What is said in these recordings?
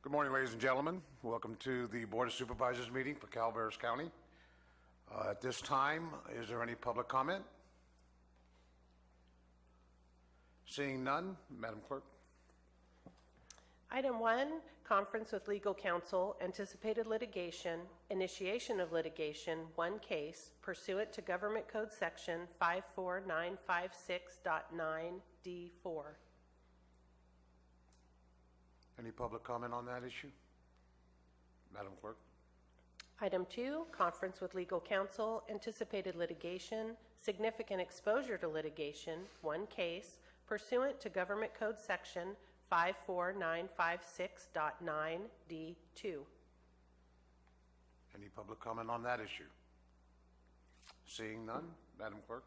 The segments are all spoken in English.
Good morning, ladies and gentlemen. Welcome to the Board of Supervisors meeting for Calaveras County. At this time, is there any public comment? Seeing none, Madam Clerk. Item 1, conference with legal counsel, anticipated litigation, initiation of litigation, one case, pursuant to Government Code Section 54956.9D4. Any public comment on that issue? Madam Clerk. Item 2, conference with legal counsel, anticipated litigation, significant exposure to litigation, one case, pursuant to Government Code Section 54956.9D2. Any public comment on that issue? Seeing none, Madam Clerk.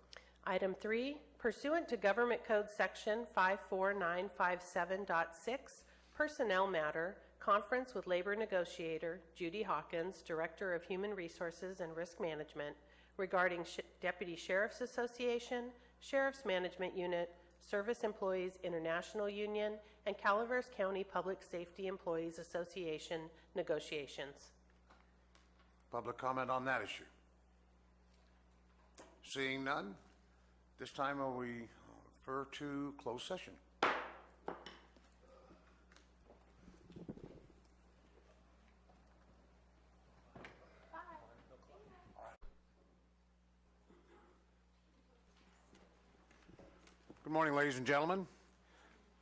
Item 3, pursuant to Government Code Section 54957.6, personnel matter, conference with labor negotiator Judy Hawkins, Director of Human Resources and Risk Management, regarding Deputy Sheriff's Association, Sheriff's Management Unit, Service Employees International Union, and Calaveras County Public Safety Employees Association negotiations. Public comment on that issue? Seeing none, this time we refer to closed session. Good morning, ladies and gentlemen.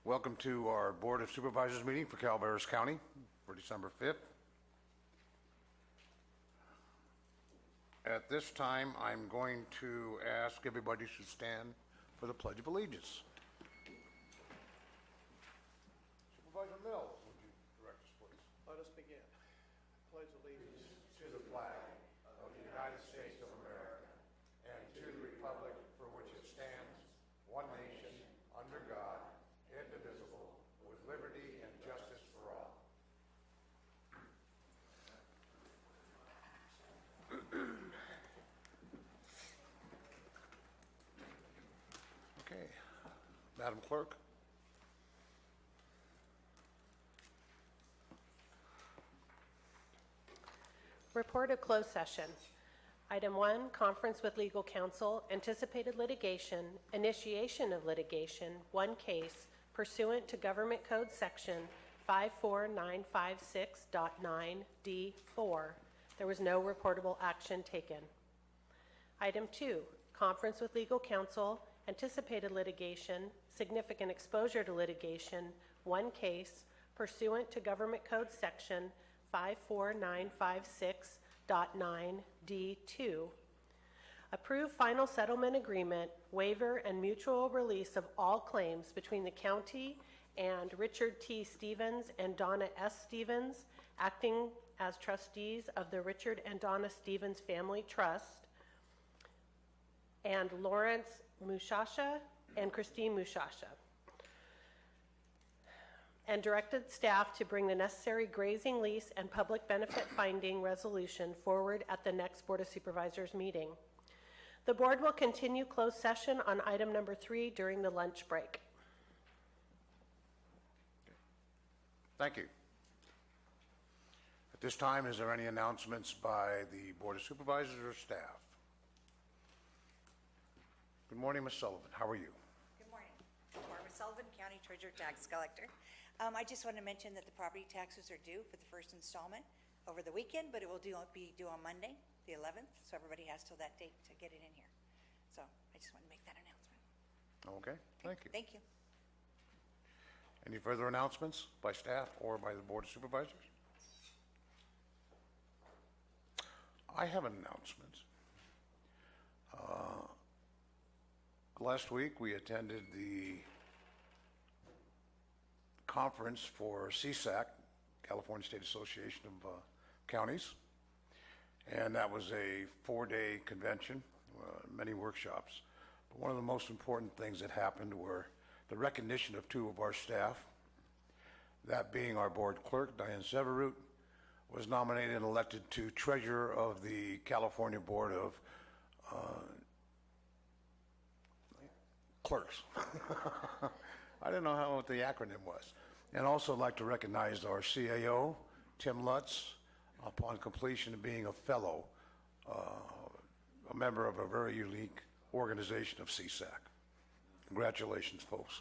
Welcome to our Board of Supervisors meeting for Calaveras County for December 5th. At this time, I'm going to ask everybody to stand for the Pledge of Allegiance. Supervisor Mills, would you direct us, please? Let us begin. Pledge allegiance To the flag of the United States of America and to the republic for which it stands, one nation, under God, indivisible, with liberty and justice for all. Okay, Madam Clerk. Report of closed session. Item 1, conference with legal counsel, anticipated litigation, initiation of litigation, one case, pursuant to Government Code Section 54956.9D4. There was no reportable action taken. Item 2, conference with legal counsel, anticipated litigation, significant exposure to litigation, one case, pursuant to Government Code Section 54956.9D2. Approve final settlement agreement, waiver, and mutual release of all claims between the county and Richard T. Stevens and Donna S. Stevens, acting as trustees of the Richard and Donna Stevens Family Trust, and Lawrence Mushasha and Christine Mushasha, and directed staff to bring the necessary grazing lease and public benefit finding resolution forward at the next Board of Supervisors meeting. The board will continue closed session on item number 3 during the lunch break. Thank you. At this time, is there any announcements by the Board of Supervisors or staff? Good morning, Ms. Sullivan. How are you? Good morning. Barbara Sullivan, County Treasurer, Tax Collector. I just want to mention that the property taxes are due for the first installment over the weekend, but it will be due on Monday, the 11th, so everybody has till that date to get it in here. So I just want to make that announcement. Okay, thank you. Thank you. Any further announcements by staff or by the Board of Supervisors? I have an announcement. Last week, we attended the conference for CSAC, California State Association of Counties, and that was a 4-day convention, many workshops. But one of the most important things that happened were the recognition of 2 of our staff, that being our board clerk, Diane Severute, was nominated and elected to treasurer of the California Board of Clerks. I didn't know what the acronym was. And also like to recognize our CAO, Tim Lutz, upon completion of being a fellow, a member of a very unique organization of CSAC. Congratulations, folks.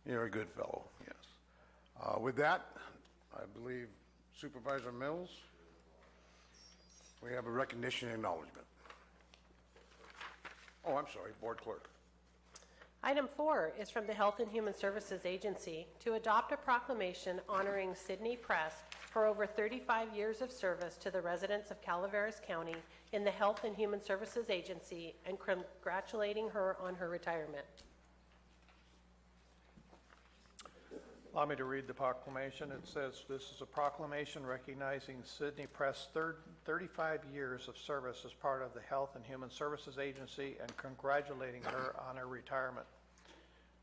You're a good fellow, yes. With that, I believe Supervisor Mills, we have a recognition and acknowledgement. Oh, I'm sorry, Board Clerk. Item 4 is from the Health and Human Services Agency to adopt a proclamation honoring Sydney Press for over 35 years of service to the residents of Calaveras County in the Health and Human Services Agency and congratulating her on her retirement. Allow me to read the proclamation. It says, "This is a proclamation recognizing Sydney Press' 35 years of service as part of the Health and Human Services Agency and congratulating her on her retirement.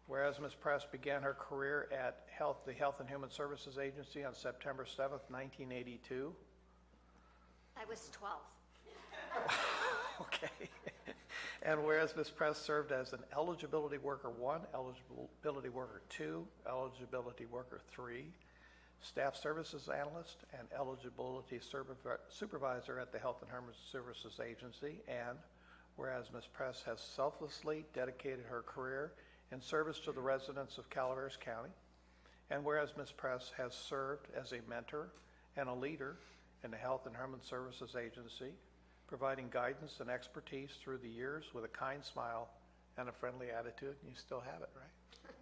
Whereas Ms. Press began her career at the Health and Human Services Agency on September 7th, 1982. I was 12. Okay. And whereas Ms. Press served as an Eligibility Worker 1, Eligibility Worker 2, Eligibility Worker 3, Staff Services Analyst, and Eligibility Supervisor at the Health and Human Services Agency, and whereas Ms. Press has selflessly dedicated her career in service to the residents of Calaveras County, and whereas Ms. Press has served as a mentor and a leader in the Health and Human Services Agency, providing guidance and expertise through the years with a kind smile and a friendly attitude. You still have it, right?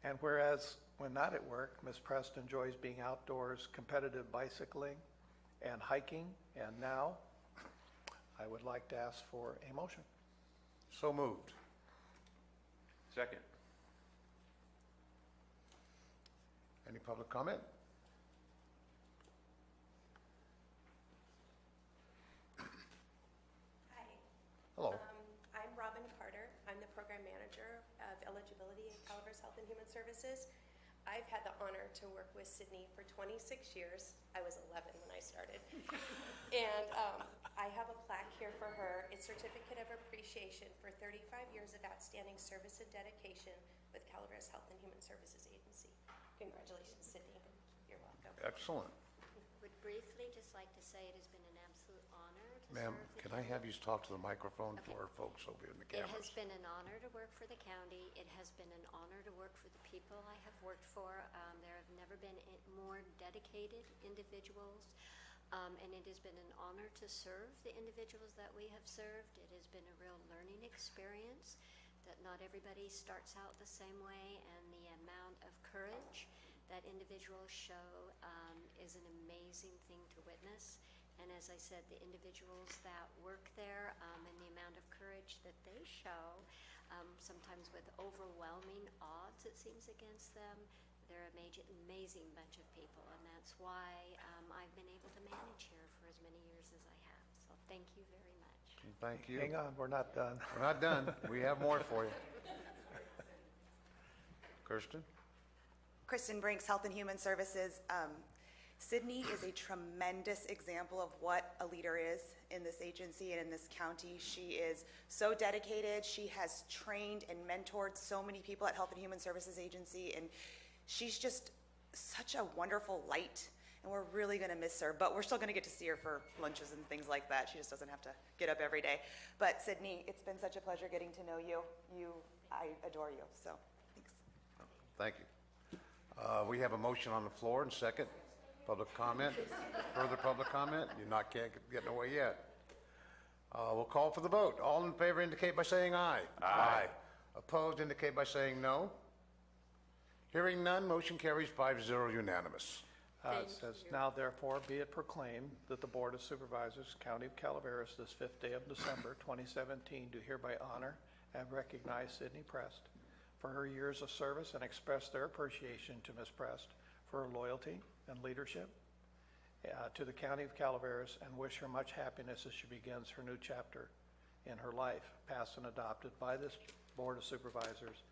And whereas, when not at work, Ms. Press enjoys being outdoors, competitive bicycling, and hiking. And now, I would like to ask for a motion. So moved. Second. Any public comment? Hi. Hello. I'm Robin Carter. I'm the program manager of eligibility at Calaveras Health and Human Services. I've had the honor to work with Sydney for 26 years. I was 11 when I started. And I have a plaque here for her. It's Certificate of Appreciation for 35 years of outstanding service and dedication with Calaveras Health and Human Services Agency. Congratulations, Sydney. You're welcome. Excellent. Would briefly just like to say it has been an absolute honor to Ma'am, serve the can I county. have you talk to the microphone Okay. for our folks over in the It has cameras? been an honor to work for the county. It has been an honor to work for the people I have worked for. There have never been more dedicated individuals, and it has been an honor to serve the individuals that we have served. It has been a real learning experience that not everybody starts out the same way, and the amount of courage that individuals show is an amazing thing to witness. And as I said, the individuals that work there and the amount of courage that they show, sometimes with overwhelming odds it seems against them, they're an amazing bunch of people, and that's why I've been able to manage here for as many years as I have. So thank you very much. Thank you. Hang on, we're not done. We're not done. We have more for you. Kirsten? Kristen Brinks, Health and Human Services. Sydney is a tremendous example of what a leader is in this agency and in this county. She is so dedicated. She has trained and mentored so many people at Health and Human Services Agency, and she's just such a wonderful light, and we're really going to miss her, but we're still going to get to see her for lunches and things like that. She just doesn't have to get up every day. But Sydney, it's been such a pleasure getting to know you. I adore you, so thanks. Thank you. We have a motion on the floor and second. Public comment? Further public comment? You're not getting away yet. We'll call for the vote. All in favor indicate by saying aye. Aye. Opposed indicate by saying no. Hearing none, motion carries 5-0 unanimous. It says, now therefore be it proclaimed that the Board of Supervisors, County of Calaveras, this 5th day of December, 2017, do hereby honor and recognize Sydney Prest for her years of service and express their appreciation to Ms. Prest for her loyalty and leadership to the County of Calaveras, and wish her much happiness as she begins her new chapter in her life, passed and adopted by this Board of Supervisors,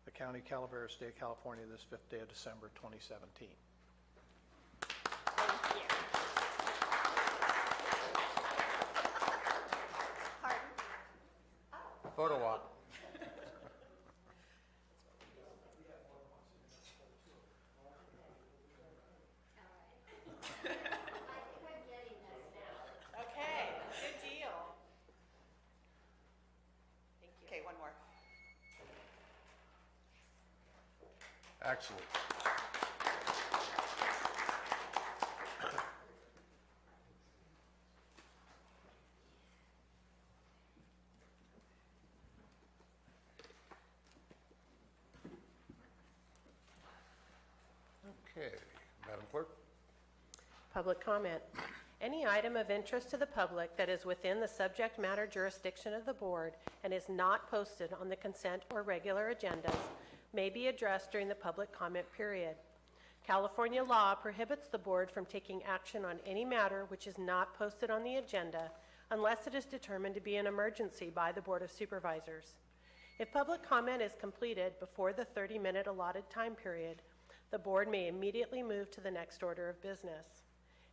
the County of Calaveras, State of California, this 5th day of December, 2017. Thank you. Pardon? Photo op. Okay, good deal. Thank you. Okay, one more. Excellent. Okay, Madam Clerk? Public comment. Any item of interest to the public that is within the subject matter jurisdiction of the board and is not posted on the consent or regular agendas may be addressed during the public comment period. California law prohibits the board from taking action on any matter which is not posted on the agenda unless it is determined to be an emergency by the Board of Supervisors. If public comment is completed before the 30-minute allotted time period, the board may immediately move to the next order of business.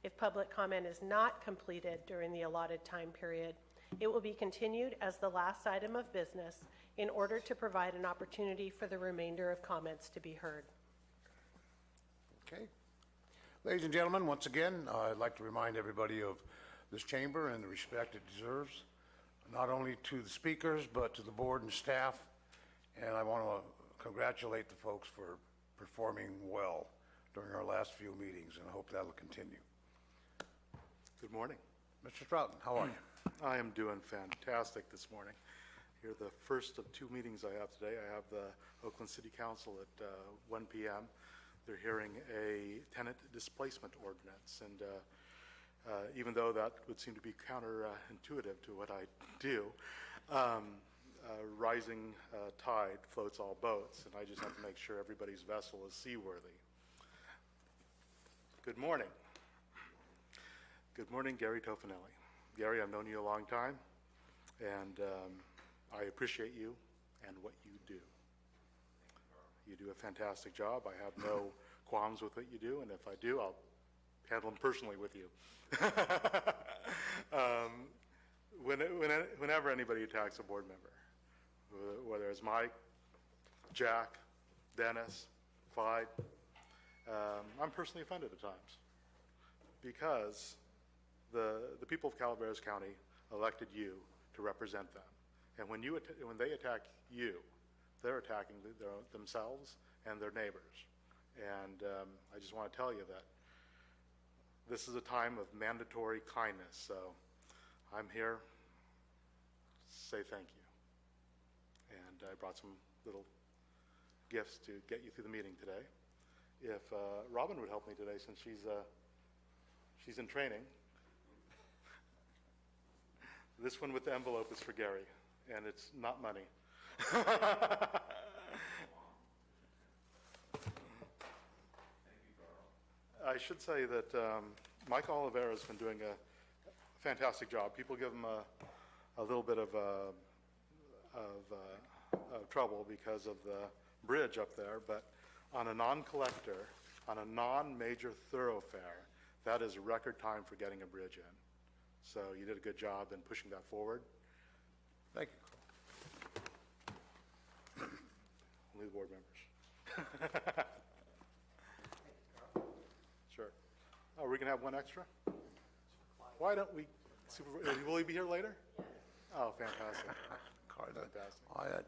If public comment is not completed during the allotted time period, it will be continued as the last item of business in order to provide an opportunity for the remainder of comments to be heard. Okay. Ladies and gentlemen, once again, I'd like to remind everybody of this chamber and the respect it deserves, not only to the speakers, but to the board and staff. And I want to congratulate the folks for performing well during our last few meetings, and I hope that'll continue. Good morning. Mr. Stroughton, how are you? I am doing fantastic this morning. Here, the first of two meetings I have today. I have the Oakland City Council at 1 p.m. They're hearing a tenant displacement ordinance, and even though that would seem to be counterintuitive to what I do, rising tide floats all boats, and I just have to make sure everybody's vessel is seaworthy. Good morning. Good morning, Gary Tofinelli. Gary, I've known you a long time, and I appreciate you and what you do. You do a fantastic job. I have no qualms with what you do, and if I do, I'll handle them personally with you. Whenever anybody attacks a board member, whether it's Mike, Jack, Dennis, Clyde, I'm personally offended at times because the people of Calaveras County elected you to represent them. And when they attack you, they're attacking themselves and their neighbors. And I just want to tell you that this is a time of mandatory kindness. So I'm here to say thank you. And I brought some little gifts to get you through the meeting today. If Robin would help me today, since she's in training. This one with the envelope is for Gary, and it's not money. I should say that Mike Oliveira has been doing a fantastic job. People give him a little bit of trouble because of the bridge up there, but on a non-collector, on a non-major thoroughfare, that is record time for getting a bridge in. So you did a good job in pushing that forward. Thank you. Only the board members. Sure. Oh, we're going to have one extra? Why don't we, will he be here later? Oh, fantastic. Fantastic.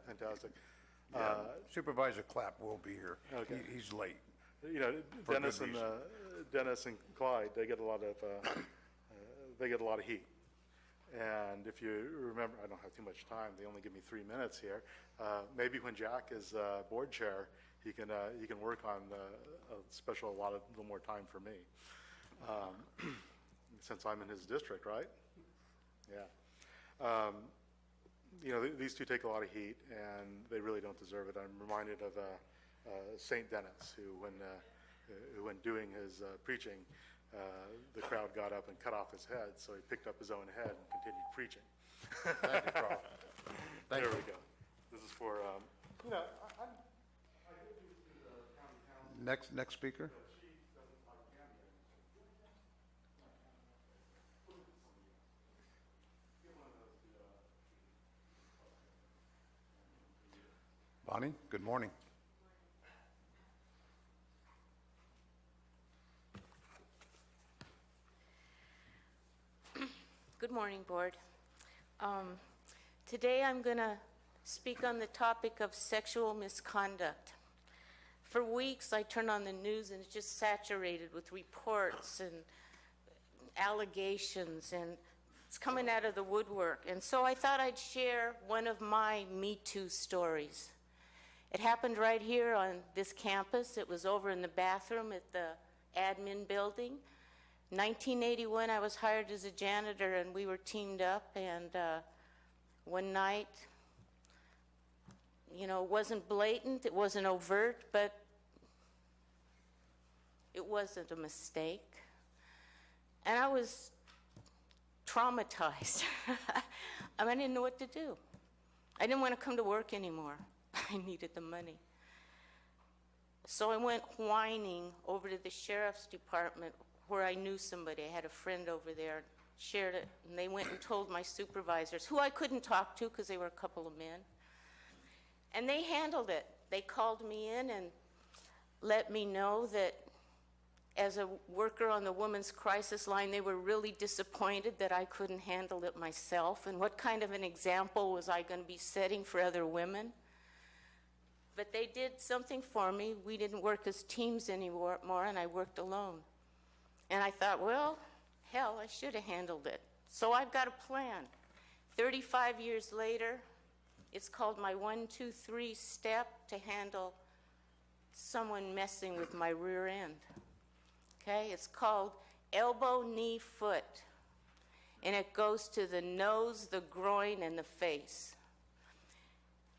Fantastic. Yeah, Supervisor Clapp will be here. Okay. He's late. You know, For Dennis good and reason. Dennis and Clyde, they get a lot of heat. And if you remember, I don't have too much time. They only give me 3 minutes here. Maybe when Jack is board chair, he can work on a little more time for me, since I'm in his district, right? Yeah. You know, these two take a lot of heat, and they really don't deserve it. I'm reminded of St. Dennis, who when doing his preaching, the crowd got up and cut off his head, so he picked up his own head and continued preaching. Thank you, Carl. Thank There you. we go. This is for, you know, I did do the county council. Next speaker. She doesn't like Canada. Give one of those to, Bonnie, good morning. Good morning, Board. Today I'm going to speak on the topic of sexual misconduct. For weeks I turn on the news and it's just saturated with reports and allegations, and it's coming out of the woodwork. And so I thought I'd share one of my Me Too stories. It happened right here on this campus. It was over in the bathroom at the admin building. 1981, I was hired as a janitor, and we were teamed up, and one night, you know, it wasn't blatant, it wasn't overt, but it wasn't a mistake. And I was traumatized. I didn't know what to do. I didn't want to come to work anymore. I needed the money. So I went whining over to the sheriff's department where I knew somebody. I had a friend over there, shared it, and they went and told my supervisors, who I couldn't talk to because they were a couple of men. And they handled it. They called me in and let me know that as a worker on the women's crisis line, they were really disappointed that I couldn't handle it myself, and what kind of an example was I going to be setting for other women. But they did something for me. We didn't work as teams anymore, and I worked alone. And I thought, well, hell, I should have handled it. So I've got a plan. 35 years later, it's called my 1, 2, 3 step to handle someone messing with my rear end. Okay, it's called elbow, knee, foot. And it goes to the nose, the groin, and the face.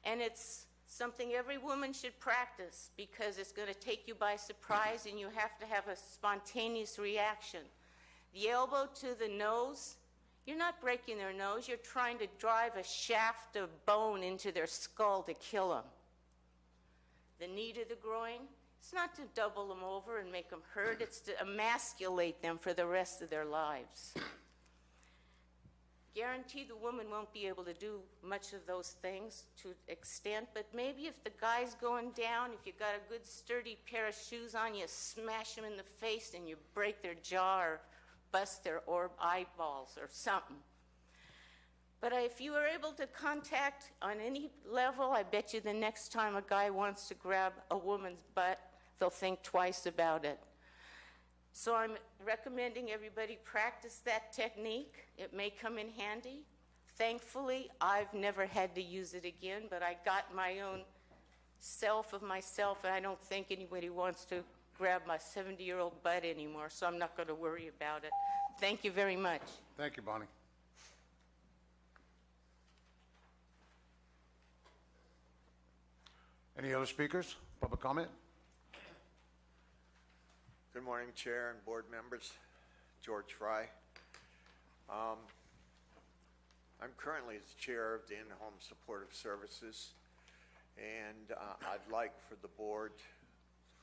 And it's something every woman should practice because it's going to take you by surprise and you have to have a spontaneous reaction. The elbow to the nose, you're not breaking their nose, you're trying to drive a shaft of bone into their skull to kill them. The knee to the groin, it's not to double them over and make them hurt, it's to emasculate them for the rest of their lives. Guarantee the woman won't be able to do much of those things to extent, but maybe if the guy's going down, if you got a good sturdy pair of shoes on, you smash them in the face and you break their jaw or bust their eyeballs or something. But if you are able to contact on any level, I bet you the next time a guy wants to grab a woman's butt, they'll think twice about it. So I'm recommending everybody practice that technique. It may come in handy. Thankfully, I've never had to use it again, but I got my own self of myself, and I don't think anybody wants to grab my 70-year-old butt anymore, so I'm not going to worry about it. Thank you very much. Thank you, Bonnie. Any other speakers? Public comment? Good morning, Chair and board members. George Fry. I'm currently the chair of the In-Home Supportive Services, and I'd like for the board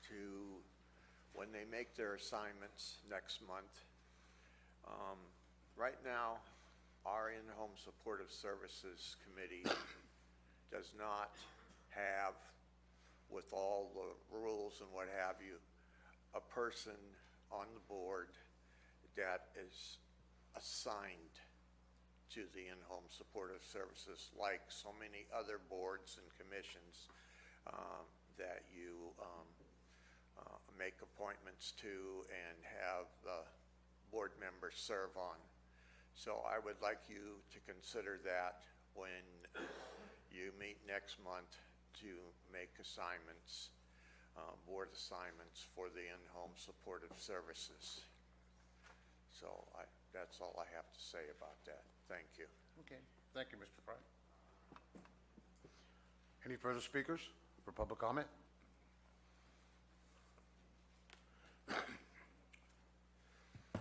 to, when they make their assignments next month, right now, our In-Home Supportive Services Committee does not have, with all the rules and what have you, a person on the board that is assigned to the In-Home Supportive Services, like so many other boards and commissions that you make appointments to and have the board members serve on. So I would like you to consider that when you meet next month to make assignments, board assignments for the In-Home Supportive Services. So that's all I have to say about that. Thank you. Okay. Thank you, Mr. Fry. Any further speakers for public comment?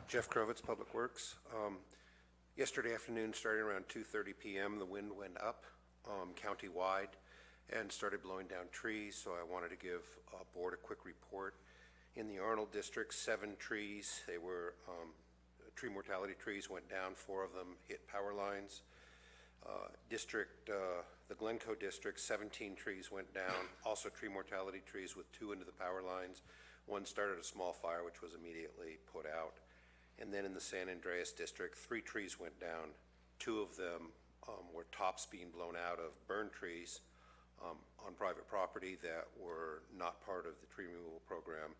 Jeff Krovitz, Public Works. Yesterday afternoon, starting around 2:30 p.m., the wind went up county-wide and started blowing down trees, so I wanted to give board a quick report. In the Arnold District, 7 trees, they were tree mortality trees, went down. 4 of them hit power lines. The Glencoe district, 17 trees went down, also tree mortality trees with 2 into the power lines. One started a small fire, which was immediately put out. And then in the San Andreas district, 3 trees went down. 2 of them were tops being blown out of burned trees on private property that were not part of the tree removal program.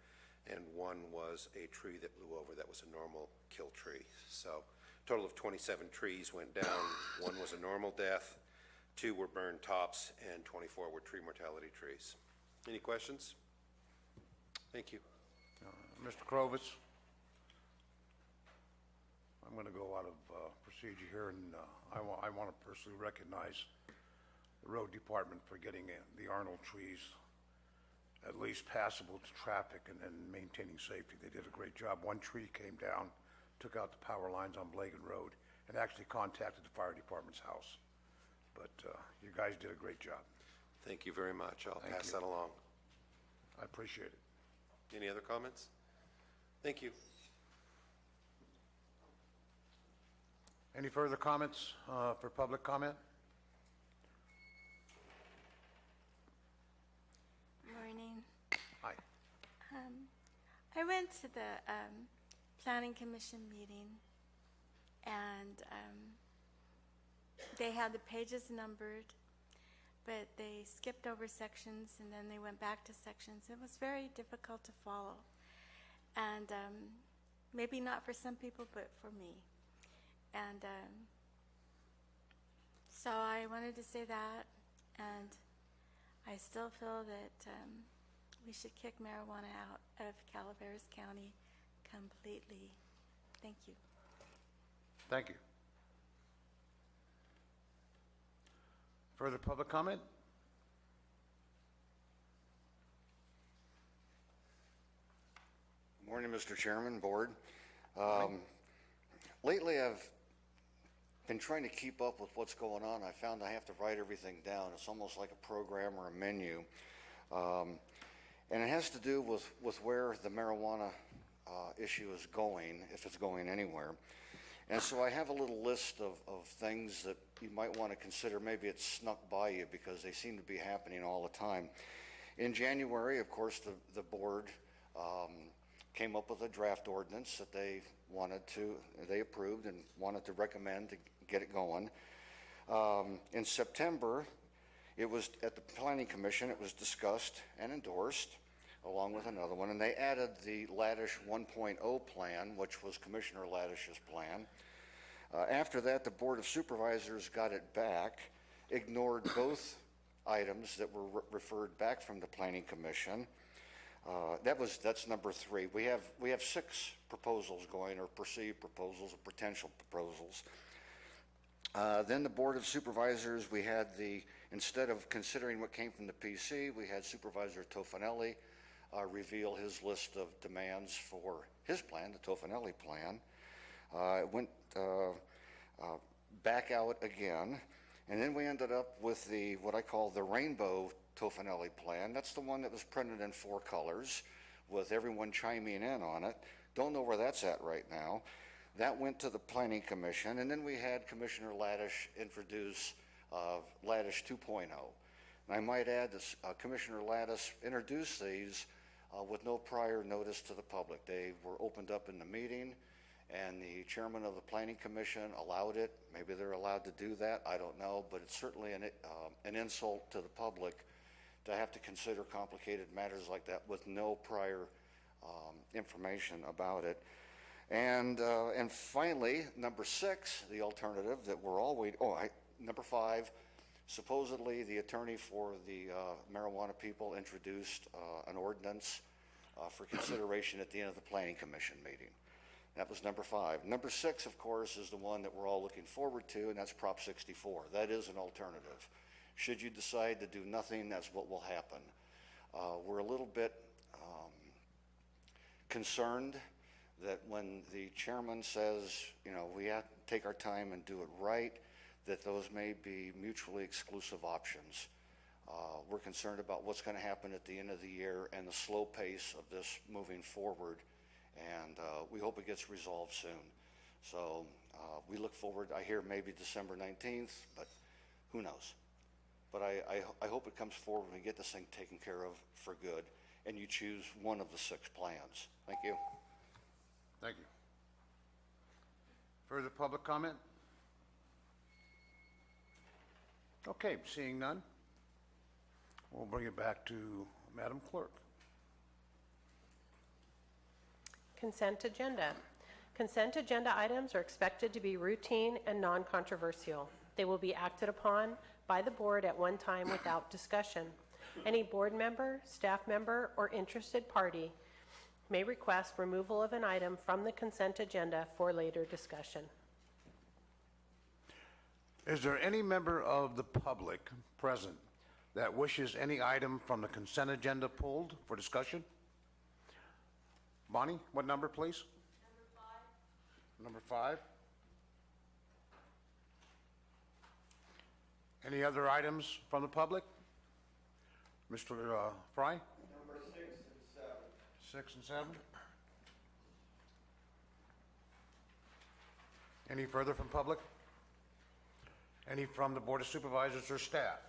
And 1 was a tree that blew over that was a normal kill tree. So total of 27 trees went down. 1 was a normal death, 2 were burned tops, and 24 were tree mortality trees. Any questions? Thank you. Mr. Krovitz? I'm going to go out of procedure here, and I want to personally recognize the road department for getting the Arnold trees at least passable to traffic and maintaining safety. They did a great job. 1 tree came down, took out the power lines on Blagan Road, and actually contacted the fire department's house. But you guys did a great job. Thank you very much. I'll Thank pass you. that along. I appreciate it. Any other comments? Thank you. Any further comments for public comment? Morning. Hi. I went to the Planning Commission meeting, and they had the pages numbered, but they skipped over sections, and then they went back to sections. It was very difficult to follow, and maybe not for some people, but for me. And so I wanted to say that, and I still feel that we should kick marijuana out of Calaveras County completely. Thank you. Thank you. Further public comment? Morning, Mr. Chairman, Board. Lately, I've been trying to keep up with what's going on. I found I have to write everything down. It's almost like a program or a menu. And it has to do with where the marijuana issue is going, if it's going anywhere. And so I have a little list of things that you might want to consider. Maybe it's snuck by you because they seem to be happening all the time. In January, of course, the board came up with a draft ordinance that they approved and wanted to recommend to get it going. In September, it was at the Planning Commission, it was discussed and endorsed along with another one, and they added the Laddish 1.0 plan, which was Commissioner Laddish's plan. After that, the Board of Supervisors got it back, ignored both items that were referred back from the Planning Commission. That's number 3. We have 6 proposals going, or perceived proposals, or potential proposals. Then the Board of Supervisors, instead of considering what came from the PC, we had Supervisor Tofanelli reveal his list of demands for his plan, the Tofanelli plan. It went back out again, and then we ended up with what I call the Rainbow Tofanelli plan. That's the one that was printed in 4 colors with everyone chiming in on it. Don't know where that's at right now. That went to the Planning Commission, and then we had Commissioner Laddish introduce Laddish 2.0. And I might add that Commissioner Laddish introduced these with no prior notice to the public. They were opened up in the meeting, and the chairman of the Planning Commission allowed it. Maybe they're allowed to do that, I don't know, but it's certainly an insult to the public to have to consider complicated matters like that with no prior information about it. And finally, number 6, the alternative that we're all waiting, number 5, supposedly the attorney for the marijuana people introduced an ordinance for consideration at the end of the Planning Commission meeting. That was number 5. Number 6, of course, is the one that we're all looking forward to, and that's Prop 64. That is an alternative. Should you decide to do nothing, that's what will happen. We're a little bit concerned that when the chairman says, we have to take our time and do it right, that those may be mutually exclusive options. We're concerned about what's going to happen at the end of the year and the slow pace of this moving forward, and we hope it gets resolved soon. So we look forward, I hear maybe December 19th, but Who knows? But I hope it comes forward and we get this thing taken care of for good, and you choose one of the 6 plans. Thank you. Thank you. Further public comment? Okay, seeing none, we'll bring it back to Madam Clerk. Consent agenda. Consent agenda items are expected to be routine and non-controversial. They will be acted upon by the board at one time without discussion. Any board member, staff member, or interested party may request removal of an item from the consent agenda for later discussion. Is there any member of the public present that wishes any item from the consent agenda pulled for discussion? Bonnie, what number, please? Number 5. Any other items from the public? Mr. Fry? Number 6 and 7. 6 and 7. Any further from public? Any from the Board of Supervisors or staff?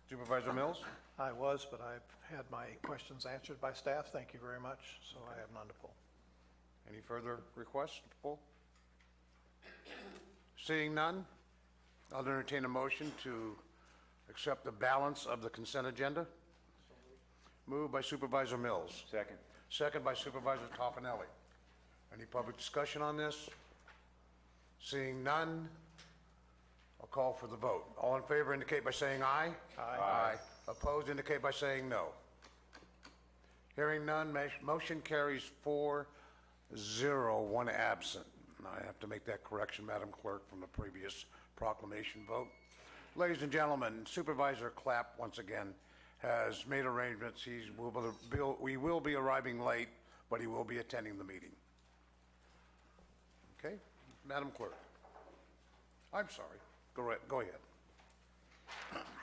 Supervisor Mills? I was, but I've had my questions answered by staff. Thank you very much, so I have none to pull. Any further requests to pull? Seeing none, I'll entertain a motion to accept the balance of the consent agenda. Moved by Supervisor Mills. Second. Second by Supervisor Toffenelli. Any public discussion on this? Seeing none, I'll call for the vote. All in favor indicate by saying aye. Aye. Opposed indicate by saying no. Hearing none, motion carries 4-0, one absent. And I have to make that correction, Madam Clerk, from the previous proclamation vote. Ladies and gentlemen, Supervisor Clapp, once again, has made arrangements. We will be arriving late, but he will be attending the meeting. Okay, Madam Clerk. I'm sorry. Go ahead.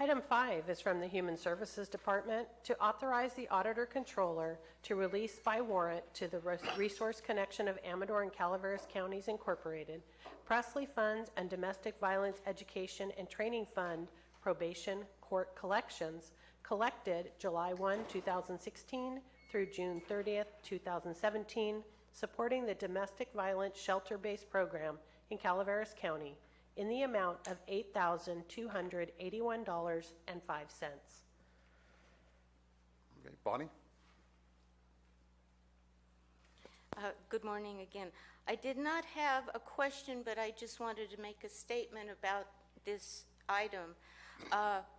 Item 5 is from the Human Services Department to authorize the Auditor Controller to release by warrant to the Resource Connection of Amador and Calaveras Counties Incorporated, Presley Funds and Domestic Violence Education and Training Fund probation court collections collected July 1, 2016 through June 30th, 2017, supporting the domestic violence shelter-based program in Calaveras County in the amount of $8,281.05. Okay, Bonnie? Good morning again. I did not have a question, but I just wanted to make a statement about this item.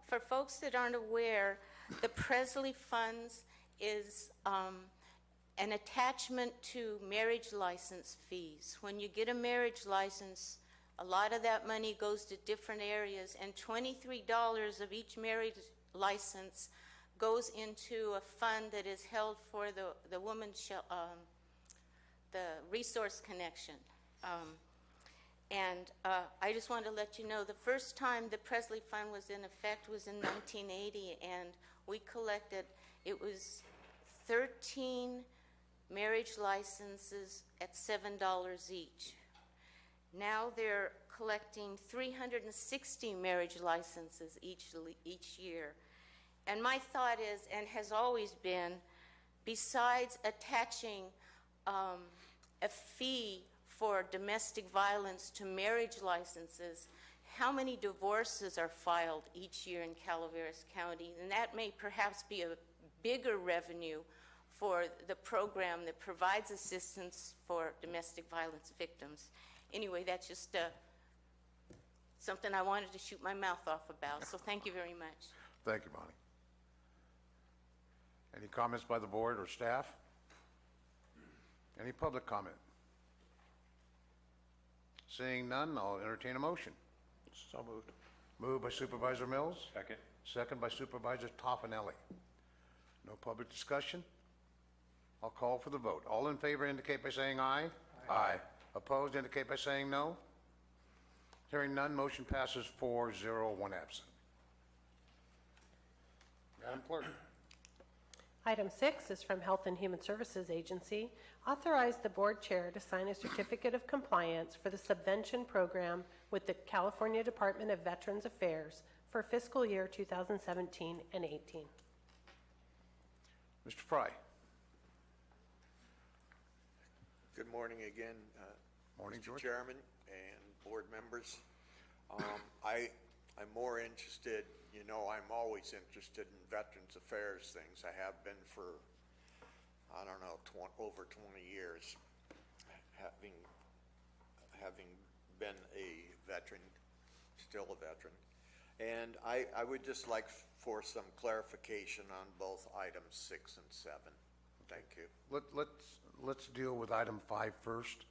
For folks that aren't aware, the Presley Funds is an attachment to marriage license fees. When you get a marriage license, a lot of that money goes to different areas, and $23 of each marriage license goes into a fund that is held for the woman's the Resource Connection. I just want to let you know, the first time the Presley Fund was in effect was in 1980, and we collected, it was 13 marriage licenses at $7 each. Now they're collecting 360 marriage licenses each year. And my thought is, and has always been, besides attaching a fee for domestic violence to marriage licenses, how many divorces are filed each year in Calaveras County? And that may perhaps be a bigger revenue for the program that provides assistance for domestic violence victims. Anyway, that's just something I wanted to shoot my mouth off about, so thank you very much. Thank you, Bonnie. Any comments by the board or staff? Any public comment? Seeing none, I'll entertain a motion. So moved. Moved by Supervisor Mills. Second. Second by Supervisor Toffenelli. No public discussion? I'll call for the vote. All in favor indicate by saying aye. Aye. Opposed indicate by saying no. Hearing none, motion passes 4-0, one absent. Madam Clerk. Item 6 is from Health and Human Services Agency. Authorize the board chair to sign a certificate of compliance for the subvention program with the California Department of Veterans Affairs for fiscal year 2017 and 18. Mr. Fry. Good morning again, Morning, Mr. George. Chairman and board members. I'm more interested, you know, I'm always interested in Veterans Affairs things. I have been for, I don't know, over 20 years, having been a veteran, still a veteran. And I would just like for some clarification on both items 6 and 7. Thank you. Let's deal with item 5 first.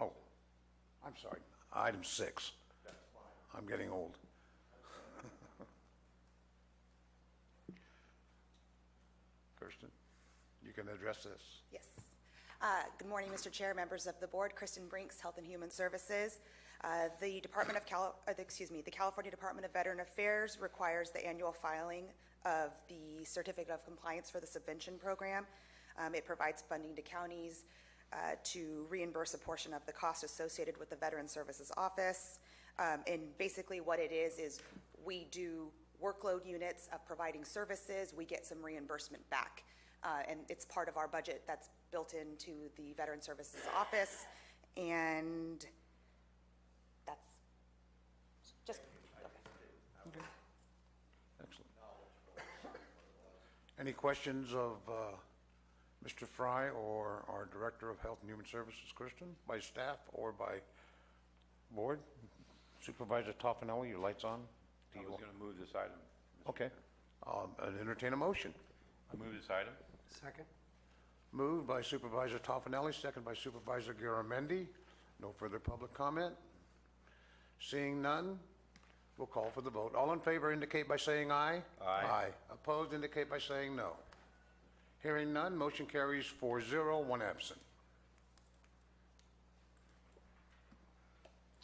Oh, I'm sorry. Item 6. I'm getting old. Kirsten, you can address this. Yes. Good morning, Mr. Chair, members of the board. Kristen Brinks, Health and Human Services. The California Department of Veteran Affairs requires the annual filing of the Certificate of Compliance for the Subvention Program. It provides funding to counties to reimburse a portion of the cost associated with the Veteran Services Office. And basically what it is we do workload units of providing services, we get some reimbursement back. And it's part of our budget that's built into the Veteran Services Office. And that's just, okay. Excellent. Any questions of Mr. Fry or our Director of Health and Human Services, Kristen, by staff or by board? Supervisor Toffenelli, your light's on. I was going to move this item. Mr. Okay. I'd entertain a motion. I move this item. Second. Moved by Supervisor Toffenelli, second by Supervisor Garamendi. No further public comment. Seeing none, we'll call for the vote. All in favor indicate by saying aye. Aye. Aye. Opposed indicate by saying no. Hearing none, motion carries 4-0, one absent.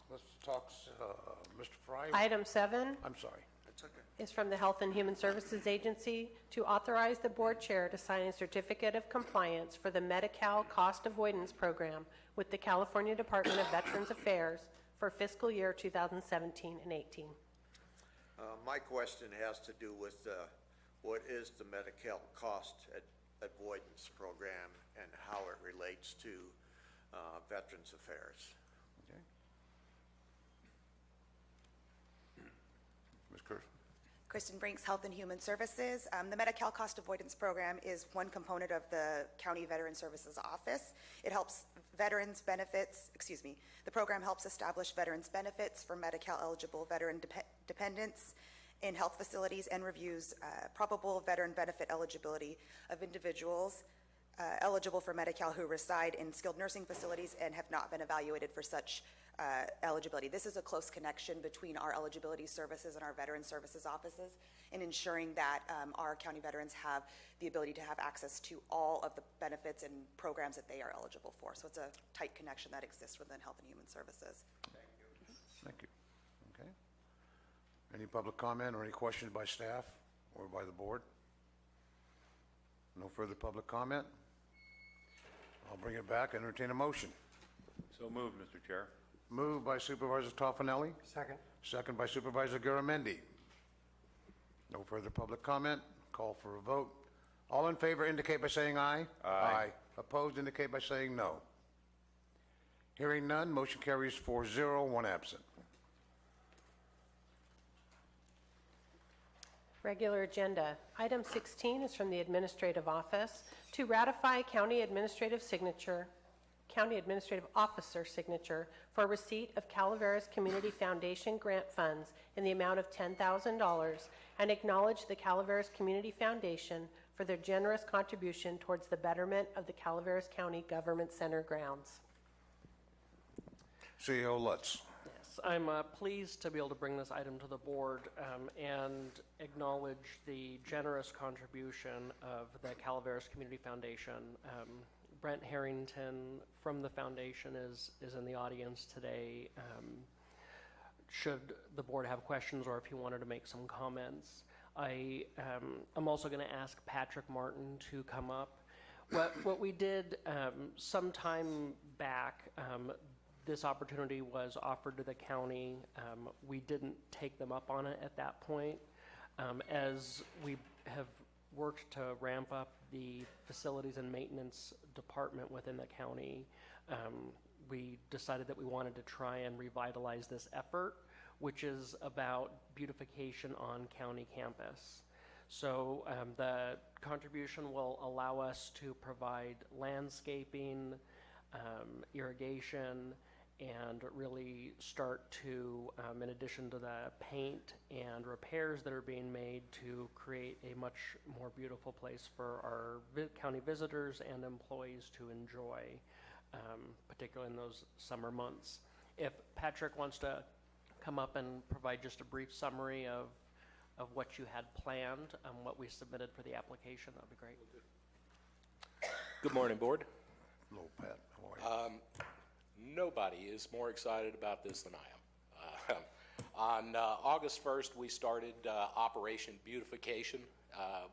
Let's talk, Mr. Fry. Item 7 I'm sorry. is from the Health and Human Services Agency to authorize the board chair to sign a certificate of compliance for the Medi-Cal Cost Avoidance Program with the California Department of Veterans Affairs for fiscal year 2017 and 18. My question has to do with what is the Medi-Cal Cost Avoidance Program and how it relates to Veterans Affairs. Okay. Ms. Kirsten. Kristen Brinks, Health and Human Services. The Medi-Cal Cost Avoidance Program is one component of the County Veteran Services Office. It helps veterans benefits, the program helps establish veterans benefits for Medi-Cal eligible veteran dependents in health facilities and reviews probable veteran benefit eligibility of individuals eligible for Medi-Cal who reside in skilled nursing facilities and have not been evaluated for such eligibility. This is a close connection between our eligibility services and our veteran services offices in ensuring that our county veterans have the ability to have access to all of the benefits and programs that they are eligible for. So it's a tight connection that exists within Health and Human Services. Thank you. Okay. Any public comment or any questions by staff or by the board? No further public comment? I'll bring it back and entertain a motion. So moved, Mr. Chair. Moved by Supervisor Toffenelli, Second. second by Supervisor Garamendi. No further public comment. Call for a vote. All in favor indicate by saying aye. Aye. Opposed indicate by saying no. Hearing none, motion carries 4-0, one absent. Regular agenda. Item 16 is from the Administrative Office to ratify County Administrative Officer signature for receipt of Calaveras Community Foundation grant funds in the amount of $10,000 and acknowledge the Calaveras Community Foundation for their generous contribution towards the betterment of the Calaveras County Government Center grounds. CEO Lutz. Yes, I'm pleased to be able to bring this item to the board and acknowledge the generous contribution of the Calaveras Community Foundation. Brent Harrington from the foundation is in the audience today. Should the board have questions or if he wanted to make some comments, I'm also going to ask Patrick Martin to come up. What we did some time back, this opportunity was offered to the county. We didn't take them up on it at that point. As we have worked to ramp up the facilities and maintenance department within the county, we decided that we wanted to try and revitalize this effort, which is about beautification on county campus. So the contribution will allow us to provide landscaping, irrigation, and really start to, in addition to the paint and repairs that are being made, to create a much more beautiful place for our county visitors and employees to enjoy, particularly in those summer months. If Patrick wants to come up and provide just a brief summary of what you had planned, what we submitted for the application, that'd be great. Good morning, Board. Hello, Pat. How are you? Nobody is more excited about this than I am. On August 1st, we started Operation Beautification,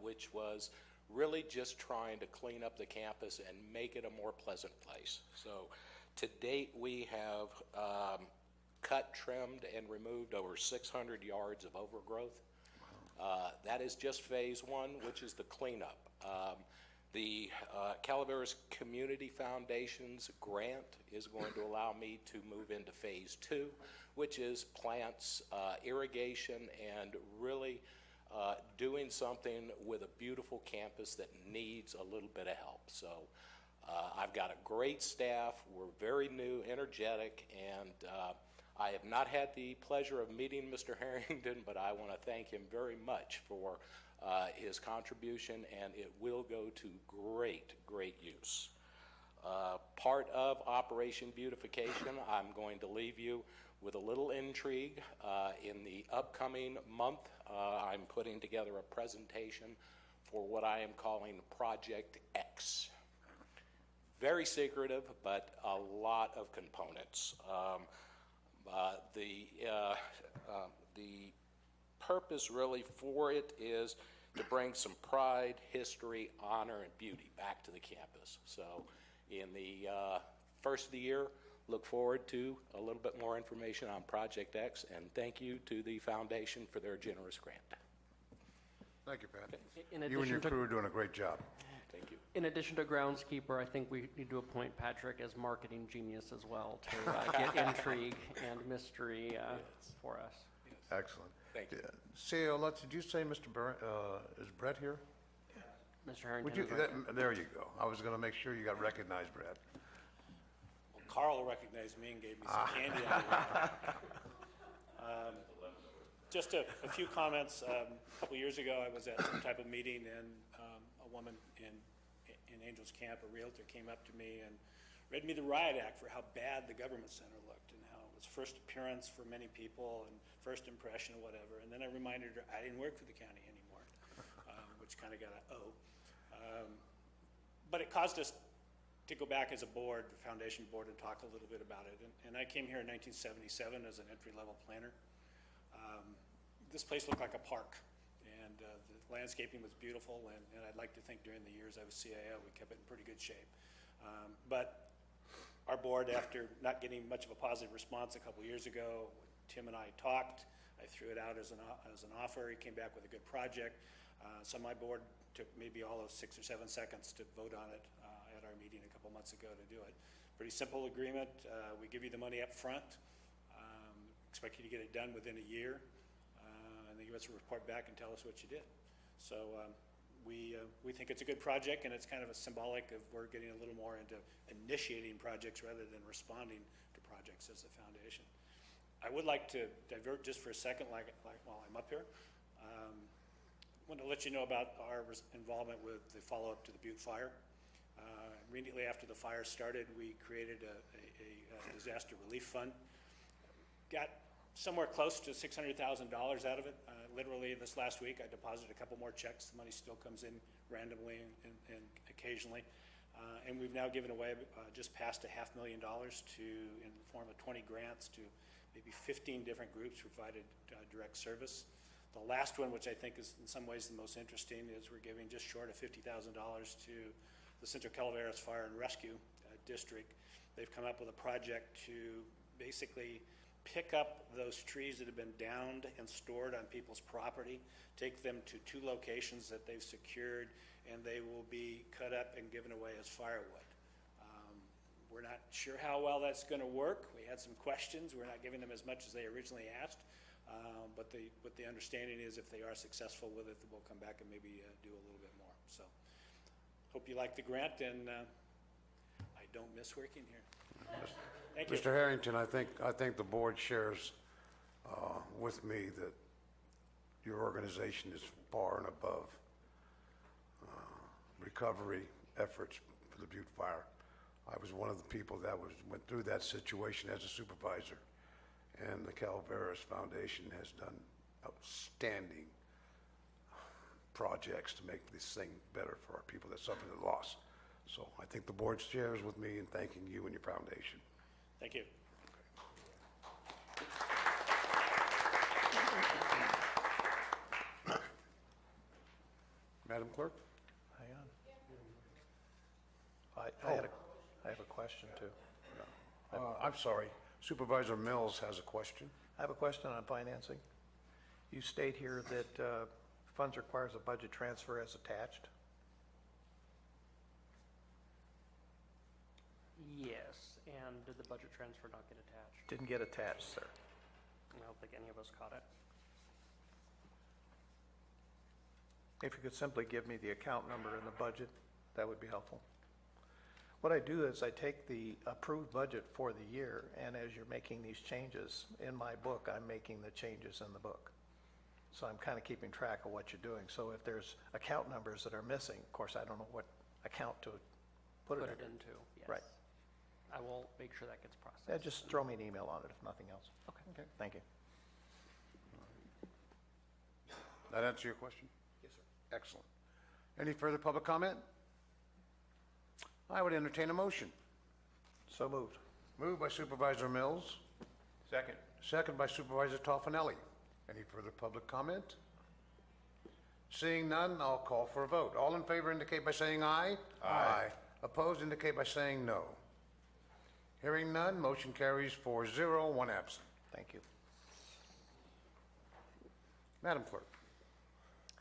which was really just trying to clean up the campus and make it a more pleasant place. So to date, we have cut, trimmed, and removed over 600 yards of overgrowth. That is just phase one, which is the cleanup. The Calaveras Community Foundation's grant is going to allow me to move into phase two, which is plants, irrigation, and really doing something with a beautiful campus that needs a little bit of help. So I've got a great staff. We're very new, energetic, and I have not had the pleasure of meeting Mr. Harrington, but I want to thank him very much for his contribution, and it will go to great use. Part of Operation Beautification, I'm going to leave you with a little intrigue. In the upcoming month, I'm putting together a presentation for what I am calling Project X. Very secretive, but a lot of components. The purpose really for it is to bring some pride, history, honor, and beauty back to the campus. So in the first of the year, look forward to a little bit more information on Project X, and thank you to the foundation for their generous grant. Thank you, Pat. In You and your addition to- crew are doing a great job. Thank you. In addition to groundskeeper, I think we need to appoint Patrick as marketing genius as well to get intrigue and mystery for us. Excellent. Thank you. CEO, did you say is Brett here? Mr. Harrington. Would you, is right. there you go. I was going to make sure you got recognized, Brett. Well, Carl recognized me and gave me some candy on the way. Just a few comments. A couple years ago, I was at some type of meeting, and a woman in Angels Camp, a realtor, came up to me and read me the riot act for how bad the government center looked and how it was first appearance for many people and first impression or whatever. And then I reminded her I didn't work for the county anymore, which kind of got an O. But it caused us to go back as a board, the foundation board, and talk a little bit about it. And I came here in 1977 as an entry-level planner. This place looked like a park, and the landscaping was beautiful, and I'd like to think during the years I was CIO, we kept it in pretty good shape. But our board, after not getting much of a positive response a couple years ago, Tim and I talked. I threw it out as an offer. He came back with a good project. So my board took maybe all of 6 or 7 seconds to vote on it at our meeting a couple months ago to do it. Pretty simple agreement. We give you the money up front. Expect you to get it done within a year. And then give us a report back and tell us what you did. So we think it's a good project, and it's kind of a symbolic of we're getting a little more into initiating projects rather than responding to projects as a foundation. I would like to divert just for a second, like while I'm up here. I want to let you know about our involvement with the follow-up to the Butte fire. Immediately after the fire started, we created a disaster relief fund. Got somewhere close to $600,000 out of it. Literally this last week, I deposited a couple more checks. The money still comes in randomly and occasionally. And we've now given away just past $500,000 in the form of 20 grants to maybe 15 different groups provided direct service. The last one, which I think is in some ways the most interesting, is we're giving just short of $50,000 to the Central Calaveras Fire and Rescue District. They've come up with a project to basically pick up those trees that have been downed and stored on people's property, take them to 2 locations that they've secured, and they will be cut up and given away as firewood. We're not sure how well that's going to work. We had some questions. We're not giving them as much as they originally asked, but the understanding is if they are successful with it, we'll come back and maybe do a little bit more. So hope you like the grant, and I don't miss working here. Thank you. Mr. Harrington, I think the board shares with me that your organization is far and above recovery efforts for the Butte Fire. I was one of the people that went through that situation as a supervisor, and the Calaveras Foundation has done outstanding projects to make this thing better for our people that suffered the loss. So I think the board shares with me in thanking you and your foundation. Thank you. Madam Clerk? Hang on. I have a question, too. I'm sorry. Supervisor Mills has a question. I have a question on financing. You state here that funds requires a budget transfer as attached. Yes, and did the budget transfer not get attached? Didn't get attached, sir. I don't think any of us caught it. If you could simply give me the account number and the budget, that would be helpful. What I do is I take the approved budget for the year, and as you're making these changes, in my book, I'm making the changes in the book. So I'm kind of keeping track of what you're doing. So if there's account numbers that are missing, of course, I don't know what account to put it into. Yes. Right. I will make sure that gets processed. Yeah, just throw me an email on it, if nothing else. Okay. Thank you. That answer your question? Yes, sir. Excellent. Any further public comment? I would entertain a motion. So moved. Moved by Supervisor Mills. Second. Second by Supervisor Toffenelli. Any further public comment? Seeing none, I'll call for a vote. All in favor indicate by saying aye. Aye. Opposed indicate by saying no. Hearing none, motion carries 4-0, 1 absent. Thank you. Madam Clerk.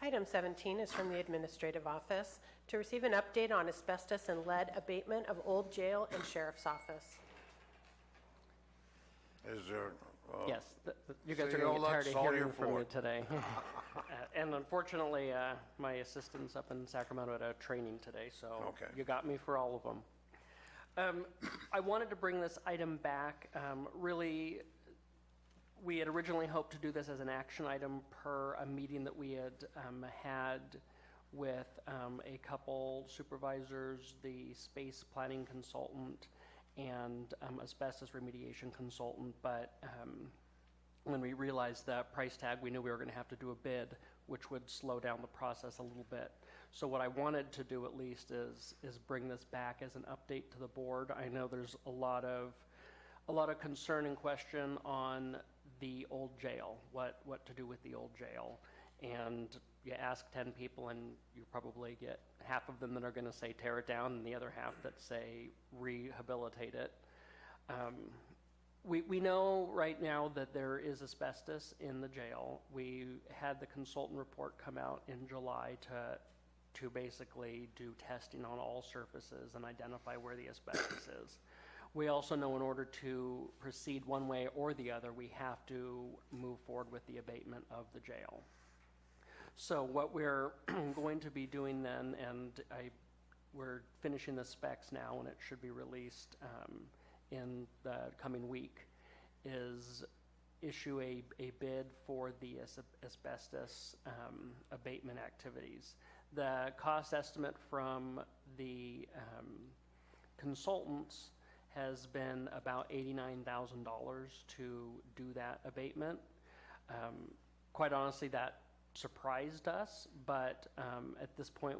Item 17 is from the Administrative Office to receive an update on asbestos and lead abatement of Old Jail and Sheriff's Office. Is there... Yes, you guys are City going to get tired Olets, of all hearing your from floor. me today. And unfortunately, my assistant's up in Sacramento at a training today, so Okay. you got me for all of them. I wanted to bring this item back. Really, we had originally hoped to do this as an action item per a meeting that we had had with a couple supervisors, the space planning consultant, and asbestos remediation consultant, but when we realized that price tag, we knew we were going to have to do a bid, which would slow down the process a little bit. So what I wanted to do at least is bring this back as an update to the board. I know there's a lot of concern and question on the old jail, what to do with the old jail. And you ask 10 people and you probably get half of them that are going to say tear it down and the other half that say rehabilitate it. We know right now that there is asbestos in the jail. We had the consultant report come out in July to basically do testing on all surfaces and identify where the asbestos is. We also know in order to proceed one way or the other, we have to move forward with the abatement of the jail. So what we're going to be doing then, and we're finishing the specs now and it should be released in the coming week, is issue a bid for the asbestos abatement activities. The cost estimate from the consultants has been about $89,000 to do that abatement. Quite honestly, that surprised us, but at this point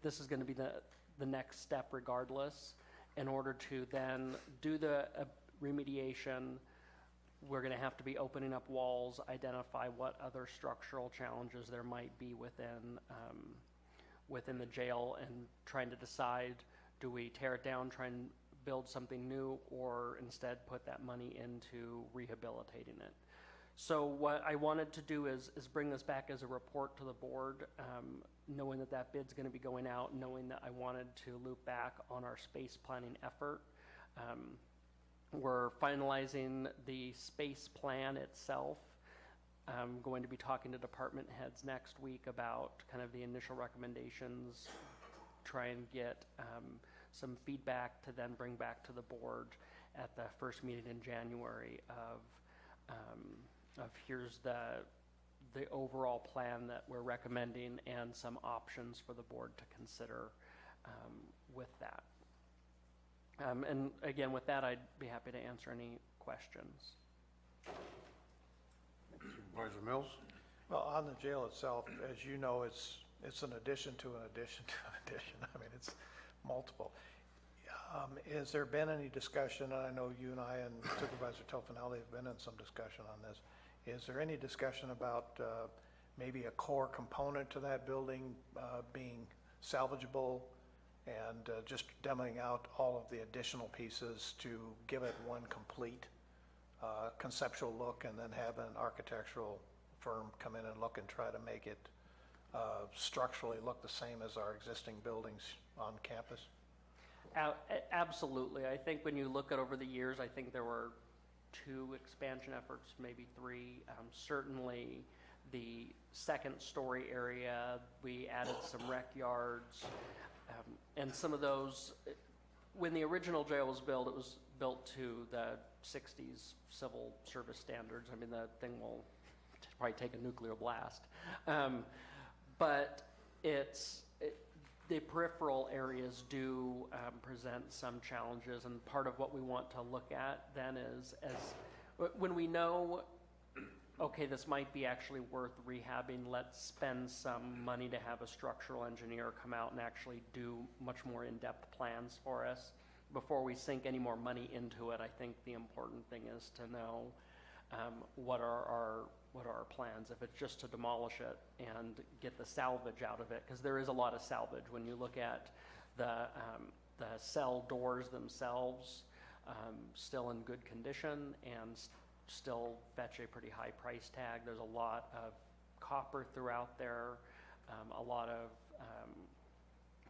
this is going to be the next step regardless, in order to then do the remediation, we're going to have to be opening up walls, identify what other structural challenges there might be within the jail, and trying to decide, do we tear it down, try and build something new, or instead put that money into rehabilitating it. So what I wanted to do is bring this back as a report to the board, knowing that that bid's going to be going out, knowing that I wanted to loop back on our space planning effort. We're finalizing the space plan itself. I'm going to be talking to department heads next week about kind of the initial recommendations, try and get some feedback to then bring back to the board at the first meeting in January of here's the overall plan that we're recommending and some options for the board to consider with that. And again, with that, I'd be happy to answer any questions. Supervisor Mills? Well, on the jail itself, as you know, it's an addition to an addition to an addition. I mean, it's multiple. Has there been any discussion, and I know you and I and Supervisor Tofinelli have been in some discussion on this, is there any discussion about maybe a core component to that building being salvageable and just demoing out all of the additional pieces to give it one complete conceptual look, and then have an architectural firm come in and look and try to make it structurally look the same as our existing buildings on campus? Absolutely. I think when you look at over the years, I think there were 2 expansion efforts, maybe 3. Certainly the second story area, we added some rec yards, and some of those, when the original jail was built, it was built to the 60s civil service standards. I mean, the thing will probably take a nuclear blast. But the peripheral areas do present some challenges, and part of what we want to look at then is when we know, okay, this might be actually worth rehabbing, let's spend some money to have a structural engineer come out and actually do much more in-depth plans for us. Before we sink any more money into it, I think the important thing is to know what are our plans. If it's just to demolish it and get the salvage out of it, because there is a lot of salvage. When you look at the cell doors themselves, still in good condition and still fetch a pretty high price tag. There's a lot of copper throughout there, a lot of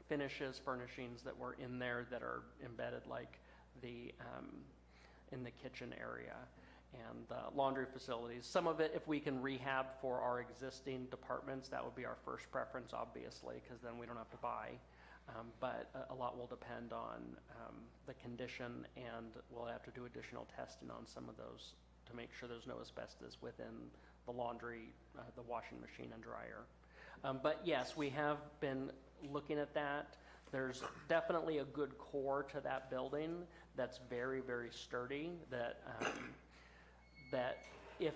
finishes, furnishings that were in there that are embedded, like in the kitchen area and the laundry facilities. Some of it, if we can rehab for our existing departments, that would be our first preference, obviously, because then we don't have to buy. But a lot will depend on the condition, and we'll have to do additional testing on some of those to make sure there's no asbestos within the laundry, the washing machine and dryer. But yes, we have been looking at that. There's definitely a good core to that building that's very, very sturdy, that if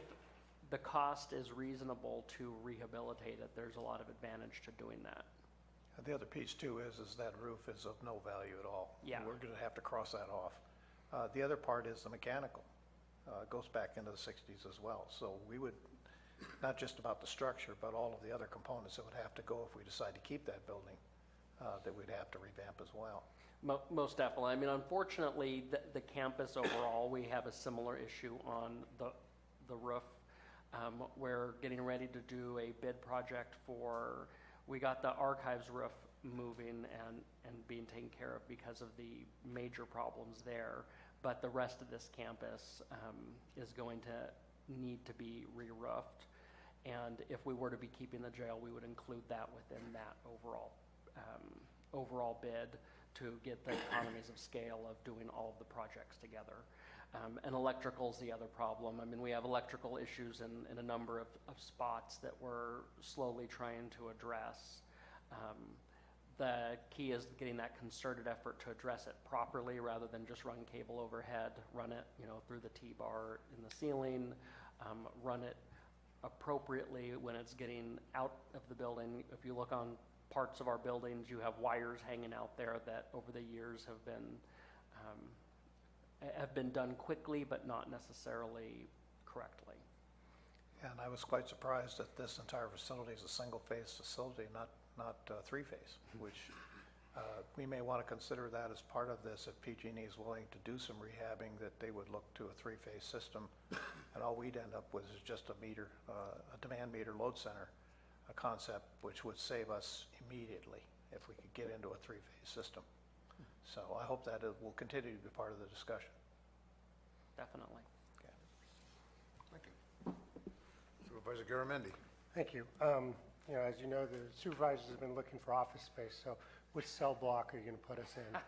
the cost is reasonable to rehabilitate it, there's a lot of advantage to doing that. The other piece too is that roof is of no value at all. Yeah. We're going to have to cross that off. The other part is the mechanical. It goes back into the 60s as well. So we would, not just about the structure, but all of the other components that would have to go if we decide to keep that building, that we'd have to revamp as well. Most definitely. I mean, unfortunately, the campus overall, we have a similar issue on the roof. We're getting ready to do a bid project we got the archives roof moving and being taken care of because of the major problems there. But the rest of this campus is going to need to be re-roofed. And if we were to be keeping the jail, we would include that within that overall bid to get the economies of scale of doing all of the projects together. And electrical's the other problem. I mean, we have electrical issues in a number of spots that we're slowly trying to address. The key is getting that concerted effort to address it properly rather than just run cable overhead, run it, through the T-bar in the ceiling, run it appropriately when it's getting out of the building. If you look on parts of our buildings, you have wires hanging out there that over the years have been done quickly, but not necessarily correctly. And I was quite surprised that this entire facility is a single-phase facility, not three-phase, which we may want to consider that as part of this. If PG&E is willing to do some rehabbing, that they would look to a three-phase system, and all we'd end up with is just a meter, a demand meter load center, a concept which would save us immediately if we could get into a three-phase system. So I hope that it will continue to be part of the discussion. Definitely. Okay. Thank you. Supervisor Garamendi. Thank you. You know, as you know, the supervisors have been looking for office space, so which cell block are you going to put us in?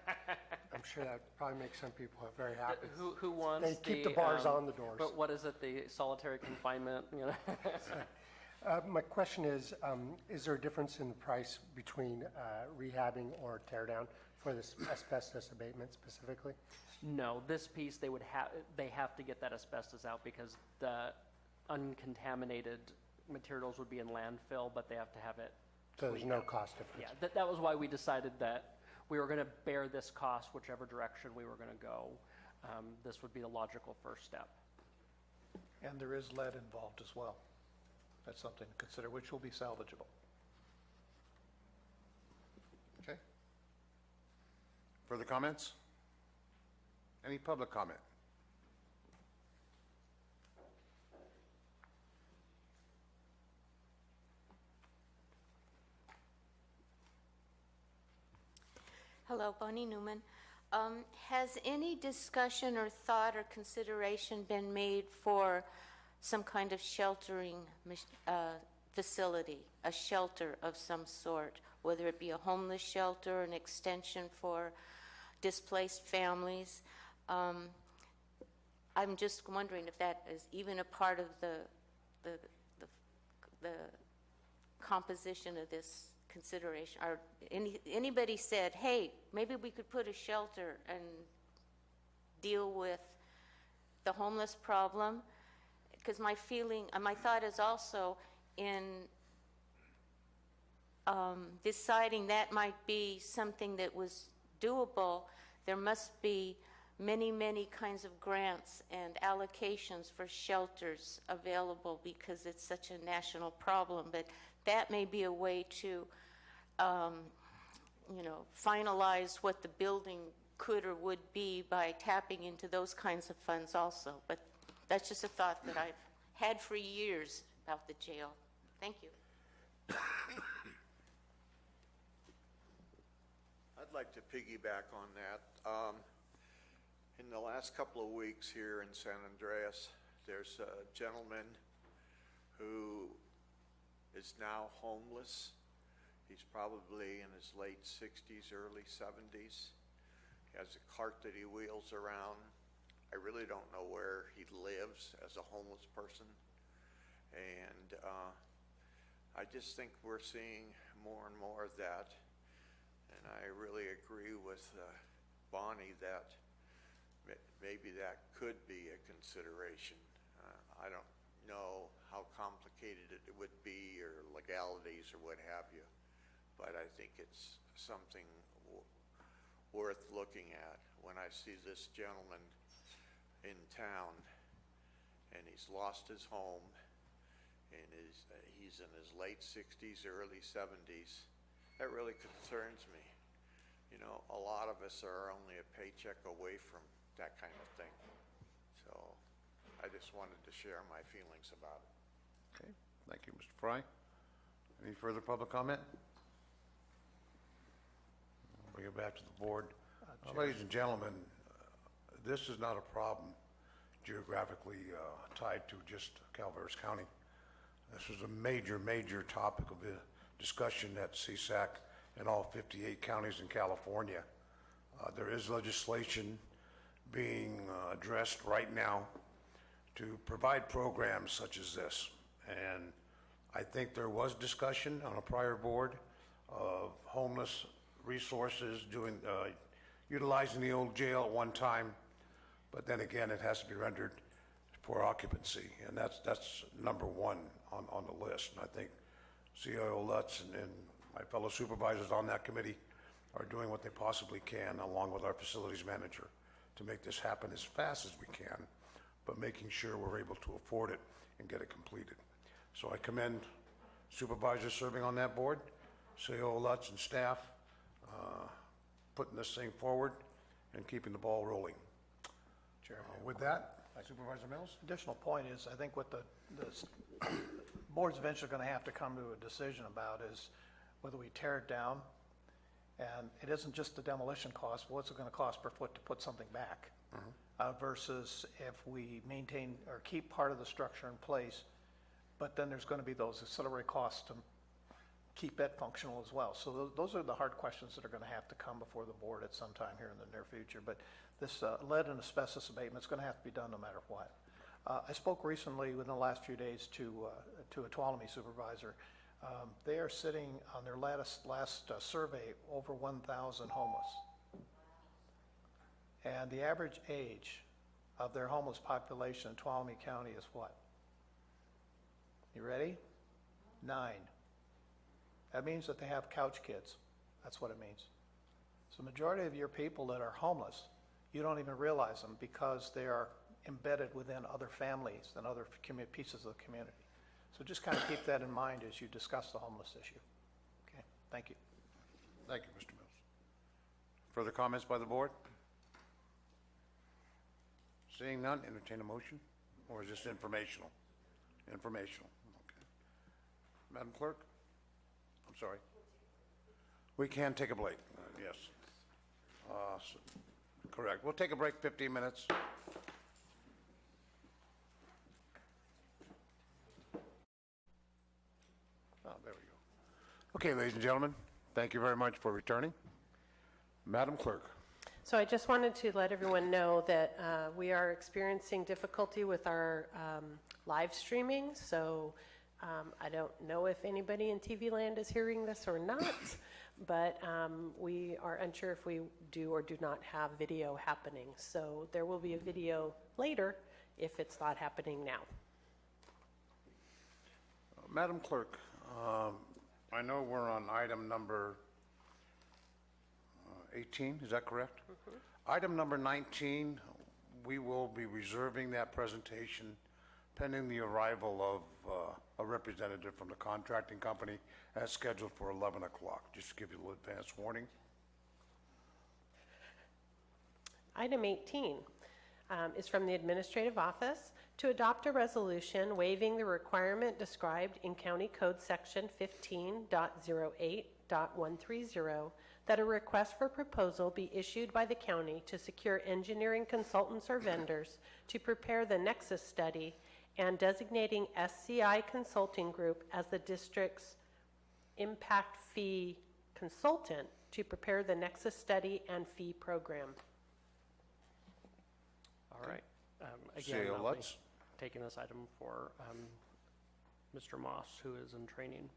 I'm sure that probably makes some people very happy. Who wants They keep the bars on the doors. But what is it, the solitary confinement, you know? My question is there a difference in the price between rehabbing or tear down for this asbestos abatement specifically? No, this piece, they have to get that asbestos out because the uncontaminated materials would be in landfill, but they have to have it. So there's no cost difference? Yeah, that was why we decided that we were going to bear this cost whichever direction we were going to go. This would be the logical first step. And there is lead involved as well. That's something to consider, which will be salvageable. Okay. Further comments? Any public comment? Hello, Bonnie Newman. Has any discussion or thought or consideration been made for some kind of sheltering facility, a shelter of some sort, whether it be a homeless shelter, an extension for displaced families? I'm just wondering if that is even a part of the composition of this consideration. Or anybody said, hey, maybe we could put a shelter and deal with the homeless problem? Because my thought is also in deciding that might be something that was doable. There must be many, many kinds of grants and allocations for shelters available because it's such a national problem. But that may be a way to, finalize what the building could or would be by tapping into those kinds of funds also. But that's just a thought that I've had for years about the jail. Thank you. I'd like to piggyback on that. In the last couple of weeks here in San Andreas, there's a gentleman who is now homeless. He's probably in his late 60s, early 70s. He has a cart that he wheels around. I really don't know where he lives as a homeless person. And I just think we're seeing more and more of that. And I really agree with Bonnie that maybe that could be a consideration. I don't know how complicated it would be or legalities or what have you, but I think it's something worth looking at. When I see this gentleman in town and he's lost his home and he's in his late 60s, early 70s, that really concerns me. You know, a lot of us are only a paycheck away from that kind of thing. So I just wanted to share my feelings about it. Okay, thank you, Mr. Fry. Any further public comment? I'll bring it back to the board. Ladies and gentlemen, this is not a problem geographically tied to just Calaveras County. This is a major, major topic of discussion at CSAC in all 58 counties in California. There is legislation being addressed right now to provide programs such as this. And I think there was discussion on a prior board of homeless resources utilizing the old jail at one time, but then again, it has to be rendered for occupancy, and that's number one on the list. And I think CIO Lutz and my fellow supervisors on that committee are doing what they possibly can, along with our facilities manager, to make this happen as fast as we can. but making sure we're able to afford it and get it completed. So I commend supervisors serving on that board, CEO Lutz and staff, putting this thing forward and keeping the ball rolling. With that, Supervisor Mills? Additional point is, I think what the board's eventually going to have to come to a decision about is whether we tear it down, and it isn't just the demolition cost, what's it going to cost per foot to put something back? Versus if we maintain or keep part of the structure in place, but then there's going to be those ancillary costs to keep it functional as well. So those are the hard questions that are going to have to come before the board at some time here in the near future. But this lead and asbestos abatement is going to have to be done no matter what. I spoke recently within the last few days to a Tuolumne supervisor. They are sitting on their last survey over 1,000 homeless. And the average age of their homeless population in Tuolumne County is what? You ready? 9. That means that they have couch kids. That's what it means. So the majority of your people that are homeless, you don't even realize them because they are embedded within other families and other pieces of the community. So just kind of keep that in mind as you discuss the homeless issue. Okay, thank you. Thank you, Mr. Mills. Further comments by the board? Seeing none, entertain a motion? Or is this informational? Informational, okay. Madam Clerk? I'm sorry. We can take a break, yes. Correct. We'll take a break, 15 minutes. Oh, there we go. Okay, ladies and gentlemen, thank you very much for returning. Madam Clerk. So I just wanted to let everyone know that we are experiencing difficulty with our live streaming. So I don't know if anybody in TV land is hearing this or not, but we are unsure if we do or do not have video happening. So there will be a video later if it's not happening now. Madam Clerk, I know we're on item number 18, is that correct? Item number 19, we will be reserving that presentation pending the arrival of a representative from the contracting company as scheduled for 11 o'clock. Just to give you a little advance warning. Item 18 is from the Administrative Office to adopt a resolution waiving the requirement described in County Code Section 15.08.130 that a request for proposal be issued by the county to secure engineering consultants or vendors to prepare the Nexus study and designating SCI Consulting Group as the district's impact fee consultant to prepare the Nexus study and fee program. All right. Again, CEO I'll be Lutz. taking this item for Mr. Moss, who is in training.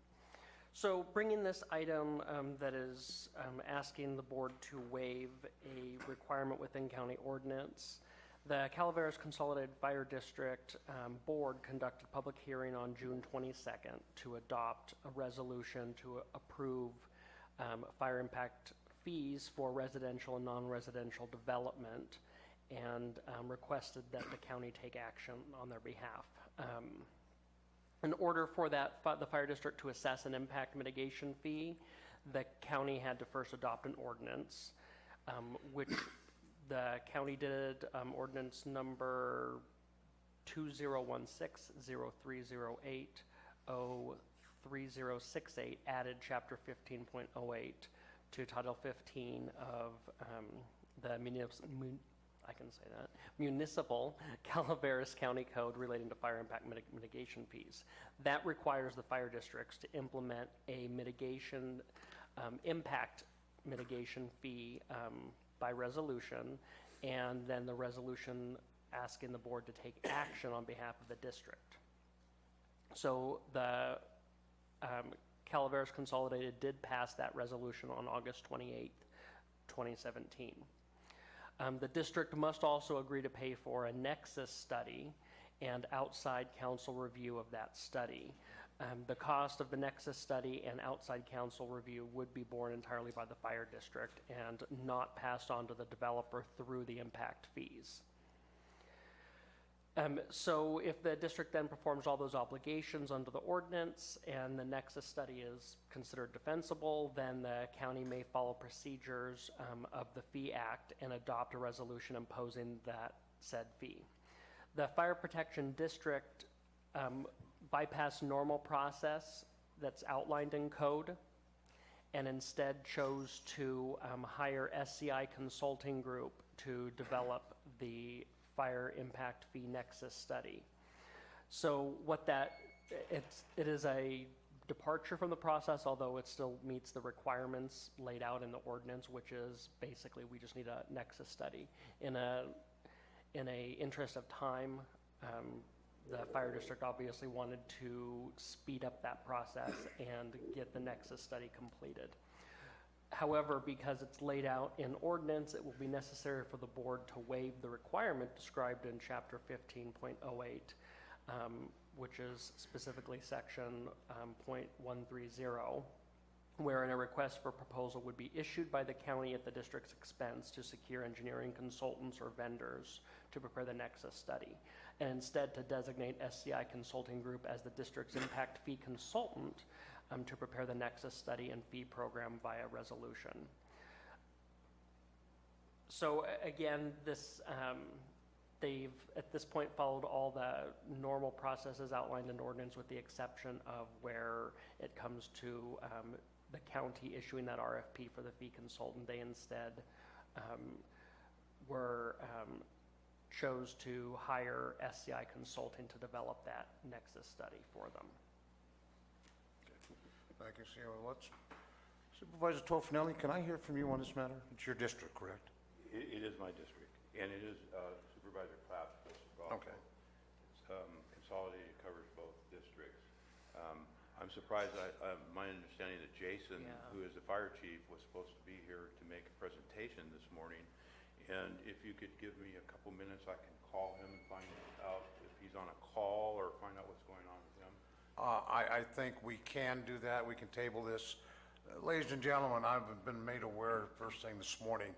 So bringing this item that is asking the board to waive a requirement within county ordinance, the Calaveras Consolidated Fire District Board conducted a public hearing on June 22nd to adopt a resolution to approve fire impact fees for residential and non-residential development, and requested that the county take action on their behalf. In order for the fire district to assess an impact mitigation fee, the county had to first adopt an ordinance, which the county did. Ordinance number 2016-0308-03068 added Chapter 15.08 to Title 15 of the Municipal Calaveras County Code relating to fire impact mitigation fees. That requires the fire districts to implement a mitigation, impact mitigation fee by resolution, and then the resolution asking the board to take action on behalf of the district. So the Calaveras Consolidated did pass that resolution on August 28th, 2017. The district must also agree to pay for a Nexus study and outside counsel review of that study. The cost of the Nexus study and outside counsel review would be borne entirely by the fire district and not passed on to the developer through the impact fees. So if the district then performs all those obligations under the ordinance and the nexus study is considered defensible, then the county may follow procedures of the Fee Act and adopt a resolution imposing that said fee. The Fire Protection District bypassed normal process that's outlined in code and instead chose to hire SCI Consulting Group to develop the Fire Impact Fee Nexus study. So what it is a departure from the process, although it still meets the requirements laid out in the ordinance, which is basically we just need a nexus study. In a interest of time, the fire district obviously wanted to speed up that process and get the nexus study completed. However, because it's laid out in ordinance, it will be necessary for the board to waive the requirement described in Chapter 15.08, which is specifically Section .130, wherein a request for proposal would be issued by the county at the district's expense to secure engineering consultants or vendors to prepare the nexus study, and instead to designate SCI Consulting Group as the district's impact fee consultant to prepare the nexus study and fee program via resolution. So again, they've at this point followed all the normal processes outlined in ordinance with the exception of where it comes to the county issuing that RFP for the fee consultant. They instead chose to hire SCI Consulting to develop that nexus study for them. Thank you, CEO. Supervisor Tofinelli, can I hear from you on this matter? It's your district, correct? It is my district, and it is Supervisor Clapp's district also. Okay. It's consolidated, covers both districts. I'm surprised, my understanding that Jason, who is the fire chief, was supposed to be here to make a presentation this morning. And if you could give me a couple minutes, I can call him and find out if he's on a call or find out what's going on with him. I think we can do that. We can table this. Ladies and gentlemen, I've been made aware first thing this morning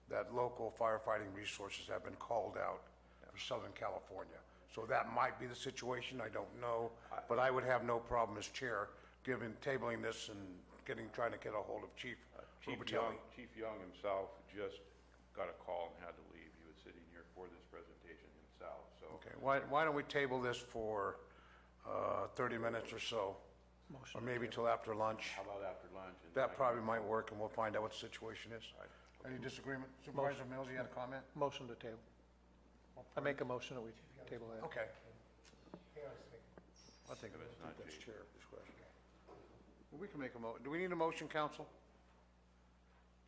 that local firefighting resources have been called out for Southern California. So that might be the situation. I don't know, but I would have no problem as chair tabling this and trying to get a hold of Chief Robertelli. Chief Young himself just got a call and had to leave. He was sitting here for this presentation himself. So okay, why don't we table this for 30 minutes or so, or maybe till after lunch? How about after lunch? That probably might work, and we'll find out what the situation is. Any disagreement? Supervisor Mills, you had a comment? Motion to table. I make a motion that we table that. Okay. I think it's not That's cheap. chair discretion. We can make a do we need a motion, council?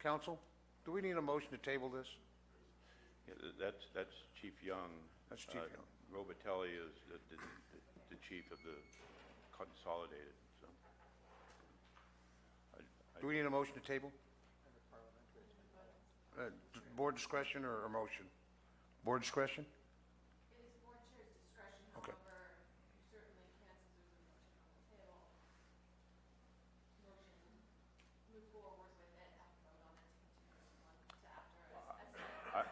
Council, do we need a motion to table this? Yeah, that's Chief Young. That's Chief Young. Robitelli is the chief of the consolidated, so. Do we need a motion to table? Board discretion or a motion? Board discretion? It is board chair's discretion, Okay. however, you certainly can, since there's a motion on the table, move forward with it, have a vote on it to continue to after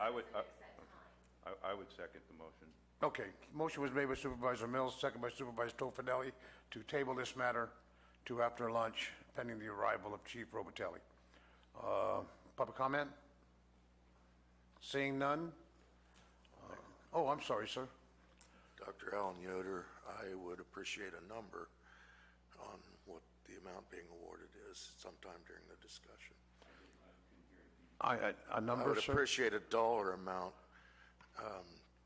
I would, a set time. I would second the motion. Okay, motion was made by Supervisor Mills, second by Supervisor Tofinelli to table this matter to after lunch pending the arrival of Chief Robertelli. Public comment? Seeing none? Oh, I'm sorry, sir. Dr. Alan Yoder, I would appreciate a number on what the amount being awarded is sometime during the discussion. A number, sir? I would appreciate a dollar amount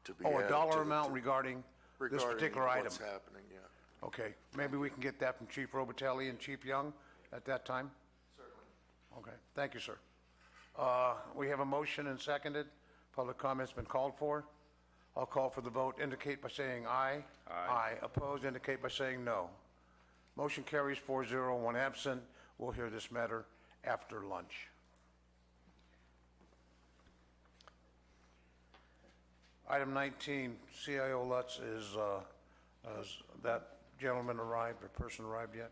to be added Oh, to a dollar amount regarding this particular item? what's happening, yeah. Okay, maybe we can get that from Chief Robertelli and Chief Young at that time? Certainly. Okay, thank you, sir. We have a motion and seconded. Public comment's been called for. I'll call for the vote. Indicate by saying aye. Aye. Opposed, indicate by saying no. Motion carries 4-0, one absent. We'll hear this matter after lunch. Item 19, CIO Lutz has that gentleman arrived or person arrived yet?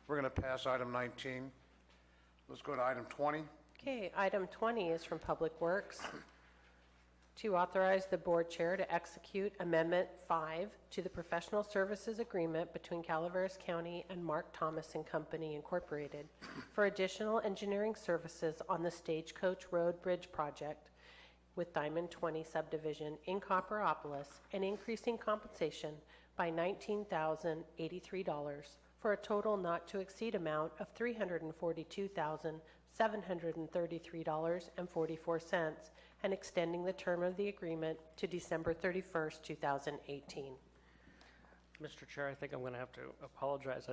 We're going to pass item 19. Let's go to item 20. Okay, item 20 is from Public Works. To authorize the board chair to execute Amendment 5 to the professional services agreement between Calaveras County and Mark Thomas and Company Incorporated for additional engineering services on the Stagecoach Road Bridge project with Diamond 20 subdivision in Copperopolis and increasing compensation by $19,083 for a total not to exceed amount of $342,733.44 and extending the term of the agreement to December 31st, 2018. Mr. Chair, I think I'm going to have to apologize.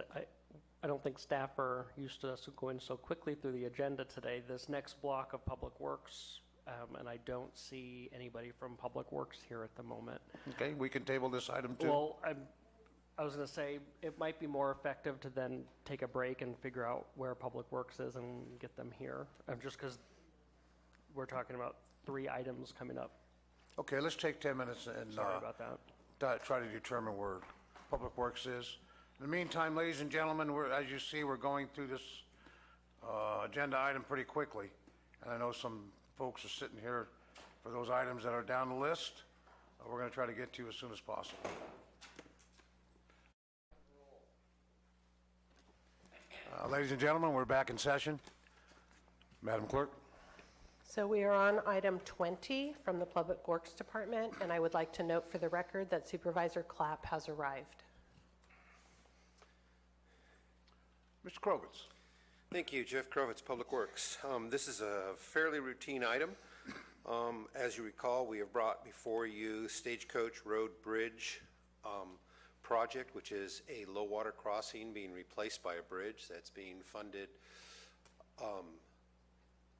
I don't think staff are used to us going so quickly through the agenda today. This next block of Public Works, and I don't see anybody from Public Works here at the moment. Okay, we can table this item too. Well, I was going to say it might be more effective to then take a break and figure out where Public Works is and get them here, just because we're talking about 3 items coming up. Okay, let's take 10 minutes and Sorry about that. try to determine where Public Works is. In the meantime, ladies and gentlemen, as you see, we're going through this agenda item pretty quickly. And I know some folks are sitting here for those items that are down the list. We're going to try to get to you as soon as possible. Ladies and gentlemen, we're back in session. Madam Clerk. So we are on item 20 from the Public Works Department, and I would like to note for the record that Supervisor Clapp has arrived. Mr. Krovitz. Thank you, Jeff Krovitz, Public Works. This is a fairly routine item. As you recall, we have brought before you Stagecoach Road Bridge project, which is a low water crossing being replaced by a bridge that's being funded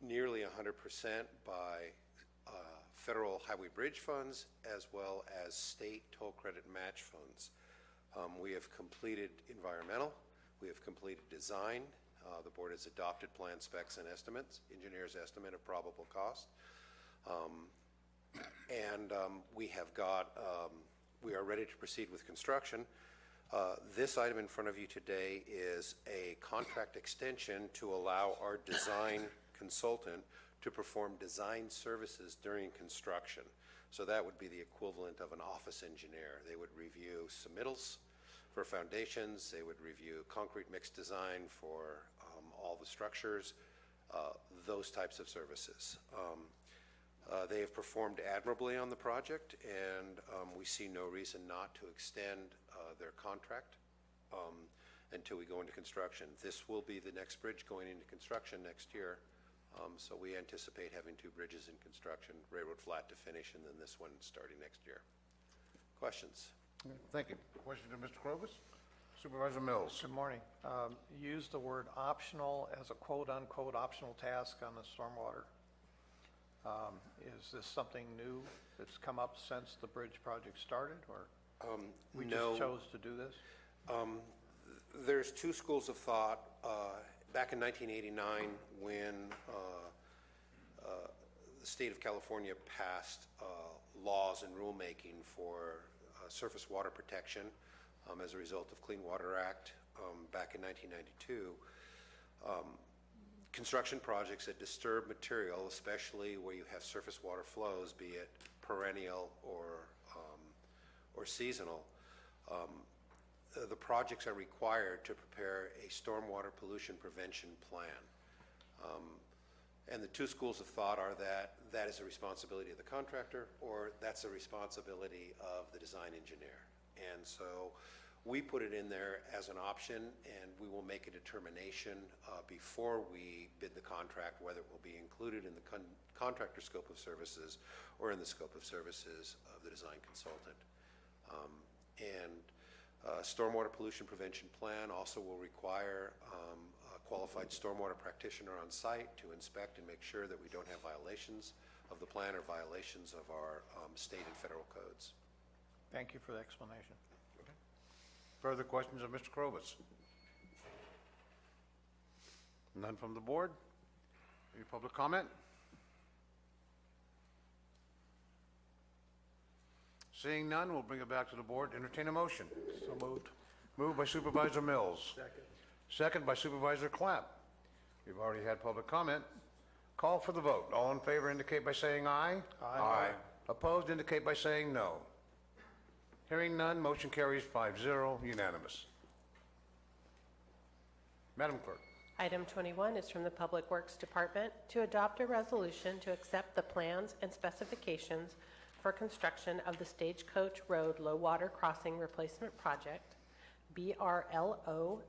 nearly 100% by federal highway bridge funds as well as state toll credit match funds. We have completed environmental, we have completed design, the board has adopted plan specs and estimates, engineer's estimate of probable cost, and we are ready to proceed with construction. This item in front of you today is a contract extension to allow our design consultant to perform design services during construction. So that would be the equivalent of an office engineer. They would review submittals for foundations, they would review concrete mix design for all the structures, those types of services. They have performed admirably on the project, and we see no reason not to extend their contract until we go into construction. This will be the next bridge going into construction next year, so we anticipate having 2 bridges in construction, railroad flat to finish, and then this one starting next year. Questions? Thank you. Question to Mr. Krovitz. Supervisor Mills. Good morning. You used the word optional as a quote-unquote optional task on the stormwater. Is this something new that's come up since the bridge project started, or we no. just chose to do this? There's 2 schools of thought. Back in 1989, when the state of California passed laws and rulemaking for surface water protection as a result of Clean Water Act back in 1992, construction projects that disturb material, especially where you have surface water flows, be it perennial or seasonal, the projects are required to prepare a stormwater pollution prevention plan. And the 2 schools of thought are that is a responsibility of the contractor, or that's a responsibility of the design engineer. And so we put it in there as an option, and we will make a determination before we bid the contract whether it will be included in the contractor scope of services or in the scope of services of the design consultant. Stormwater pollution prevention plan also will require a qualified stormwater practitioner on site to inspect and make sure that we don't have violations of the plan or violations of our state and federal codes. Thank you for the explanation. Okay. Further questions of Mr. Krovitz? None from the board? Any public comment? Seeing none, we'll bring it back to the board. Entertain a motion. So moved. Moved by Supervisor Mills. Second. Second by Supervisor Clapp. We've already had public comment. Call for the vote. All in favor indicate by saying aye. Aye. Opposed indicate by saying no. Hearing none, motion carries 5-0, unanimous. Madam Clerk. Item 21 is from the Public Works Department to adopt a resolution to accept the plans and specifications for construction of the Stagecoach Road Low Water Crossing Replacement Project, BRLO-5930-039.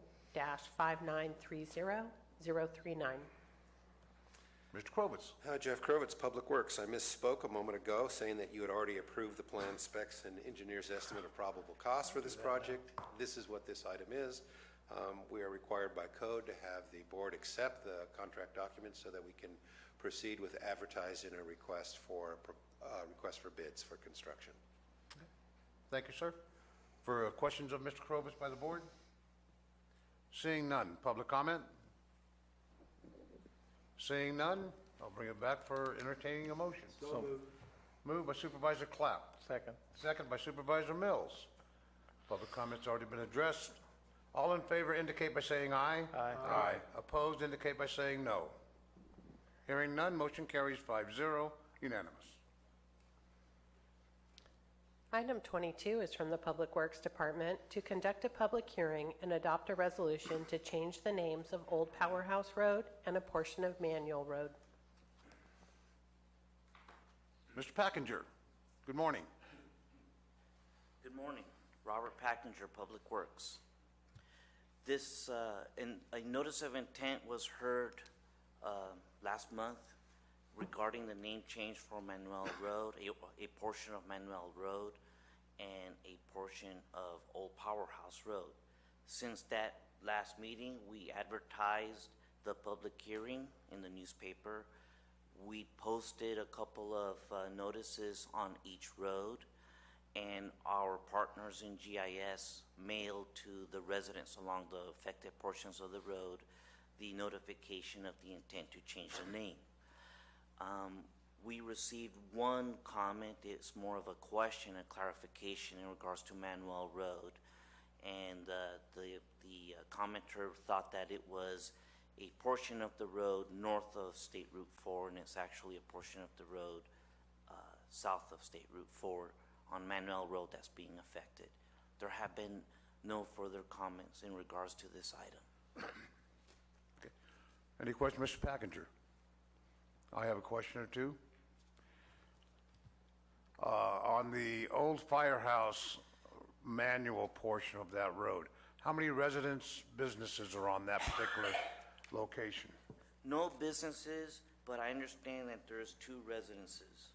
Mr. Krovitz. Jeff Krovitz, Public Works. I misspoke a moment ago saying that you had already approved the plan specs and engineer's estimate of probable cost for this project. This is what this item is. We are required by code to have the board accept the contract documents so that we can proceed with advertising a request for bids for construction. Thank you, sir. For questions of Mr. Krovitz by the board? Seeing none. Public comment? Seeing none, I'll bring it back for entertaining a motion. So moved. Moved by Supervisor Clapp. Second. Second by Supervisor Mills. Public comment's already been addressed. All in favor indicate by saying aye. Aye. Aye. Opposed indicate by saying no. Hearing none, motion carries 5-0, unanimous. Item 22 is from the Public Works Department to conduct a public hearing and adopt a resolution to change the names of Old Powerhouse Road and a portion of Manual Road. Mr. Packinger, good morning. Good morning. Robert Packinger, Public Works. This, a notice of intent was heard last month regarding the name change for Manuel Road, a portion of Manuel Road, and a portion of Old Powerhouse Road. Since that last meeting, we advertised the public hearing in the newspaper. We posted a couple of notices on each road, and our partners in GIS mailed to the residents along the affected portions of the road the notification of the intent to change the name. We received one comment. It's more of a question, a clarification in regards to Manuel Road, and the commenter thought that it was a portion of the road north of State Route 4, and it's actually a portion of the road south of State Route 4 on Manuel Road that's being affected. There have been no further comments in regards to this item. Okay. Any questions, Mr. Packinger? I have a question or two. On the old firehouse manual portion of that road, how many residents, businesses are on that particular location? No businesses, but I understand that there's 2 residences.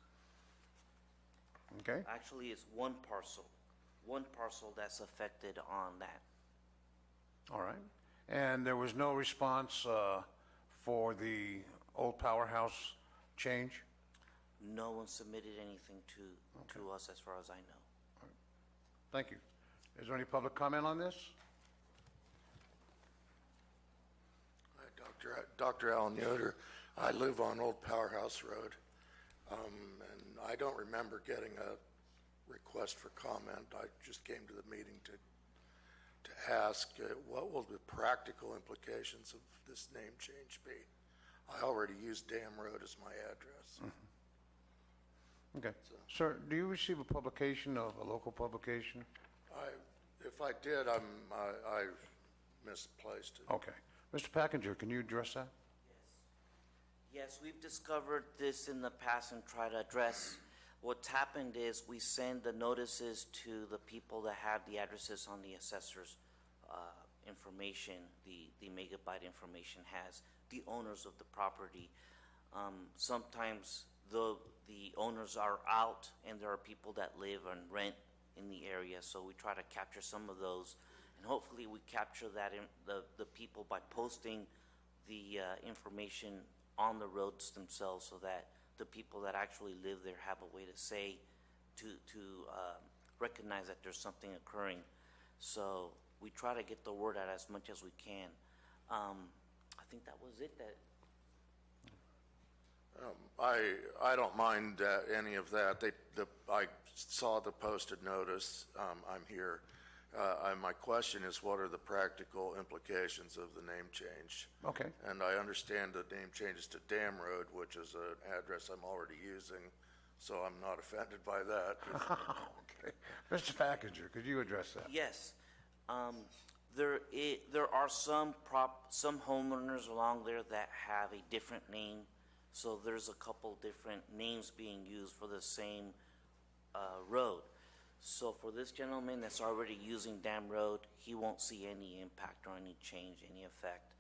Okay. Actually, it's one parcel that's affected on that. All right. And there was no response for the old powerhouse change? No one submitted anything to us as far as I know. Thank you. Is there any public comment on this? Dr. Alan Yoder. I live on Old Powerhouse Road, and I don't remember getting a request for comment. I just came to the meeting to ask what will the practical implications of this name change be? I already use Dam Road as my address. Mm-hmm. Okay. Sir, do you receive a publication of a local publication? If I did, I misplaced it. Okay. Mr. Packinger, can you address that? Yes, we've discovered this in the past and try to address. What's happened is we send the notices to the people that have the addresses on the assessor's information. The megabyte information has the owners of the property. Sometimes the owners are out and there are people that live and rent in the area, so we try to capture some of those, and hopefully we capture that in the people by posting the information on the roads themselves, so that the people that actually live there have a way to say to recognize that there's something occurring. So we try to get the word out as much as we can. I think that was it. I don't mind any of that. I saw the posted notice. I'm here. My question is, what are the practical implications of the name change? Okay. And I understand the name changes to Dam Road, which is an address I'm already using so I'm not offended by that. Okay. Mr. Packinger, could you address that? Yes. There are some homeowners along there that have a different name. So there's a couple different names being used for the same road. So for this gentleman that's already using Dam Road, he won't see any impact or any change, any effect.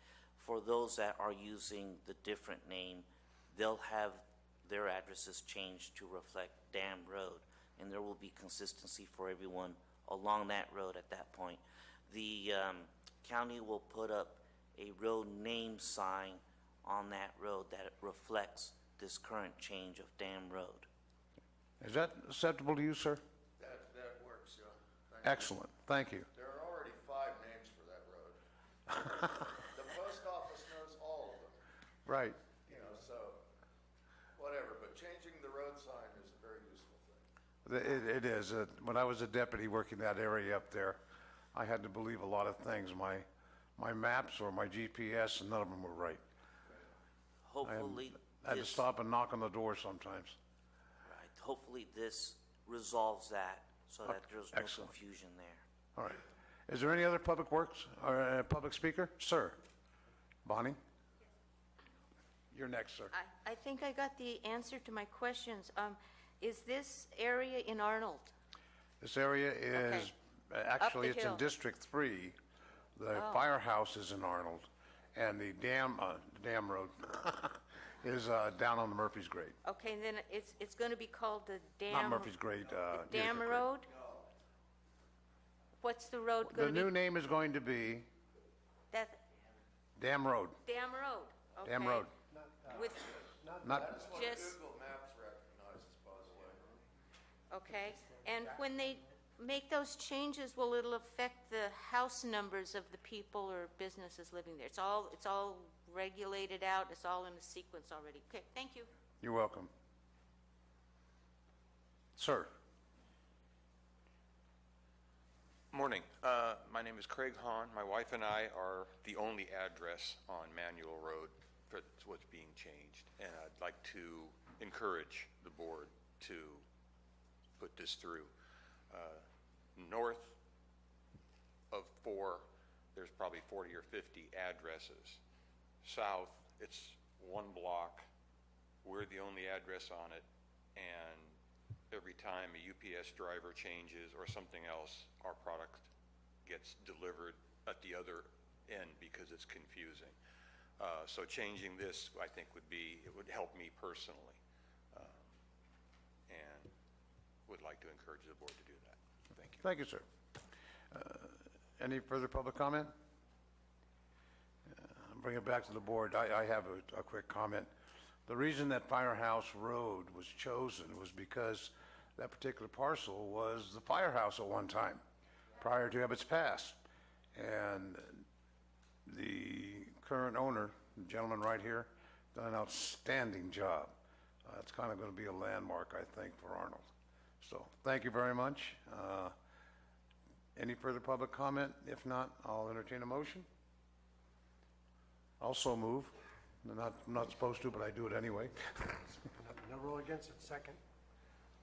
For those that are using the different name, they'll have their addresses changed to reflect Dam Road, and there will be consistency for everyone along that road at that point. The county will put up a road name sign on that road that reflects this current change of Dam Road. Is that acceptable to you, sir? That works, yeah. Thank you. Excellent, thank you. There are already 5 names for that road. The post office knows all of them, Right. you know, so, whatever, but changing the road sign is a very useful thing. It is. When I was a deputy working that area up there, I had to believe a lot of things. My maps or my GPS, and none of them were right. Hopefully, I had to stop and knock on the door sometimes. Right. Hopefully this resolves that so that there's no Excellent. confusion there. All right. Is there any other public works or public speaker? Sir? Bonnie? You're next, sir. I think I got the answer to my questions. Is this area in Arnold? This area is, actually, it's in hill. District 3. The Oh. firehouse is in Arnold, and the dam road is down on the Murphy's Grade. Okay, and then it's going to be called the Dam... Not Murphy's Grade. Dam Utica Grade. Road? What's the road The going to be? new name is going to be That, Dam Road. Dam Road, okay. Dam Road. With, Not, That's what Just- Google Maps recognizes, by the way. okay, and when they make those changes, will it affect the house numbers of the people or businesses living there? It's all regulated out, it's all in a sequence already. Okay, thank you. You're welcome. Sir? Morning. My name is Craig Hahn. My wife and I are the only address on Manual Road for what's being changed. And I'd like to encourage the board to put this through. North of 4, there's probably 40 or 50 addresses. South, it's 1 block. We're the only address on it. And every time a UPS driver changes or something else, our product gets delivered at the other end because it's confusing. So changing this, I think, it would help me personally. And would like to encourage the board to do that. Thank you. Thank you, sir. Any further public comment? Bring it back to the board. I have a quick comment. The reason that Firehouse Road was chosen was because that particular parcel was the firehouse at one time, prior to Ebbets Pass. And the current owner, the gentleman right here, done an outstanding job. It's kind of going to be a landmark, I think, for Arnold. So, thank you very much. Any further public comment? If not, I'll entertain a motion. Also move. I'm not supposed to, but I do it anyway. No rule against it. Second.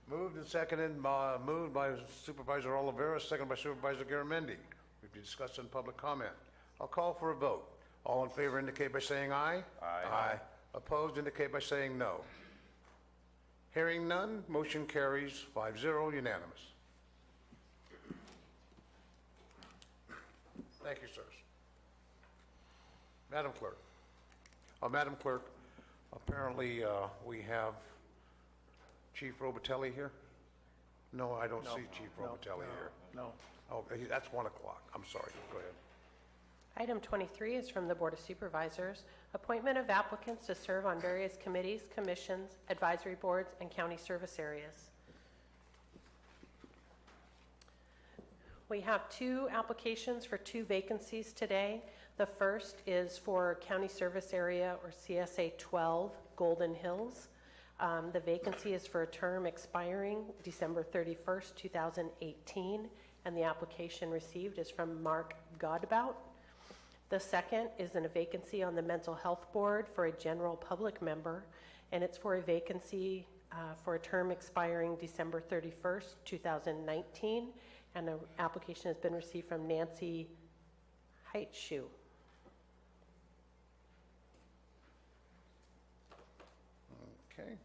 Moved and seconded, moved by Supervisor Oliveira, seconded by Supervisor Garamendi. We've discussed in public comment. I'll call for a vote. All in favor indicate by saying aye. Aye. Aye. Opposed indicate by saying no. Hearing none, motion carries 5-0, unanimous. Thank you, sirs. Madam Clerk. Madam Clerk, apparently we have Chief Robitelli here? No, I don't see Chief Robitelli here. No. Oh, that's 1 o'clock. I'm sorry. Go ahead. Item 23 is from the Board of Supervisors, appointment of applicants to serve on various committees, commissions, advisory boards, and county service areas. We have 2 applications for 2 vacancies today. The first is for County Service Area, or CSA 12, Golden Hills. The vacancy is for a term expiring December 31st, 2018, and the application received is from Mark Godbout. The second is in a vacancy on the Mental Health Board for a general public member, and it's for a vacancy for a term expiring December 31st, 2019, and an application has been received from Nancy Heitschuh. Okay.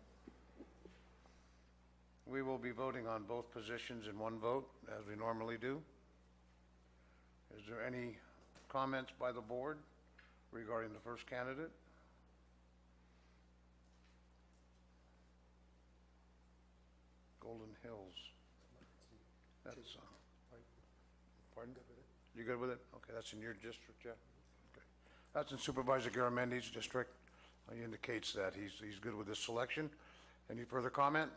We will be voting on both positions in one vote, as we normally do. Is there any comments by the board regarding the first candidate? Golden Hills. That's, pardon? You good with it? Okay, that's in your district, Jeff? Okay. That's in Supervisor Garamendi's district. He indicates that he's good with this selection. Any further comment?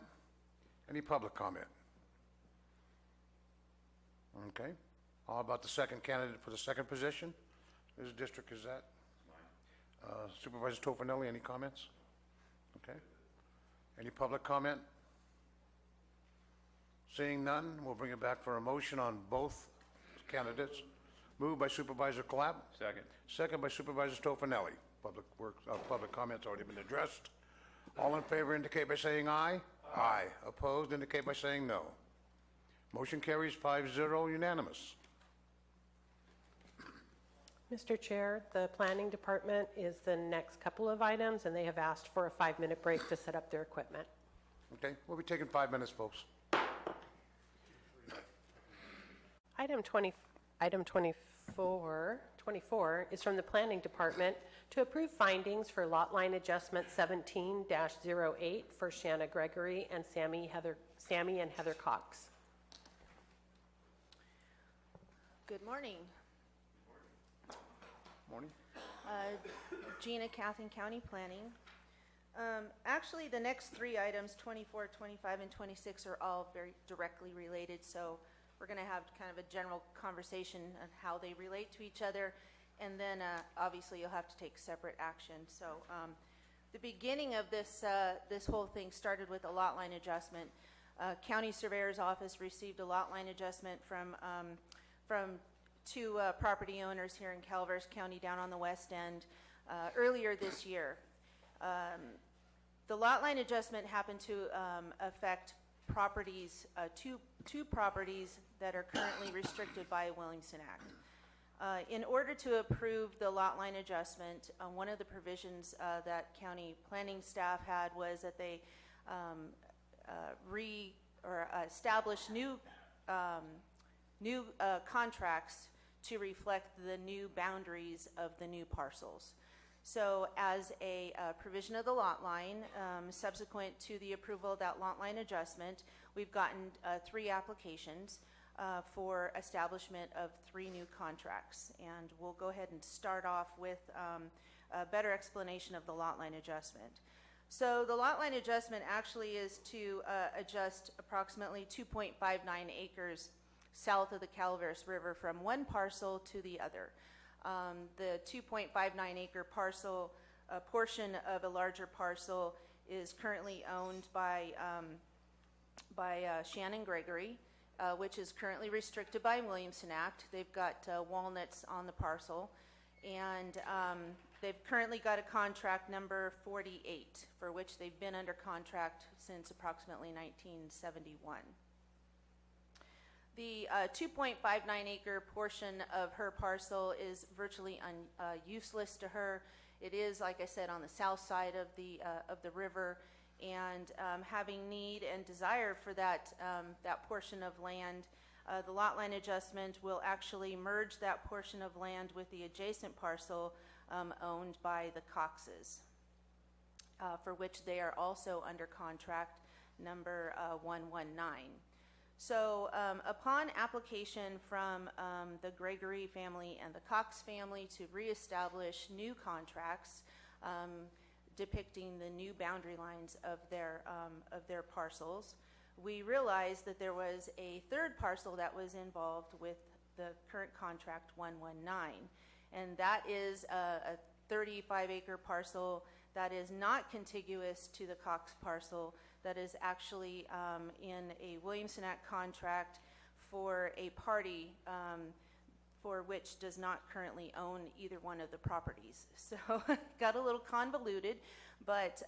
Any public comment? Okay. How about the second candidate for the second position? Whose district is that? Mine. Supervisor Tofinelli, any comments? Okay. Any public comment? Seeing none, we'll bring it back for a motion on both candidates. Moved by Supervisor Clapp. Second. Second by Supervisor Tofinelli. Public comments already been addressed. All in favor indicate by saying aye. Aye. Opposed indicate by saying no. Motion carries 5-0, unanimous. Mr. Chair, the Planning Department is the next couple of items, and they have asked for a 5-minute break to set up their equipment. Okay, we'll be taking 5 minutes, folks. Item 24 is from the Planning Department to approve findings for lot line adjustment 17-08 for Shanna Gregory and Sammy and Heather Cox. Good morning. Morning. Gina, Catherine County Planning. Actually, the next three items, 24, 25, and 26, are all very directly related, so we're going to have kind of a general conversation on how they relate to each other, and then obviously you'll have to take separate action. So the beginning of this whole thing started with a lot line adjustment. County Surveyor's Office received a lot line adjustment from two property owners here in Calaveras County down on the west end earlier this year. The lot line adjustment happened to affect properties, two properties that are currently restricted by a Williamson Act. In order to approve the lot line adjustment, one of the provisions that county planning staff had was that they establish new contracts to reflect the new boundaries of the new parcels. So as a provision of the lot line, subsequent to the approval of that lot line adjustment, we've gotten 3 applications for establishment of 3 new contracts. And we'll go ahead and start off with a better explanation of the lot line adjustment. So the lot line adjustment actually is to adjust approximately 2.59 acres south of the Calaveras River from one parcel to the other. The 2.59 acre parcel, a portion of a larger parcel, is currently owned by Shannon Gregory, which is currently restricted by Williamson Act. They've got walnuts on the parcel, and they've currently got a contract number 48, for which they've been under contract since approximately 1971. The 2.59 acre portion of her parcel is virtually useless to her. It is, like I said, on the south side of the river, and having need and desire for that portion of land, the lot line adjustment will actually merge that portion of land with the adjacent parcel owned by the Coxes, for which they are also under contract number 119. So upon application from the Gregory family and the Cox family to reestablish new contracts depicting the new boundary lines of their parcels, we realized that there was a third parcel that was involved with the current contract 119, and that is a 35-acre parcel that is not contiguous to the Cox parcel, that is actually in a Williamson Act contract for a party for which does not currently own either one of the properties. So got a little convoluted, but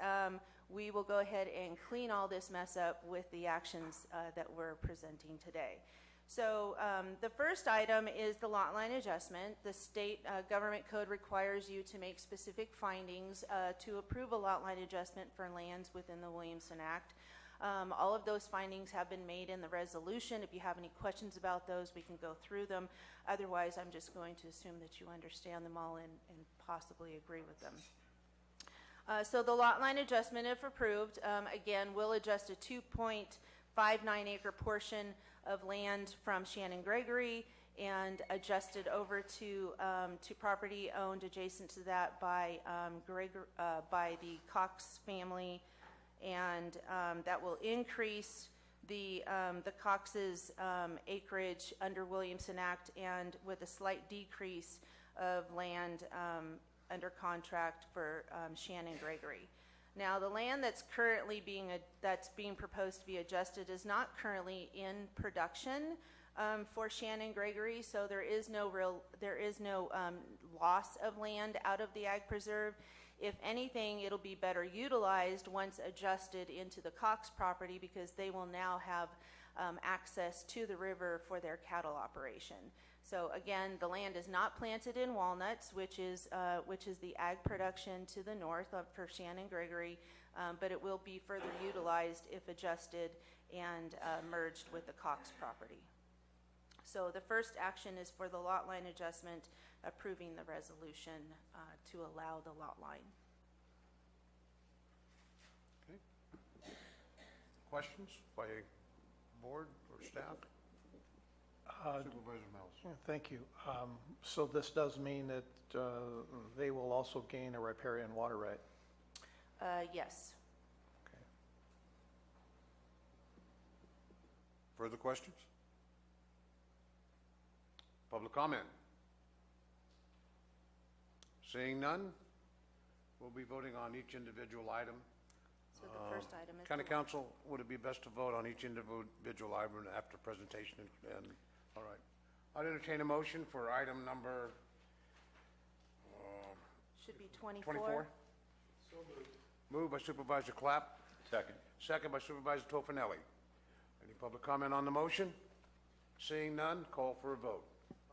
we will go ahead and clean all this mess up with the actions that we're presenting today. So the first item is the lot line adjustment. The state government code requires you to make specific findings to approve a lot line adjustment for lands within the Williamson Act. All of those findings have been made in the resolution. If you have any questions about those, we can go through them. Otherwise, I'm just going to assume that you understand them all and possibly agree with them. So the lot line adjustment, if approved, again, will adjust a 2.59 acre portion of land from Shannon Gregory and adjusted over to property owned adjacent to that by the Cox family, and that will increase the Cox's acreage under Williamson Act, and with a slight decrease of land under contract for Shannon Gregory. Now, the land that's currently being proposed to be adjusted is not currently in production for Shannon Gregory, so there is no loss of land out of the ag preserve. If anything, it'll be better utilized once adjusted into the Cox property, because they will now have access to the river for their cattle operation. So again, the land is not planted in walnuts, which is the ag production to the north for Shannon Gregory, but it will be further utilized if adjusted and merged with the Cox property. So the first action is for the lot line adjustment, approving the resolution to allow the lot line. Okay. Questions by board or staff? Supervisor Mills. Yeah, thank you. So this does mean that they will also gain a riparian water right? Yes. Okay. Further questions? Public comment? Seeing none, we'll be voting on each individual item. So the first item is... County Council, would it be best to vote on each individual item after presentation? And all right. I'd entertain a motion for item number... should be 24. 24? So moved. Moved by Supervisor Clapp. Second. Second by Supervisor Tofinelli. Any public comment on the motion? Seeing none, call for a vote.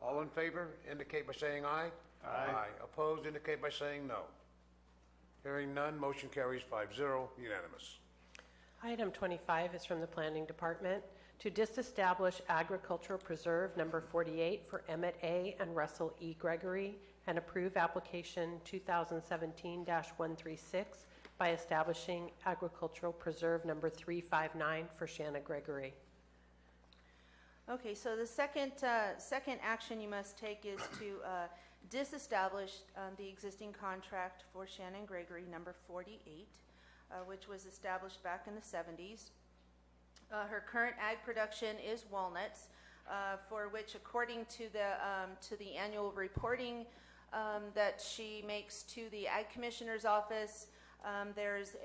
All in favor indicate by saying aye. Aye. Opposed indicate by saying no. Hearing none, motion carries 5-0, unanimous. Item 25 is from the Planning Department to disestablish Agricultural Preserve Number 48 for Emmett A. and Russell E. Gregory, and approve application 2017-136 by establishing Agricultural Preserve Number 359 for Shanna Gregory. Okay, so the second action you must take is to disestablish the existing contract for Shannon Gregory, number 48, which was established back in the 70s. Her current ag production is walnuts, for which, according to the annual reporting that she makes to the Ag Commissioner's office, there's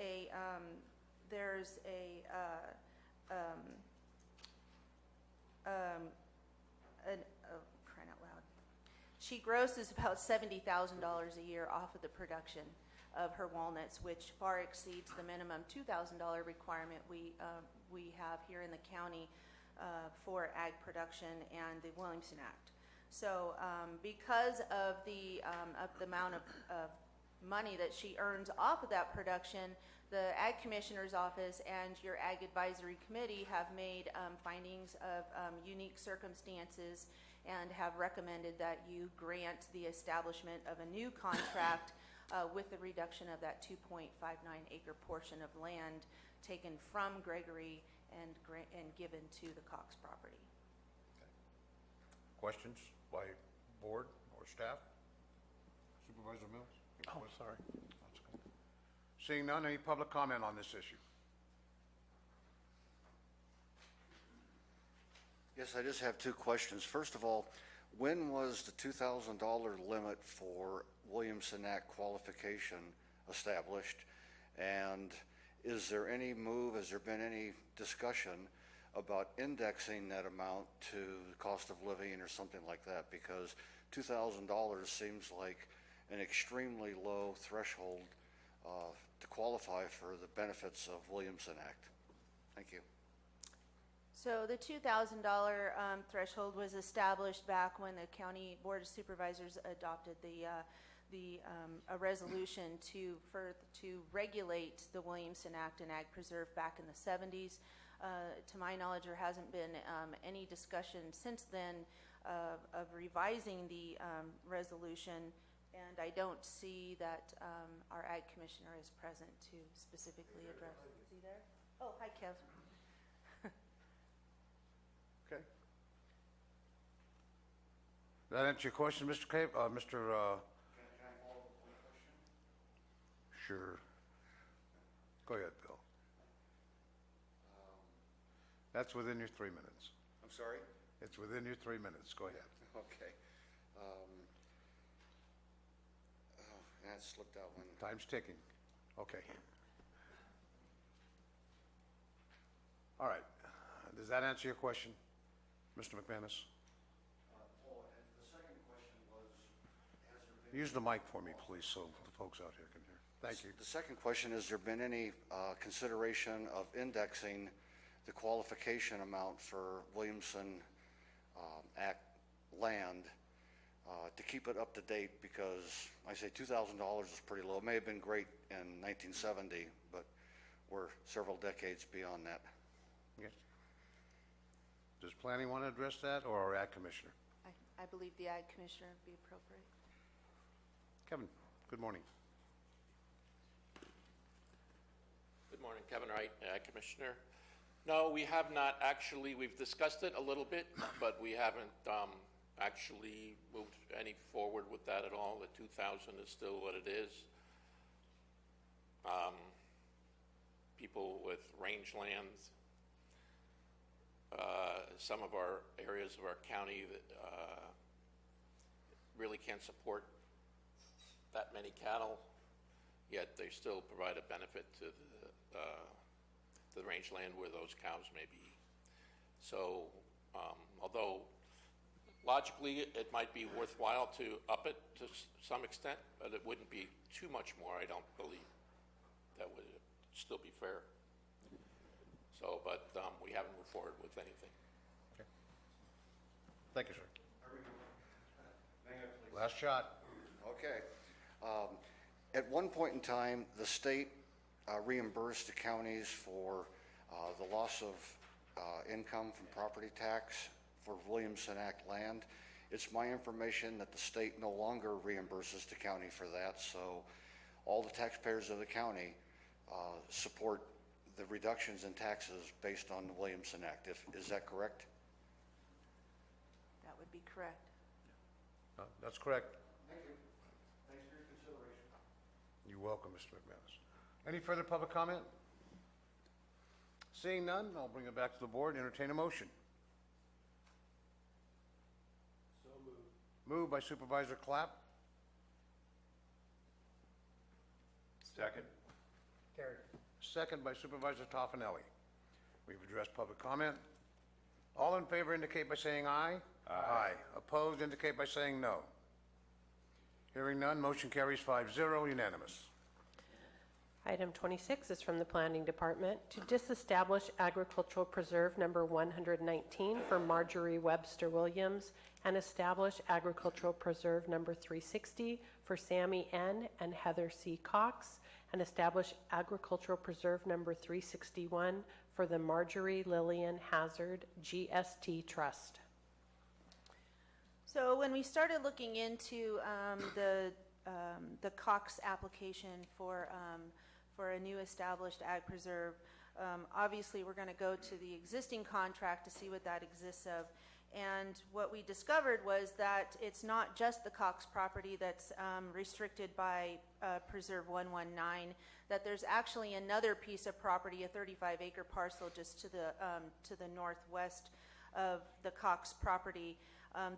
crying out loud. She grosses about $70,000 a year off of the production of her walnuts, which far exceeds the minimum $2,000 requirement we have here in the county for ag production and the Williamson Act. So because of the amount of money that she earns off of that production, the Ag Commissioner's Office and your Ag Advisory Committee have made findings of unique circumstances and have recommended that you grant the establishment of a new contract with the reduction of that 2.59 acre portion of land taken from Gregory and given to the Cox property. Questions by board or staff? Supervisor Mills? Oh, sorry. That's good. Seeing none, any public comment on this issue? Yes, I just have two questions. First of all, when was the $2,000 limit for Williamson Act qualification established? And is there any move, has there been any discussion about indexing that amount to the cost of living or something like that, because $2,000 seems like an extremely low threshold to qualify for the benefits of Williamson Act. Thank you. So the $2,000 threshold was established back when the County Board of Supervisors adopted a resolution to regulate the Williamson Act and Ag Preserve back in the 70s. To my knowledge, there hasn't been any discussion since then of revising the resolution, and I don't see that our Ag Commissioner is present to specifically address. Is he there? Oh, hi, Kev. Okay. Does that answer your question, Mr. Cape? Can I follow up with one question? Sure. Go ahead, Bill. That's within your 3 minutes. I'm sorry? It's within your 3 minutes. Go ahead. Okay. That slipped out one. Time's ticking. Okay. All right. Does that answer your question, Mr. McManus? The second question was, has there been... Use the mic for me, please, so the folks out here can hear. Thank you. The second question, has there been any consideration of indexing the qualification amount for Williamson Act land to keep it up to date? Because I say $2,000 is pretty low. It may have been great in 1970, but we're several decades beyond that. Okay. Does planning want to address that, or our Ag Commissioner? I believe the Ag Commissioner would be appropriate. Kevin, good morning. Good morning, Kevin Wright, Ag Commissioner. No, we have not actually, we've discussed it a little bit, but we haven't actually moved any forward with that at all. The 2,000 is still what it is. People with rangelands, some of our areas of our county that really can't support that many cattle, yet they still provide a benefit to the rangeland where those cows may be. So, although logically it might be worthwhile to up it to some extent, but it wouldn't be too much more, I don't believe. That would still be fair. So, but we haven't moved forward with anything. Okay. Thank you, sir. Last shot. Okay. At one point in time, the state reimbursed the counties for the loss of income from property tax for Williamson Act land. It's my information that the state no longer reimburses the county for that, so all the taxpayers of the county support the reductions in taxes based on the Williamson Act. Is that correct? That would be correct. That's correct. Thank you. Thanks for your consideration. You're welcome, Mr. McManus. Any further public comment? Seeing none, I'll bring it back to the board and entertain a motion. So moved. Moved by Supervisor Clapp. Second. Carried. Second by Supervisor Toffenelli. We've addressed public comment. All in favor indicate by saying aye. Aye. Opposed indicate by saying no. Hearing none, motion carries 5-0, unanimous. Item 26 is from the Planning Department to disestablish Agricultural Preserve Number 119 for Marjorie Webster Williams and establish Agricultural Preserve Number 360 for Sammy N. and Heather C. Cox, and establish Agricultural Preserve Number 361 for the Marjorie Lillian Hazard GST Trust. So when we started looking into the Cox application for a new established ag preserve, obviously we're going to go to the existing contract to see what that exists of. And what we discovered was that it's not just the Cox property that's restricted by Preserve 119, that there's actually another piece of property, a 35-acre parcel just to the northwest of the Cox property,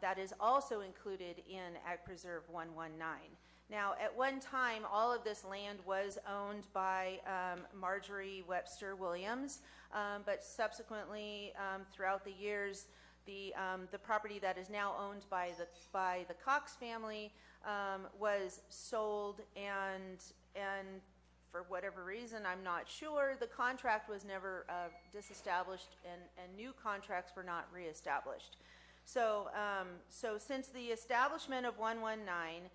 that is also included in Ag Preserve 119. Now, at one time, all of this land was owned by Marjorie Webster Williams, but subsequently, throughout the years, the property that is now owned by the Cox family was sold, and for whatever reason, I'm not sure, the contract was never disestablished, and new contracts were not reestablished. So since the establishment of 119,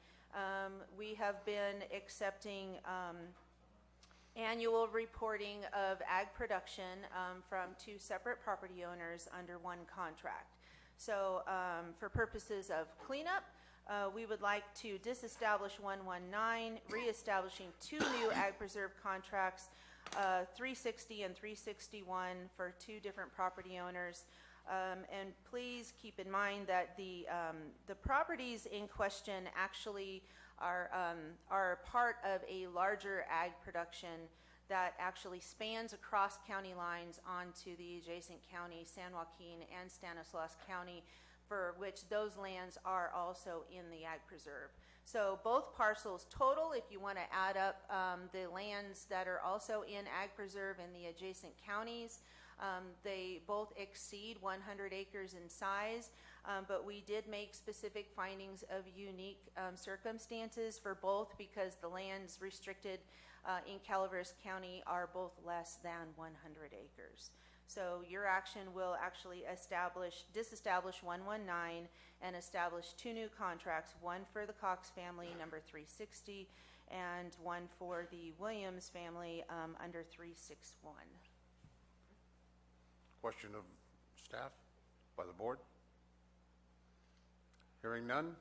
we have been accepting annual reporting of ag production from two separate property owners under one contract. So for purposes of cleanup, we would like to disestablish 119, reestablishing two new ag preserve contracts, 360 and 361 for two different property owners. And please keep in mind that the properties in question actually are part of a larger ag production that actually spans across county lines onto the adjacent county, San Joaquin and Stanislaus County, for which those lands are also in the ag preserve. So both parcels total, if you want to add up the lands that are also in ag preserve in the adjacent counties, they both exceed 100 acres in size, but we did make specific findings of unique circumstances for both because the lands restricted in Calaveras County are both less than 100 acres. So your action will actually disestablish 119 and establish two new contracts, one for the Cox family, number 360, and one for the Williams family under 361. Question of staff by the board? Hearing none.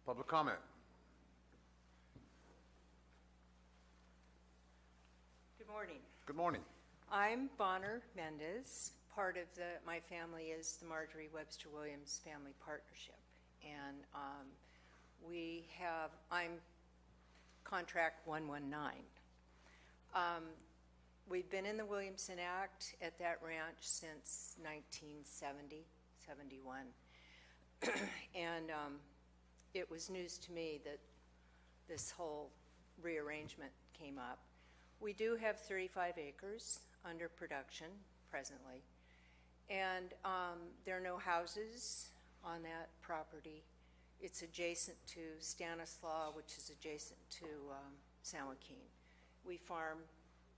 Public comment. Good morning. Good morning. I'm Bonner Mendez. Part of my family is the Marjorie Webster Williams Family Partnership. And I'm contract 119. We've been in the Williamson Act at that ranch since 1970, 71. And it was news to me that this whole rearrangement came up. We do have 35 acres under production presently, and there are no houses on that property. It's adjacent to Stanislaus, which is adjacent to San Joaquin. We farm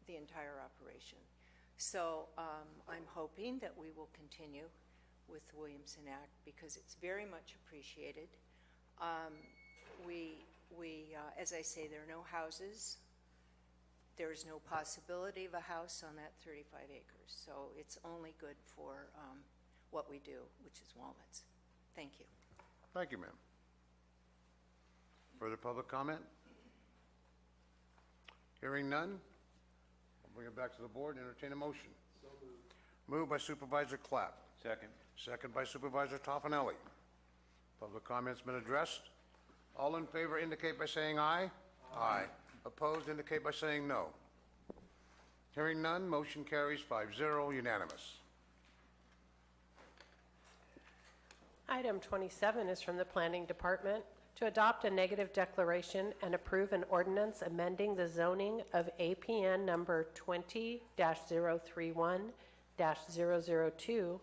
the entire operation. So I'm hoping that we will continue with the Williamson Act because it's very much appreciated. As I say, there are no houses. There is no possibility of a house on that 35 acres. So it's only good for what we do, which is walnuts. Thank you. Thank you, ma'am. Further public comment? Hearing none, I'll bring it back to the board and entertain a motion. So moved. Moved by Supervisor Clapp. Second. Second by Supervisor Toffenelli. Public comment's been addressed. All in favor indicate by saying aye. Aye. Opposed indicate by saying no. Hearing none, motion carries 5-0, unanimous. Item 27 is from the Planning Department to adopt a negative declaration and approve an ordinance amending the zoning of APN number 20-031-002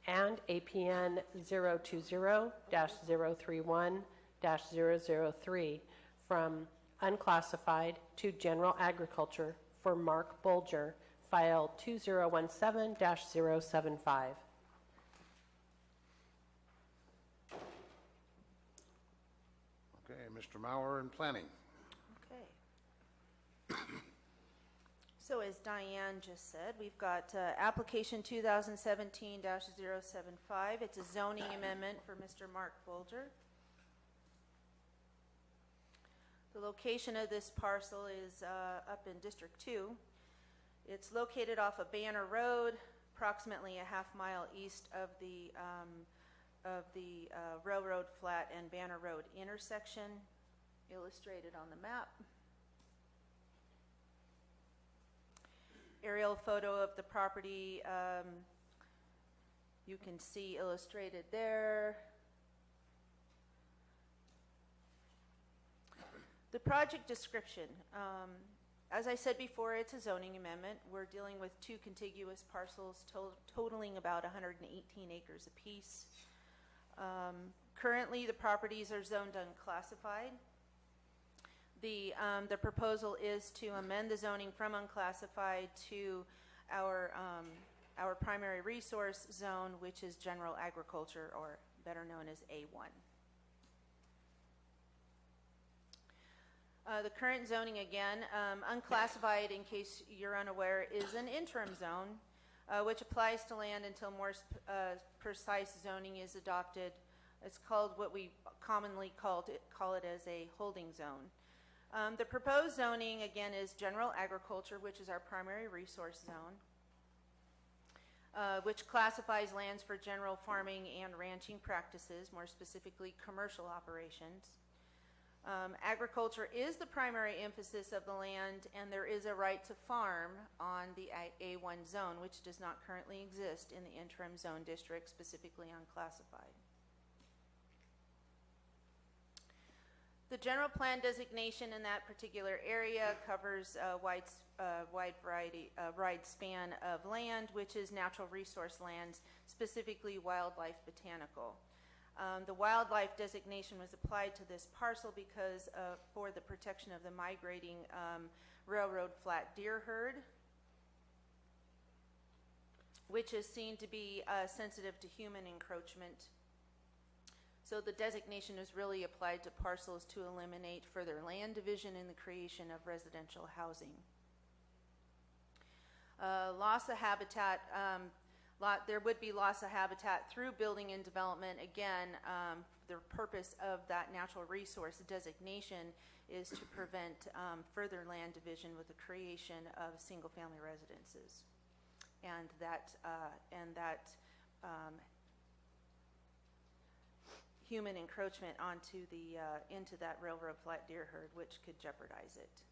and APN 020-031-003 from unclassified to general agriculture for Mark Bolger, file 2017-075. Okay, Mr. Mauer in planning. Okay. So as Diane just said, we've got application 2017-075. It's a zoning amendment for Mr. Mark Bolger. The location of this parcel is up in District 2. It's located off of Banner Road, approximately a half mile east of the Railroad Flat and Banner Road intersection, illustrated on the map. Aerial photo of the property you can see illustrated there. The project description. As I said before, it's a zoning amendment. We're dealing with two contiguous parcels totaling about 118 acres apiece. Currently, the properties are zoned unclassified. The proposal is to amend the zoning from unclassified to our primary resource zone, which is general agriculture, or better known as A1. The current zoning, again, unclassified, in case you're unaware, is an interim zone, which applies to land until more precise zoning is adopted. It's called what we commonly call it as a holding zone. The proposed zoning, again, is general agriculture, which is our primary resource zone, which classifies lands for general farming and ranching practices, more specifically commercial operations. Agriculture is the primary emphasis of the land, and there is a right to farm on the A1 zone, which does not currently exist in the interim zone district, specifically unclassified. The general plan designation in that particular area covers a wide span of land, which is natural resource lands, specifically wildlife botanical. The wildlife designation was applied to this parcel because for the protection of the migrating railroad flat deer herd, which is seen to be sensitive to human encroachment. So the designation is really applied to parcels to eliminate further land division in the creation of residential housing. Loss of habitat. There would be loss of habitat through building and development. Again, the purpose of that natural resource designation is to prevent further land division with the creation of single-family residences, and that human encroachment into that railroad flat deer herd, which could jeopardize it.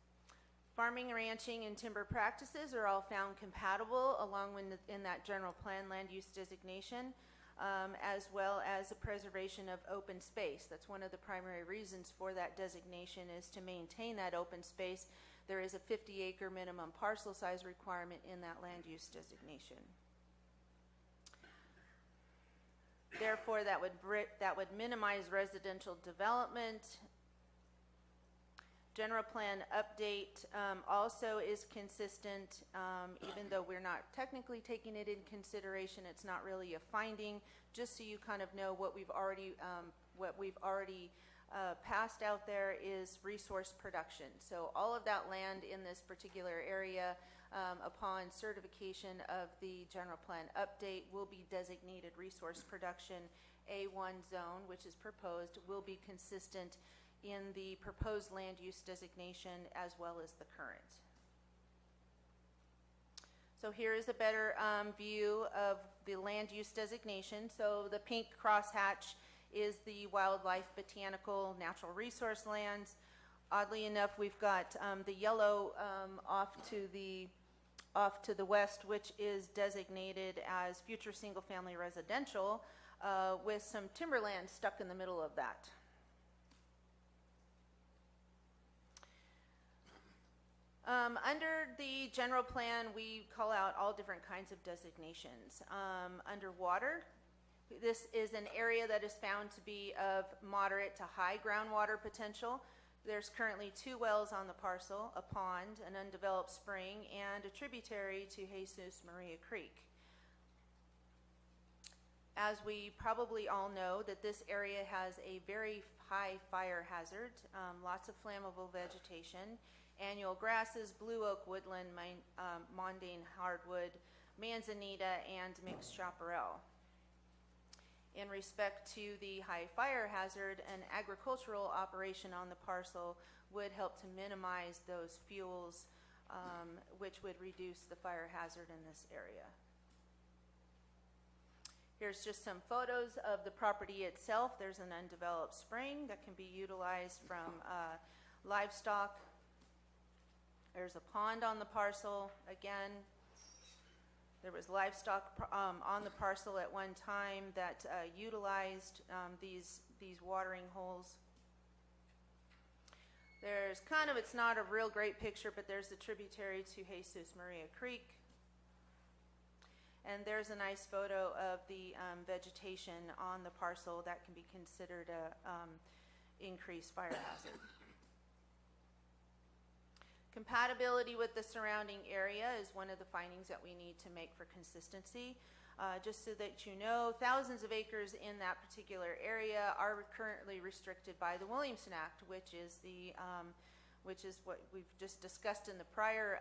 Farming, ranching, and timber practices are all found compatible along with in that general plan land use designation, as well as the preservation of open space. That's one of the primary reasons for that designation, is to maintain that open space. There is a 50-acre minimum parcel size requirement in that land use designation. Therefore, that would minimize residential development. General plan update also is consistent, even though we're not technically taking it in consideration. It's not really a finding, just so you kind of know what we've already passed out there is resource production. So all of that land in this particular area, upon certification of the general plan update, will be designated resource production. A1 zone, which is proposed, will be consistent in the proposed land use designation as well as the current. So here is a better view of the land use designation. So the pink crosshatch is the wildlife, botanical, natural resource lands. Oddly enough, we've got the yellow off to the west, which is designated as future single-family residential, with some timberland stuck in the middle of that. Under the general plan, we call out all different kinds of designations. Underwater, this is an area that is found to be of moderate to high groundwater potential. There's currently 2 wells on the parcel, a pond, an undeveloped spring, and a tributary to Jesus Maria Creek. As we probably all know, that this area has a very high fire hazard, lots of flammable vegetation, annual grasses, blue oak woodland, mondane hardwood, manzanita, and mixed chaparral. In respect to the high fire hazard, an agricultural operation on the parcel would help to minimize those fuels, which would reduce the fire hazard in this area. Here's just some photos of the property itself. There's an undeveloped spring that can be utilized from livestock. There's a pond on the parcel. Again, there was livestock on the parcel at one time that utilized these watering holes. it's not a real great picture, but there's the tributary to Jesus Maria Creek. And there's a nice photo of the vegetation on the parcel that can be considered a increased fire hazard. Compatibility with the surrounding area is one of the findings that we need to make for consistency. Just so that you know, thousands of acres in that particular area are currently restricted by the Williamson Act, which is what we've just discussed in the prior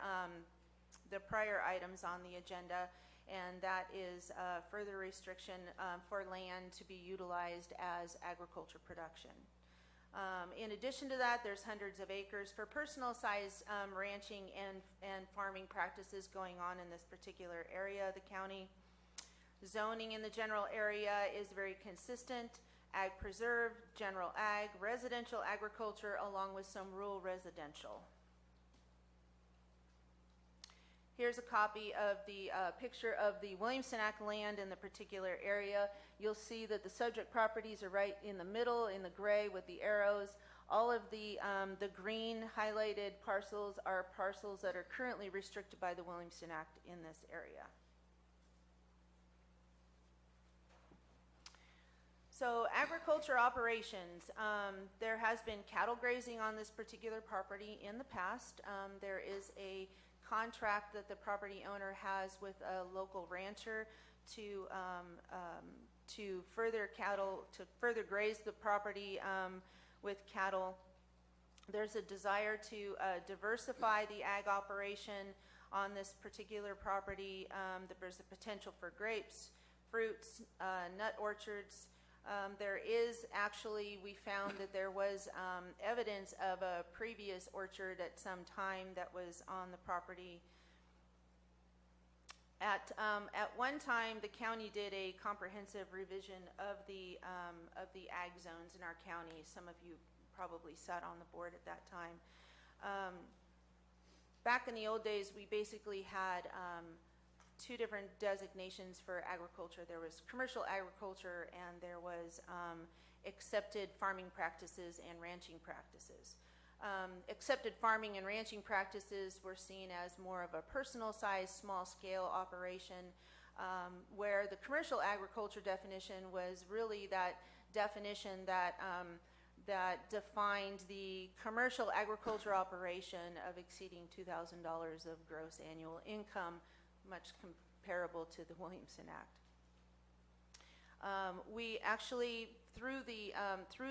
items on the agenda, and that is further restriction for land to be utilized as agriculture production. In addition to that, there's hundreds of acres for personal size ranching and farming practices going on in this particular area of the county. Zoning in the general area is very consistent: ag preserve, general ag, residential agriculture, along with some rural residential. Here's a copy of the picture of the Williamson Act land in the particular area. You'll see that the subject properties are right in the middle in the gray with the arrows. All of the green highlighted parcels are parcels that are currently restricted by the Williamson Act in this area. So agriculture operations, there has been cattle grazing on this particular property in the past. There is a contract that the property owner has with a local rancher to further graze the property with cattle. There's a desire to diversify the ag operation on this particular property. There's a potential for grapes, fruits, nut orchards. There is actually, we found that there was evidence of a previous orchard at some time that was on the property. At one time, the county did a comprehensive revision of the ag zones in our county. Some of you probably sat on the board at that time. Back in the old days, we basically had two different designations for agriculture. There was commercial agriculture and there was accepted farming practices and ranching practices. Accepted farming and ranching practices were seen as more of a personal size, small scale operation, where the commercial agriculture definition was really that definition that defined the commercial agriculture operation of exceeding $2,000 of gross annual income, much comparable to the Williamson Act. We actually, through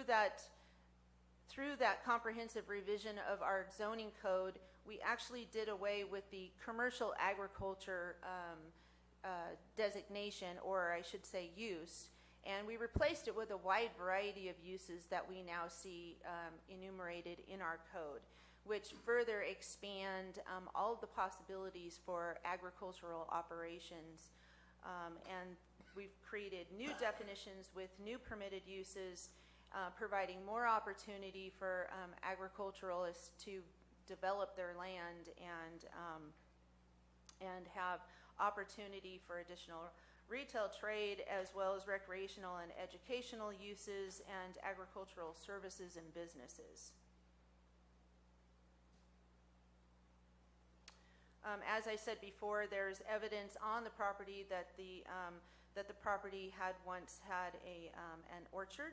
that comprehensive revision of our zoning code, we actually did away with the commercial agriculture designation, or I should say use, and we replaced it with a wide variety of uses that we now see enumerated in our code, which further expand all of the possibilities for agricultural operations. And we've created new definitions with new permitted uses, providing more opportunity for agriculturalists to develop their land and have opportunity for additional retail trade, as well as recreational and educational uses and agricultural services and businesses. As I said before, there's evidence on the property that the property had once had an orchard.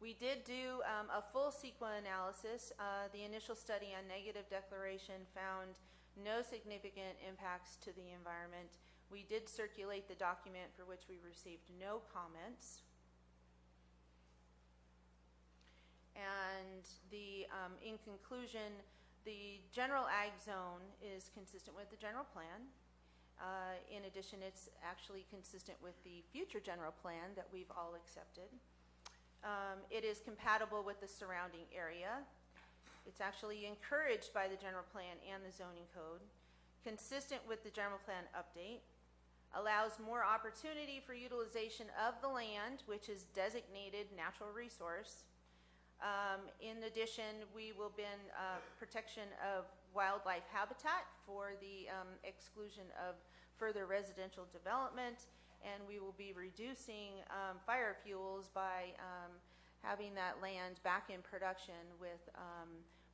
We did do a full CEQA analysis. The initial study on negative declaration found no significant impacts to the environment. We did circulate the document, for which we received no comments. And in conclusion, the general ag zone is consistent with the general plan. In addition, it's actually consistent with the future general plan that we've all accepted. It is compatible with the surrounding area. It's actually encouraged by the general plan and the zoning code, consistent with the general plan update, allows more opportunity for utilization of the land, which is designated natural resource. In addition, we will bin protection of wildlife habitat for the exclusion of further residential development, and we will be reducing fire fuels by having that land back in production with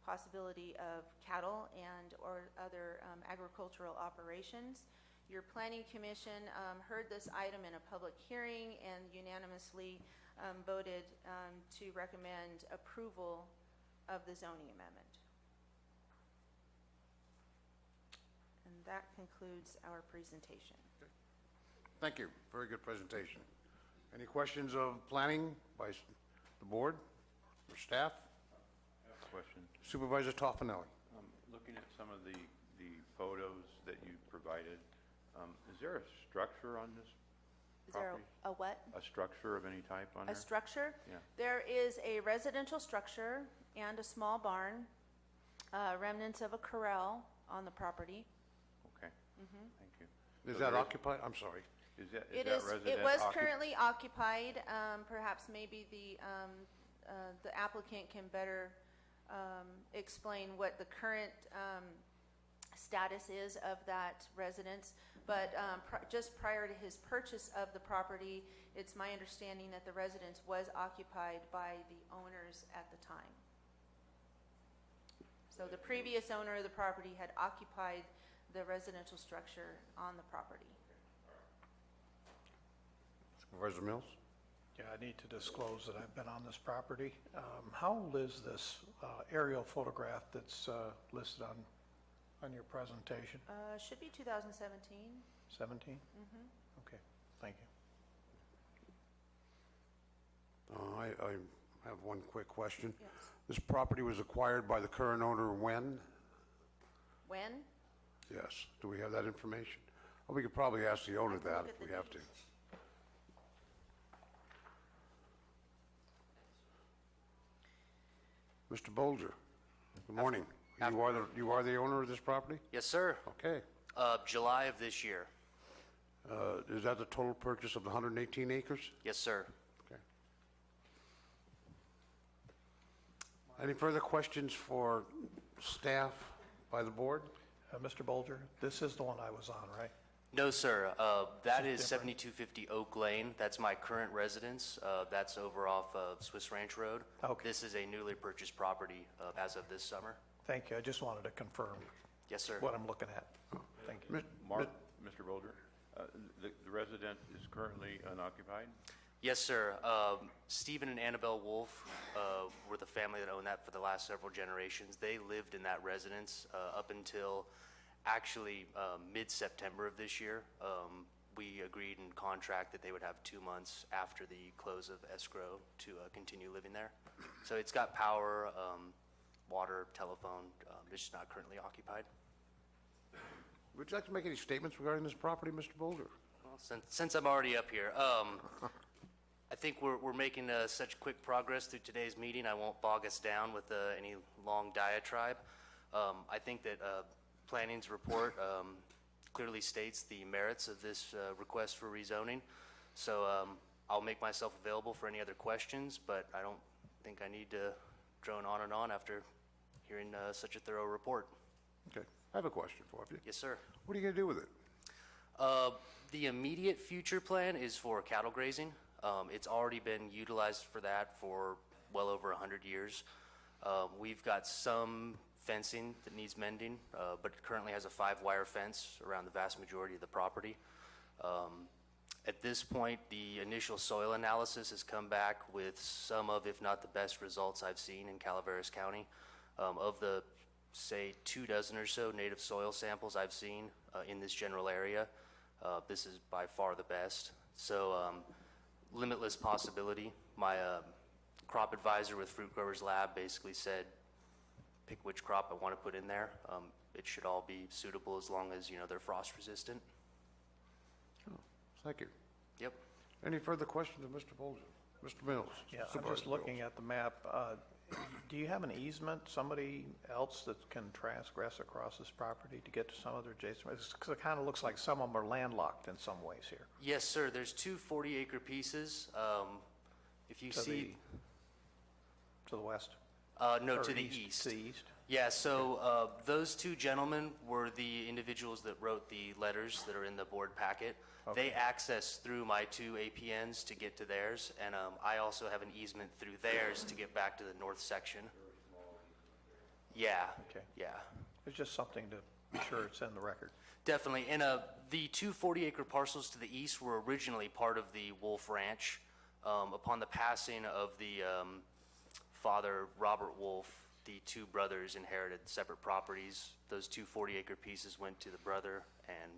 possibility of cattle and or other agricultural operations. Your Planning Commission heard this item in a public hearing and unanimously voted to recommend approval of the zoning amendment. And that concludes our presentation. Thank you. Very good presentation. Any questions of planning by the board or staff? I have a question. Supervisor Toffenelli. Looking at some of the photos that you provided, is there a structure on this Is there property? a what? A structure of any type on there? A structure? Yeah. There is a residential structure and a small barn, remnants of a corral on the property. Okay. Thank you. Is So that there occupied? I'm sorry. Is that It resident? was currently occupied. Perhaps maybe the applicant can better explain what the current status is of that residence. But just prior to his purchase of the property, it's my understanding that the residence was occupied by the owners at the time. So the previous owner of the property had occupied the residential structure on the property. Supervisor Mills? Yeah, I need to disclose that I've been on this property. How old is this aerial photograph that's listed on your presentation? Should be 2017. 17? Okay, thank you. I have one quick question. Yes. This property was acquired by the current owner when? When? Yes. Do we have that information? Well, we could probably ask the owner I can that look if at we the have to. deeds. Mr. Bolger, good morning. You are the owner of this property? Yes, sir. Okay. July of this year. Is that the total purchase of the 118 acres? Yes, sir. Okay. Any further questions for staff by the board? Mr. Bolger, this is the one I was on, right? No, sir. That is different? 7250 Oak Lane. That's my current residence. That's over off of Swiss Ranch Road. Okay. This is a newly purchased property as of this summer. Thank you. I just wanted to confirm Yes, sir. what I'm looking at. Thank you. Mark, Mr. Bolger, the resident is currently unoccupied? Yes, sir. Stephen and Annabelle Wolf were the family that owned that for the last several generations. They lived in that residence up until actually mid-September of this year. We agreed in contract that they would have 2 months after the close of escrow to continue living there. So it's got power, water, telephone. It's just not currently occupied. Would you like to make any statements regarding this property, Mr. Bolger? Well, since I'm already up here, I think we're making such quick progress through today's meeting. I won't bog us down with any long diatribe. I think that planning's report clearly states the merits of this request for rezoning. So I'll make myself available for any other questions, but I don't think I need to drone on and on after hearing such a thorough report. Okay. I have a question for you. Yes, sir. What are you going to do with it? The immediate future plan is for cattle grazing. It's already been utilized for that for well over 100 years. We've got some fencing that needs mending, but it currently has a 5-wire fence around the vast majority of the property. At this point, the initial soil analysis has come back with some of, if not the best results I've seen in Calaveras County. Of the, say, 24 or so native soil samples I've seen in this general area, this is by far the best. So limitless possibility. My crop advisor with Fruit Growers Lab basically said, pick which crop I want to put in there. It should all be suitable as long as, they're frost resistant. Thank you. Yep. Any further questions of Mr. Bolger? Mr. Mills? Yeah, I'm Supervisor just looking Mills. at the map. Do you have an easement, somebody else that can transgress across this property to get to some other adjacent? Because it kind of looks like some of them are landlocked in some ways here. Yes, sir. There's 2 40-acre pieces. If you see... To the west? No, Or to the east, east. to the east? Yeah, so those two gentlemen were the individuals that wrote the letters that are in the board packet. They access through my two APNs to get to theirs, and I also have an easement through theirs to get back to the north section. Yeah. Okay. Yeah. It's just something to be sure it's in the record. Definitely. And the two 40-acre parcels to the east were originally part of the Wolf Ranch. Upon the passing of the father, Robert Wolf, the two brothers inherited separate properties. Those two 40-acre pieces went to the brother and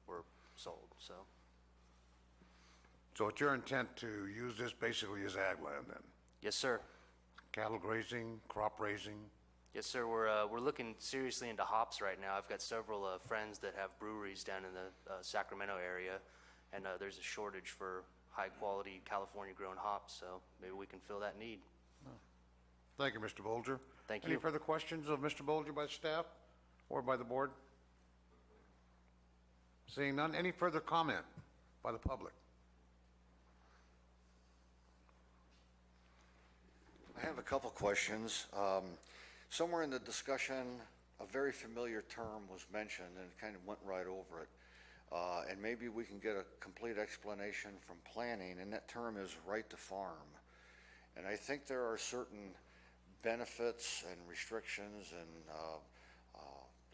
were sold, so. So it's your intent to use this basically as ag land then? Yes, sir. Cattle grazing, crop raising? Yes, sir. We're looking seriously into hops right now. I've got several friends that have breweries down in the Sacramento area, and there's a shortage for high-quality California-grown hops, so maybe we can fill that need. Thank you, Mr. Bolger. Thank Any you. further questions of Mr. Bolger by staff or by the board? Seeing none, any further comment by the public? I have a couple questions. Somewhere in the discussion, a very familiar term was mentioned and it kind of went right over it. And maybe we can get a complete explanation from planning, and that term is right to farm. And I think there are certain benefits and restrictions and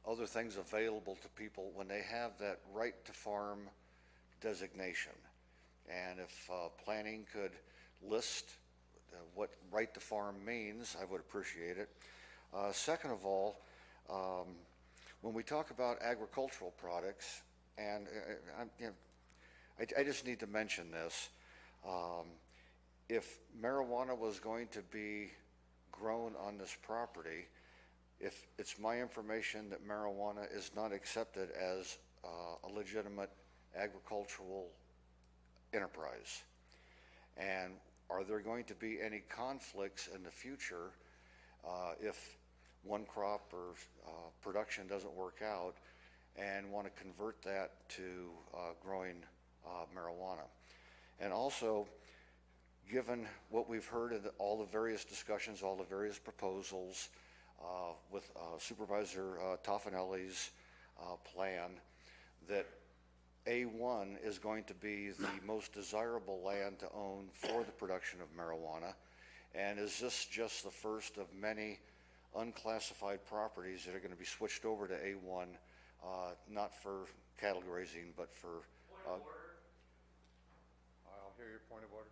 other things available to people when they have that right to farm designation. And if planning could list what right to farm means, I would appreciate it. Second of all, when we talk about agricultural products, and I just need to mention this, if marijuana was going to be grown on this property, if it's my information that marijuana is not accepted as a legitimate agricultural enterprise. And are there going to be any conflicts in the future if one crop or production doesn't work out and want to convert that to growing marijuana? And also, given what we've heard of all the various discussions, all the various proposals with Supervisor Toffanelli's plan, that A1 is going to be the most desirable land to own for the production of marijuana. And is this just the first of many unclassified properties that are going to be switched over to A1, not for cattle grazing, but for... I'll hear your point of order.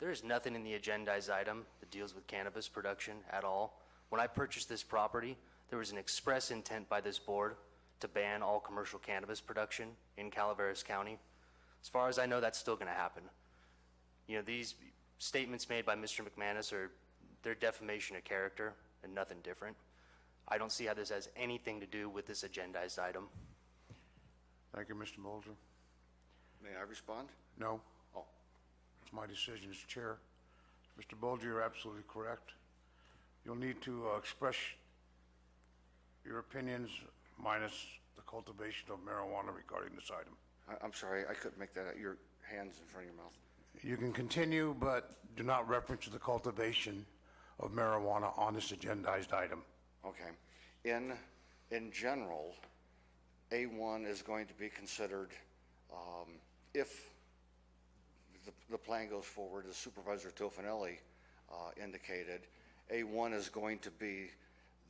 There is nothing in the agendized item that deals with cannabis production at all. When I purchased this property, there was an express intent by this board to ban all commercial cannabis production in Calaveras County. As far as I know, that's still going to happen. You know, these statements made by Mr. McManus they're defamation of character and nothing different. I don't see how this has anything to do with this agendized item. Thank you, Mr. Bolger. May I respond? No. Oh. It's my decision as chair. Mr. Bolger, you're absolutely correct. You'll need to express your opinions minus the cultivation of marijuana regarding this item. I'm sorry, I couldn't make that out. Your hands in front of your mouth. You can continue, but do not reference the cultivation of marijuana on this agendized item. Okay. In general, A1 is going to be considered, if the plan goes forward, as Supervisor Toffanelli indicated, A1 is going to be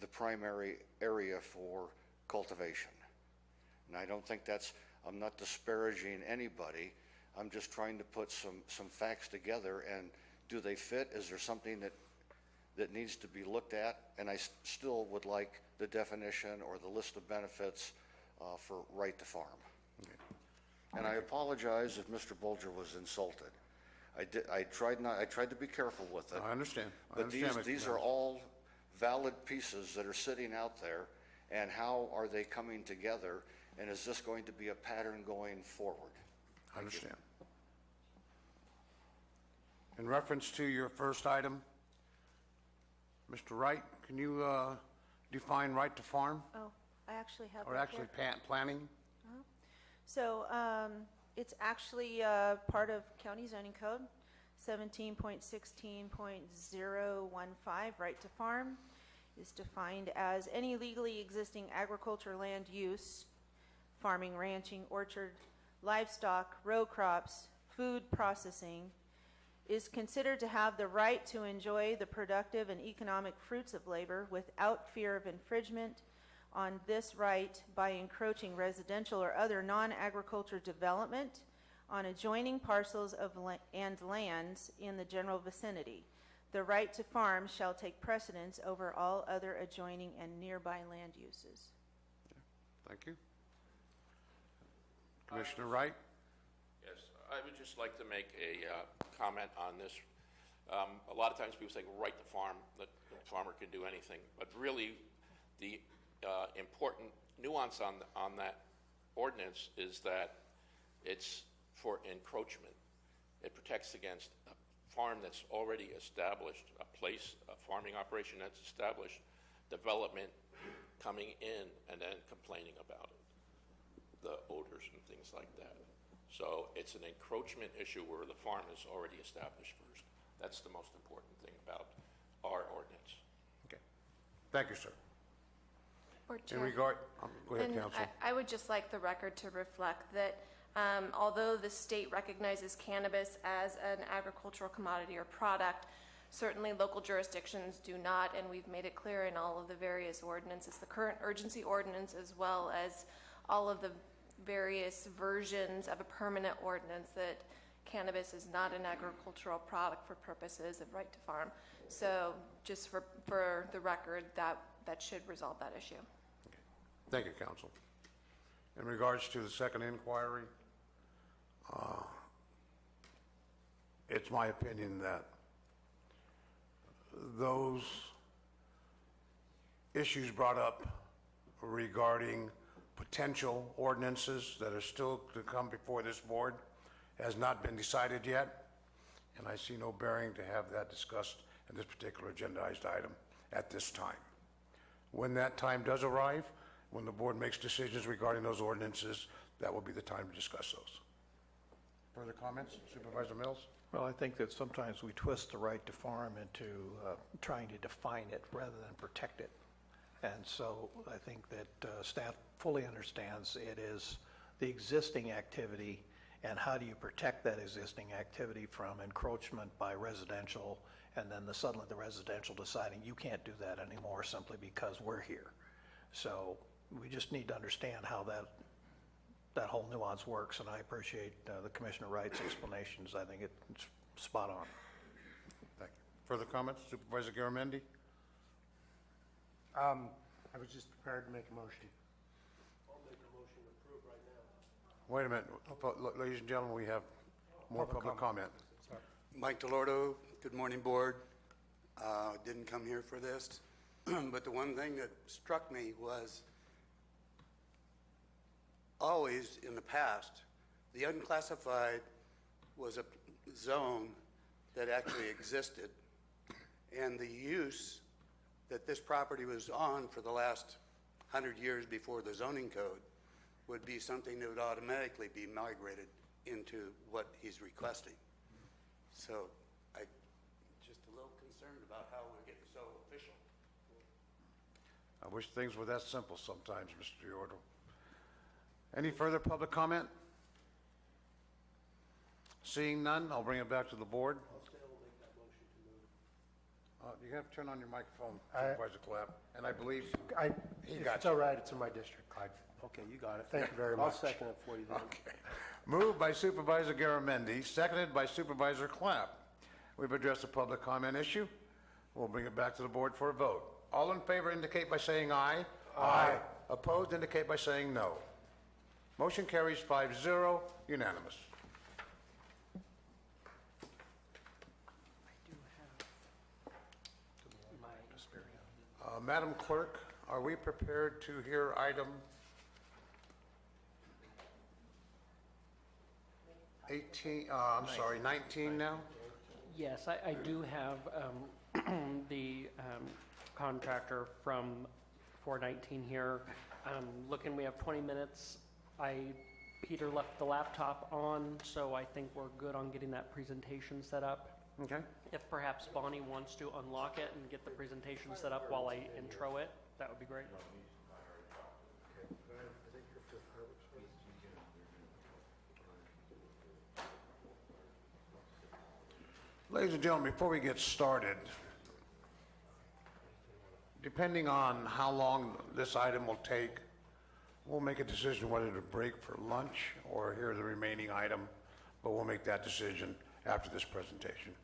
the primary area for cultivation. And I don't think I'm not disparaging anybody. I'm just trying to put some facts together, and do they fit? Is there something that needs to be looked at? And I still would like the definition or the list of benefits for right to farm. Okay. And I apologize if Mr. Bolger was insulted. I tried to be careful with it. I understand. But these are all valid pieces that are sitting out there, and how are they coming together? And is this going to be a pattern going forward? I understand. In reference to your first item, Mr. Wright, can you define right to farm? Oh, I actually have Or that actually here. planning? So it's actually part of county zoning code. 17.16.015, right to farm, is defined as any legally existing agriculture land use, farming, ranching, orchard, livestock, row crops, food processing, is considered to have the right to enjoy the productive and economic fruits of labor without fear of infringement on this right by encroaching residential or other non-agriculture development on adjoining parcels of and lands in the general vicinity. The right to farm shall take precedence over all other adjoining and nearby land uses. Thank you. Commissioner Wright? Yes, I would just like to make a comment on this. A lot of times people say, right to farm, that the farmer can do anything, but really the important nuance on that ordinance is that it's for encroachment. It protects against a farm that's already established, a farming operation that's established, development coming in and then complaining about it, the odors and things like that. So it's an encroachment issue where the farm is already established first. That's the most important thing about our ordinance. Okay. Thank you, sir. Or In Chair. regard, go ahead, And Counsel. I would just like the record to reflect that although the state recognizes cannabis as an agricultural commodity or product, certainly local jurisdictions do not, and we've made it clear in all of the various ordinances, the current urgency ordinance as well as all of the various versions of a permanent ordinance, that cannabis is not an agricultural product for purposes of right to farm. So just for the record, that should resolve that issue. Thank you, Counsel. In regards to the second inquiry, it's my opinion that those issues brought up regarding potential ordinances that are still to come before this board has not been decided yet, and I see no bearing to have that discussed in this particular agendized item at this time. When that time does arrive, when the board makes decisions regarding those ordinances, that will be the time to discuss those. Further comments? Supervisor Mills? Well, I think that sometimes we twist the right to farm into trying to define it rather than protect it. And so I think that staff fully understands it is the existing activity, and how do you protect that existing activity from encroachment by residential, and then suddenly the residential deciding you can't do that anymore simply because we're here. So we just need to understand how that whole nuance works, and I appreciate the Commissioner Wright's explanations. I think it's spot on. Thank you. Further comments? Supervisor Garamendi? I was just prepared to make a motion. I'll make a motion to approve right now. Wait a minute. Ladies and gentlemen, we have more public comment. Sorry. Mike DeLordo, good morning, Board. Didn't come here for this, but the one thing that struck me was always in the past, the unclassified was a zone that actually existed, and the use that this property was on for the last 100 years before the zoning code would be something that would automatically be migrated into what he's requesting. So I'm just a little concerned about how we're getting so official. I wish things were that simple sometimes, Mr. Diordo. Any further public comment? Seeing none, I'll bring it back to the board. I'll still make that motion to move. You have to turn on your microphone, Supervisor Clapp, and I believe he If got it's you. all right, it's in my district, Clyde. Okay, you got it. Thank you very I'll much. second it for you then. Okay. Moved by Supervisor Garamendi, seconded by Supervisor Clapp. We've addressed the public comment issue. We'll bring it back to the board for a vote. All in favor indicate by saying aye. Aye. Opposed indicate by saying no. Motion carries 5-0, unanimous. Madam Clerk, are we prepared to hear item 19 now? Yes, I do have the contractor from 419 here. Looking, we have 20 minutes. I Peter left the laptop on, so I think we're good on getting that presentation set up. Okay. If perhaps Bonnie wants to unlock it and get the presentation set up while I intro it, that would be great. Ladies and gentlemen, before we get started, depending on how long this item will take, we'll make a decision whether to break for lunch or hear the remaining item, but we'll make that decision after this presentation.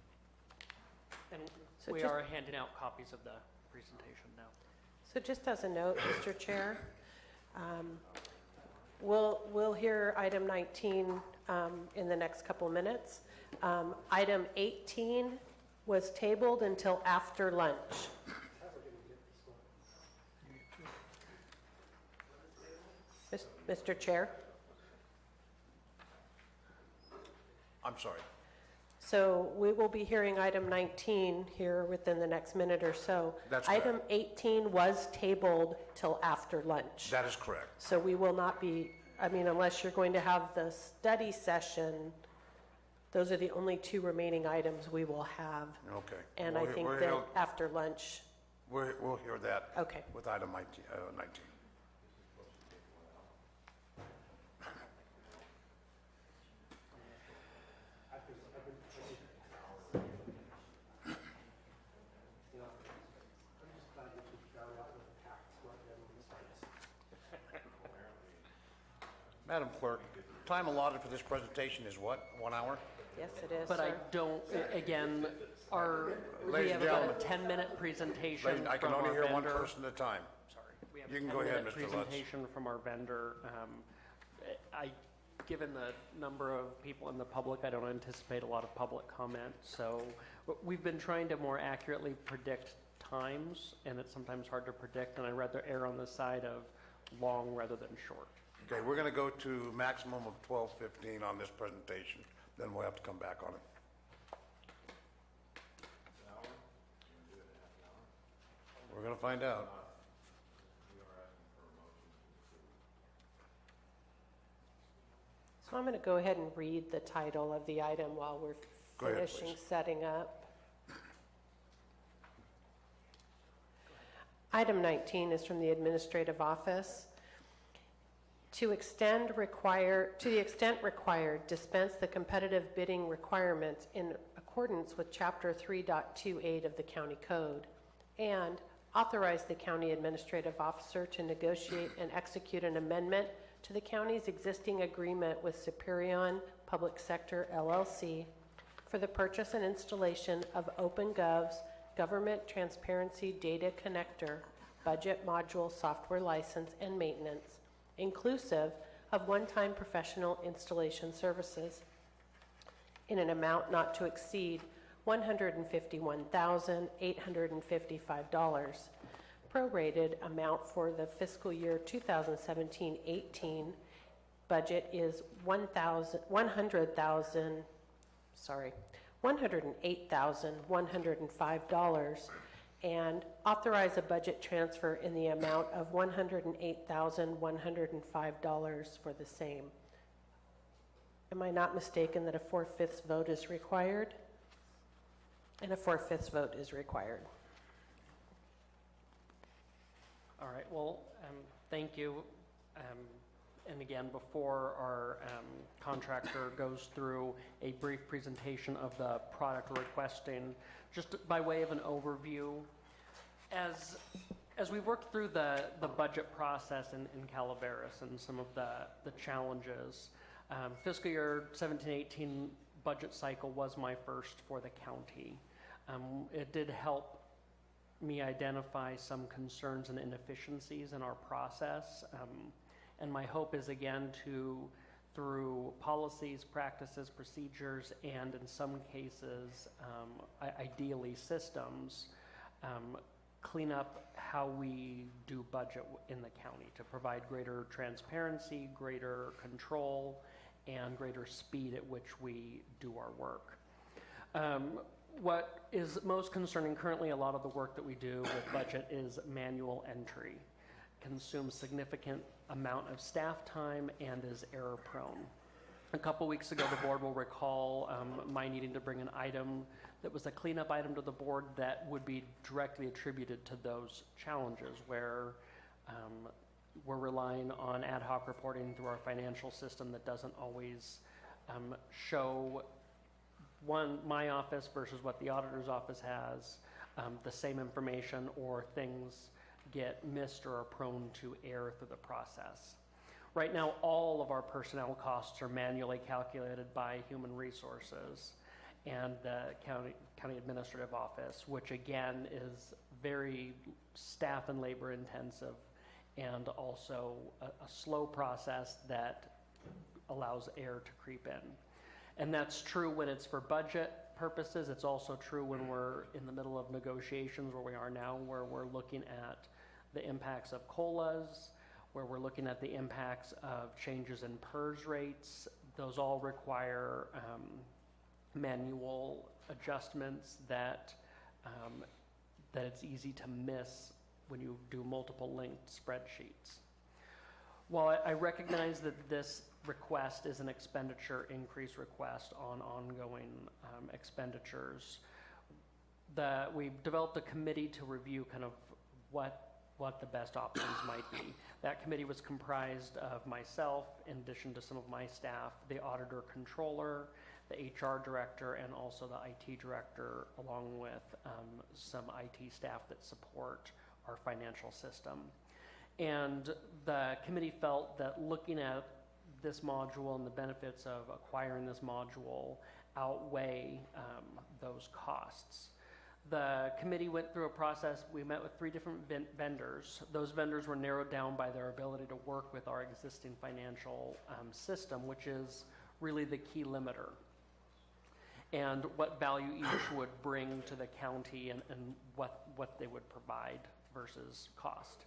And So we just- are handing out copies of the presentation now. So just as a note, Mr. Chair, we'll hear item 19 in the next couple of minutes. Item 18 was tabled until after lunch. Mr. Chair? I'm sorry. So we will be hearing item 19 here within the next minute or so. That's correct. Item 18 was tabled till after lunch. That is correct. So we will not be, I mean, unless you're going to have the study session, those are the only two remaining items we will have. Okay. And I think that after lunch, We'll hear that. Okay. With item 19. Madam Clerk, time allotted for this presentation is what, 1 hour? yes, it is, But I sir. don't, again, we Ladies have and about a gentlemen. 10-minute presentation Ladies, I can from only our hear one vendor. person at a time. Sorry. We have You a can go ahead, 10-minute Mr. Lutz. presentation from our vendor. Given the number of people in the public, I don't anticipate a lot of public comment. So we've been trying to more accurately predict times, and it's sometimes hard to predict, and I'd rather err on the side of long rather than short. Okay, we're going to go to maximum of 12:15 on this presentation, then we'll have to come back on it. We're going to find out. So I'm going to go ahead and read the title of the item while we're Go ahead, finishing please. setting up. Item 19 is from the Administrative Office. To the extent required, dispense the competitive bidding requirements in accordance with Chapter 3.28 of the County Code, and authorize the County Administrative Officer to negotiate and execute an amendment to the county's existing agreement with Superion Public Sector LLC for the purchase and installation of OpenGov's Government Transparency Data Connector Budget Module Software License and Maintenance, inclusive of one-time professional installation services, in an amount not to exceed $151,855. Prorated amount for the fiscal year 2017-18 budget is $108,105, and authorize a budget transfer in the amount of $108,105 for the same. Am I not mistaken that a 4/5 vote is required? And a 4/5 vote is required. All right, well, thank you. And again, before our contractor goes through a brief presentation of the product we're requesting, just by way of an overview, as we've worked through the budget process in Calaveras and some of the challenges, fiscal year 17-18 budget cycle was my first for the county. It did help me identify some concerns and inefficiencies in our process. And my hope is, again, to, through policies, practices, procedures, and in some cases, ideally systems, clean up how we do budget in the county to provide greater transparency, greater control, and greater speed at which we do our work. What is most concerning currently, a lot of the work that we do with budget is manual entry. consumes significant amount of staff time and is error prone. A couple weeks ago, the board will recall my needing to bring an item that was a cleanup item to the board that would be directly attributed to those challenges, where we're relying on ad hoc reporting through our financial system that doesn't always show my office versus what the auditor's office has, the same information, or things get missed or are prone to error through the process. Right now, all of our personnel costs are manually calculated by human resources and the county administrative office, which again is very staff and labor intensive, and also a slow process that allows error to creep in. And that's true when it's for budget purposes. It's also true when we're in the middle of negotiations, where we are now, where we're looking at the impacts of COLAs, where we're looking at the impacts of changes in PERS rates. Those all require manual adjustments that it's easy to miss when you do multiple linked spreadsheets. While I recognize that this request is an expenditure increase request on ongoing expenditures, we developed a committee to review kind of what the best options might be. That committee was comprised of myself, in addition to some of my staff, the auditor controller, the HR director, and also the IT director, along with some IT staff that support our financial system. And the committee felt that looking at this module and the benefits of acquiring this module outweigh those costs. The committee went through a process. We met with 3 different vendors. Those vendors were narrowed down by their ability to work with our existing financial system, which is really the key limiter, and what value each would bring to the county, and what they would provide versus cost.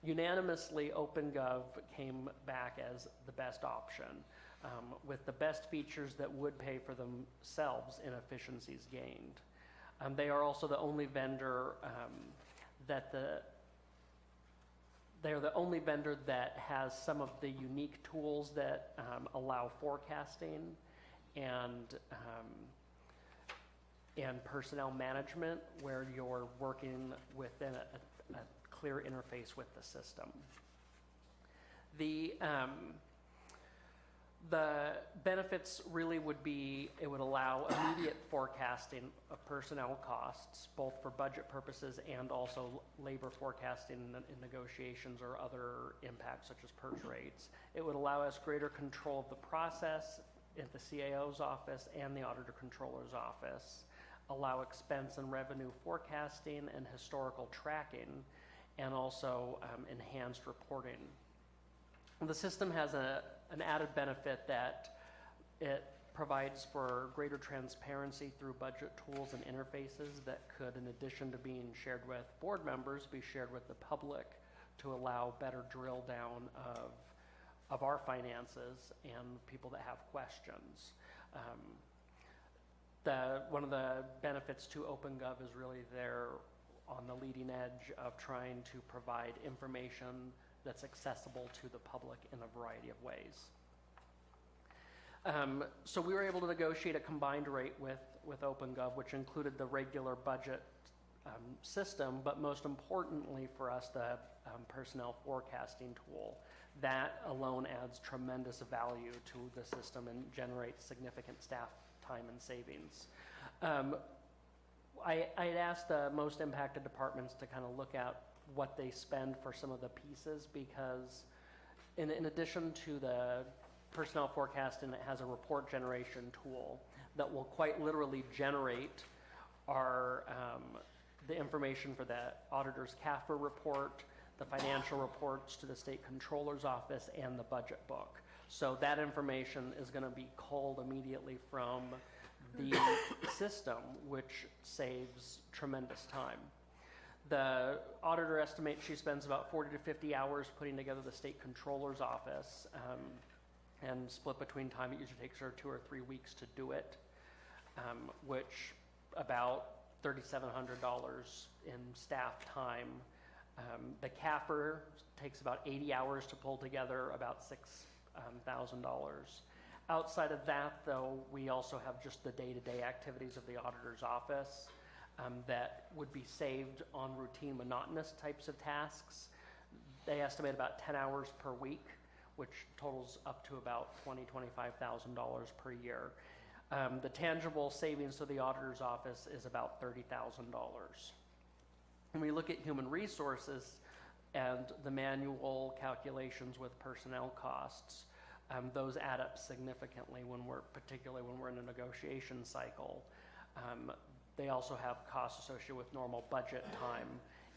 Unanimously, OpenGov came back as the best option, with the best features that would pay for themselves in efficiencies gained. They are also the only vendor they're the only vendor that has some of the unique tools that allow forecasting and personnel management, where you're working within a clear interface with the system. The benefits really would be, it would allow immediate forecasting of personnel costs, both for budget purposes and also labor forecasting in negotiations or other impacts such as PERS rates. It would allow us greater control of the process at the CAO's office and the auditor controller's office, allow expense and revenue forecasting and historical tracking, and also enhanced reporting. The system has an added benefit that it provides for greater transparency through budget tools and interfaces that could, in addition to being shared with board members, be shared with the public to allow better drill down of our finances and people that have questions. One of the benefits to OpenGov is really they're on the leading edge of trying to provide information that's accessible to the public in a variety of ways. So we were able to negotiate a combined rate with OpenGov, which included the regular budget system, but most importantly for us, the personnel forecasting tool. That alone adds tremendous value to the system and generates significant staff time and savings. I had asked the most impacted departments to kind of look at what they spend for some of the pieces, because in addition to the personnel forecasting, it has a report generation tool that will quite literally generate the information for the auditor's CAFR report, the financial reports to the state controller's office, and the budget book. So that information is going to be culled immediately from the system, which saves tremendous time. The auditor estimates she spends about 40 to 50 hours putting together the state controller's office, and split between time. It usually takes her 2 or 3 weeks to do it, which about $3,700 in staff time The CAFR takes about 80 hours to pull together about $6,000. Outside of that, though, we also have just the day-to-day activities of the auditor's office that would be saved on routine, monotonous types of tasks. They estimate about 10 hours per week, which totals up to about $25,000 per year. The tangible savings to the auditor's office is about $30,000. When we look at human resources and the manual calculations with personnel costs, those add up significantly particularly when we're in a negotiation cycle. They also have costs associated with normal budget time.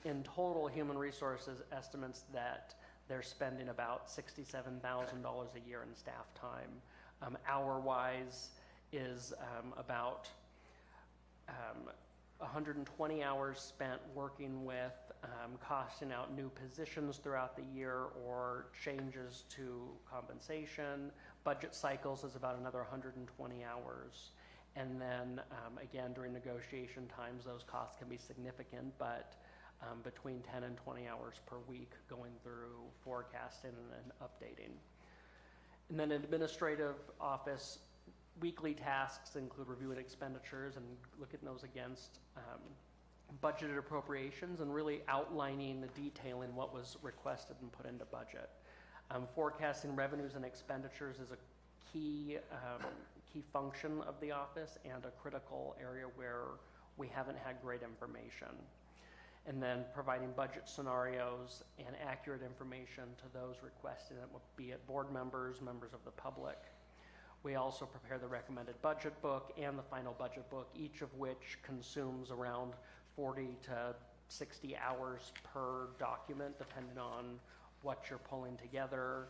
In total, human resources estimates that they're spending about $67,000 a year in staff time. Hour-wise is about 120 hours spent working with costing out new positions throughout the year or changes to compensation. Budget cycles is about another 120 hours. And then again, during negotiation times, those costs can be significant, but between 10 and 20 hours per week going through forecasting and updating. And then administrative office weekly tasks include reviewing expenditures and looking at those against budgeted appropriations and really outlining the detailing what was requested and put into budget. Forecasting revenues and expenditures is a key function of the office and a critical area where we haven't had great information. And then providing budget scenarios and accurate information to those requested, be it board members, members of the public. We also prepare the recommended budget book and the final budget book, each of which consumes around 40 to 60 hours per document, depending on what you're pulling together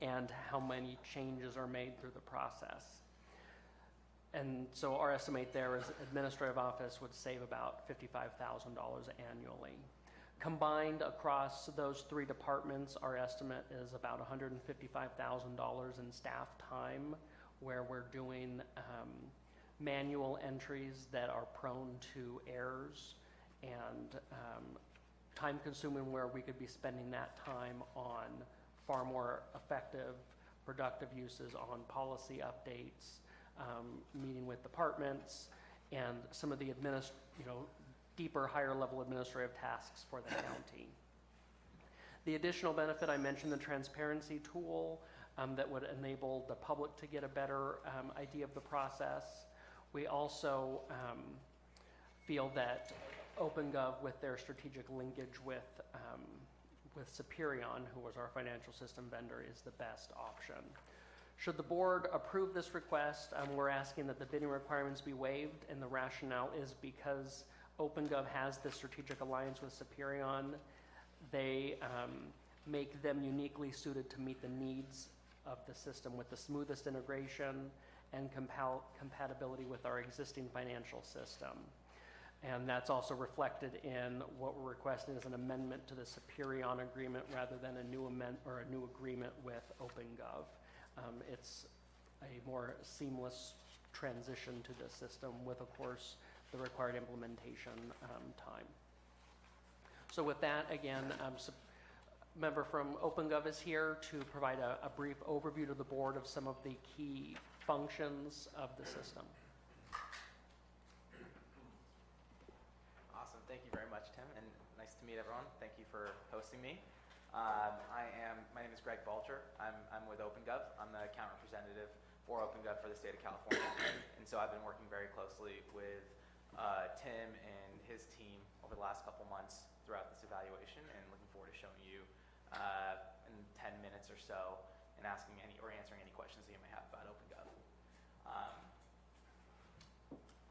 and how many changes are made through the process. And so our estimate there is administrative office would save about $55,000 annually. Combined across those three departments, our estimate is about $155,000 in staff time, where we're doing manual entries that are prone to errors and time consuming, where we could be spending that time on far more effective, productive uses on policy updates, meeting with departments, and some of the deeper, higher level administrative tasks for the county. The additional benefit, I mentioned the transparency tool that would enable the public to get a better idea of the process. We also feel that OpenGov, with their strategic linkage with Superion, who was our financial system vendor, is the best option. Should the board approve this request, we're asking that the bidding requirements be waived, and the rationale is because OpenGov has this strategic alliance with Superion. They make them uniquely suited to meet the needs of the system with the smoothest integration and compatibility with our existing financial system. And that's also reflected in what we're requesting as an amendment to the Superion agreement rather than a new agreement with OpenGov. It's a more seamless transition to the system with, of course, the required implementation time. So with that, again, member from OpenGov is here to provide a brief overview to the board of some of the key functions of the system. Awesome. Thank you very much, Tim, and nice to meet everyone. Thank you for hosting me. My name is Greg Balcher. I'm with OpenGov. I'm the account representative for OpenGov for the state of California. And so I've been working very closely with Tim and his team over the last couple months throughout this evaluation, and looking forward to showing you in 10 minutes or so and answering any questions that you may have about OpenGov.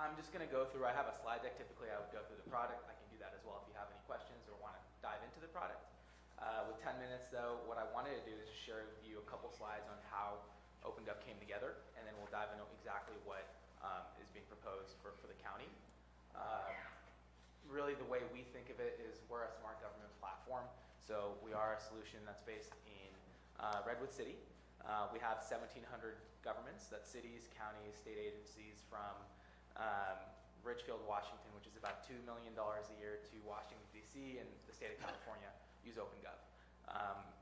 I'm just going to go through, I have a slide deck. Typically I would go through the product. I can do that as well if you have any questions or want to dive into the product. With 10 minutes though, what I wanted to do is just share with you a couple slides on how OpenGov came together, and then we'll dive into exactly what is being proposed for the county. Really the way we think of it is we're a smart government platform. So we are a solution that's based in Redwood City. We have 1,700 governments, that's cities, counties, state agencies from Richfield, Washington, which is about $2 million a year to Washington, D.C., and the state of California use OpenGov.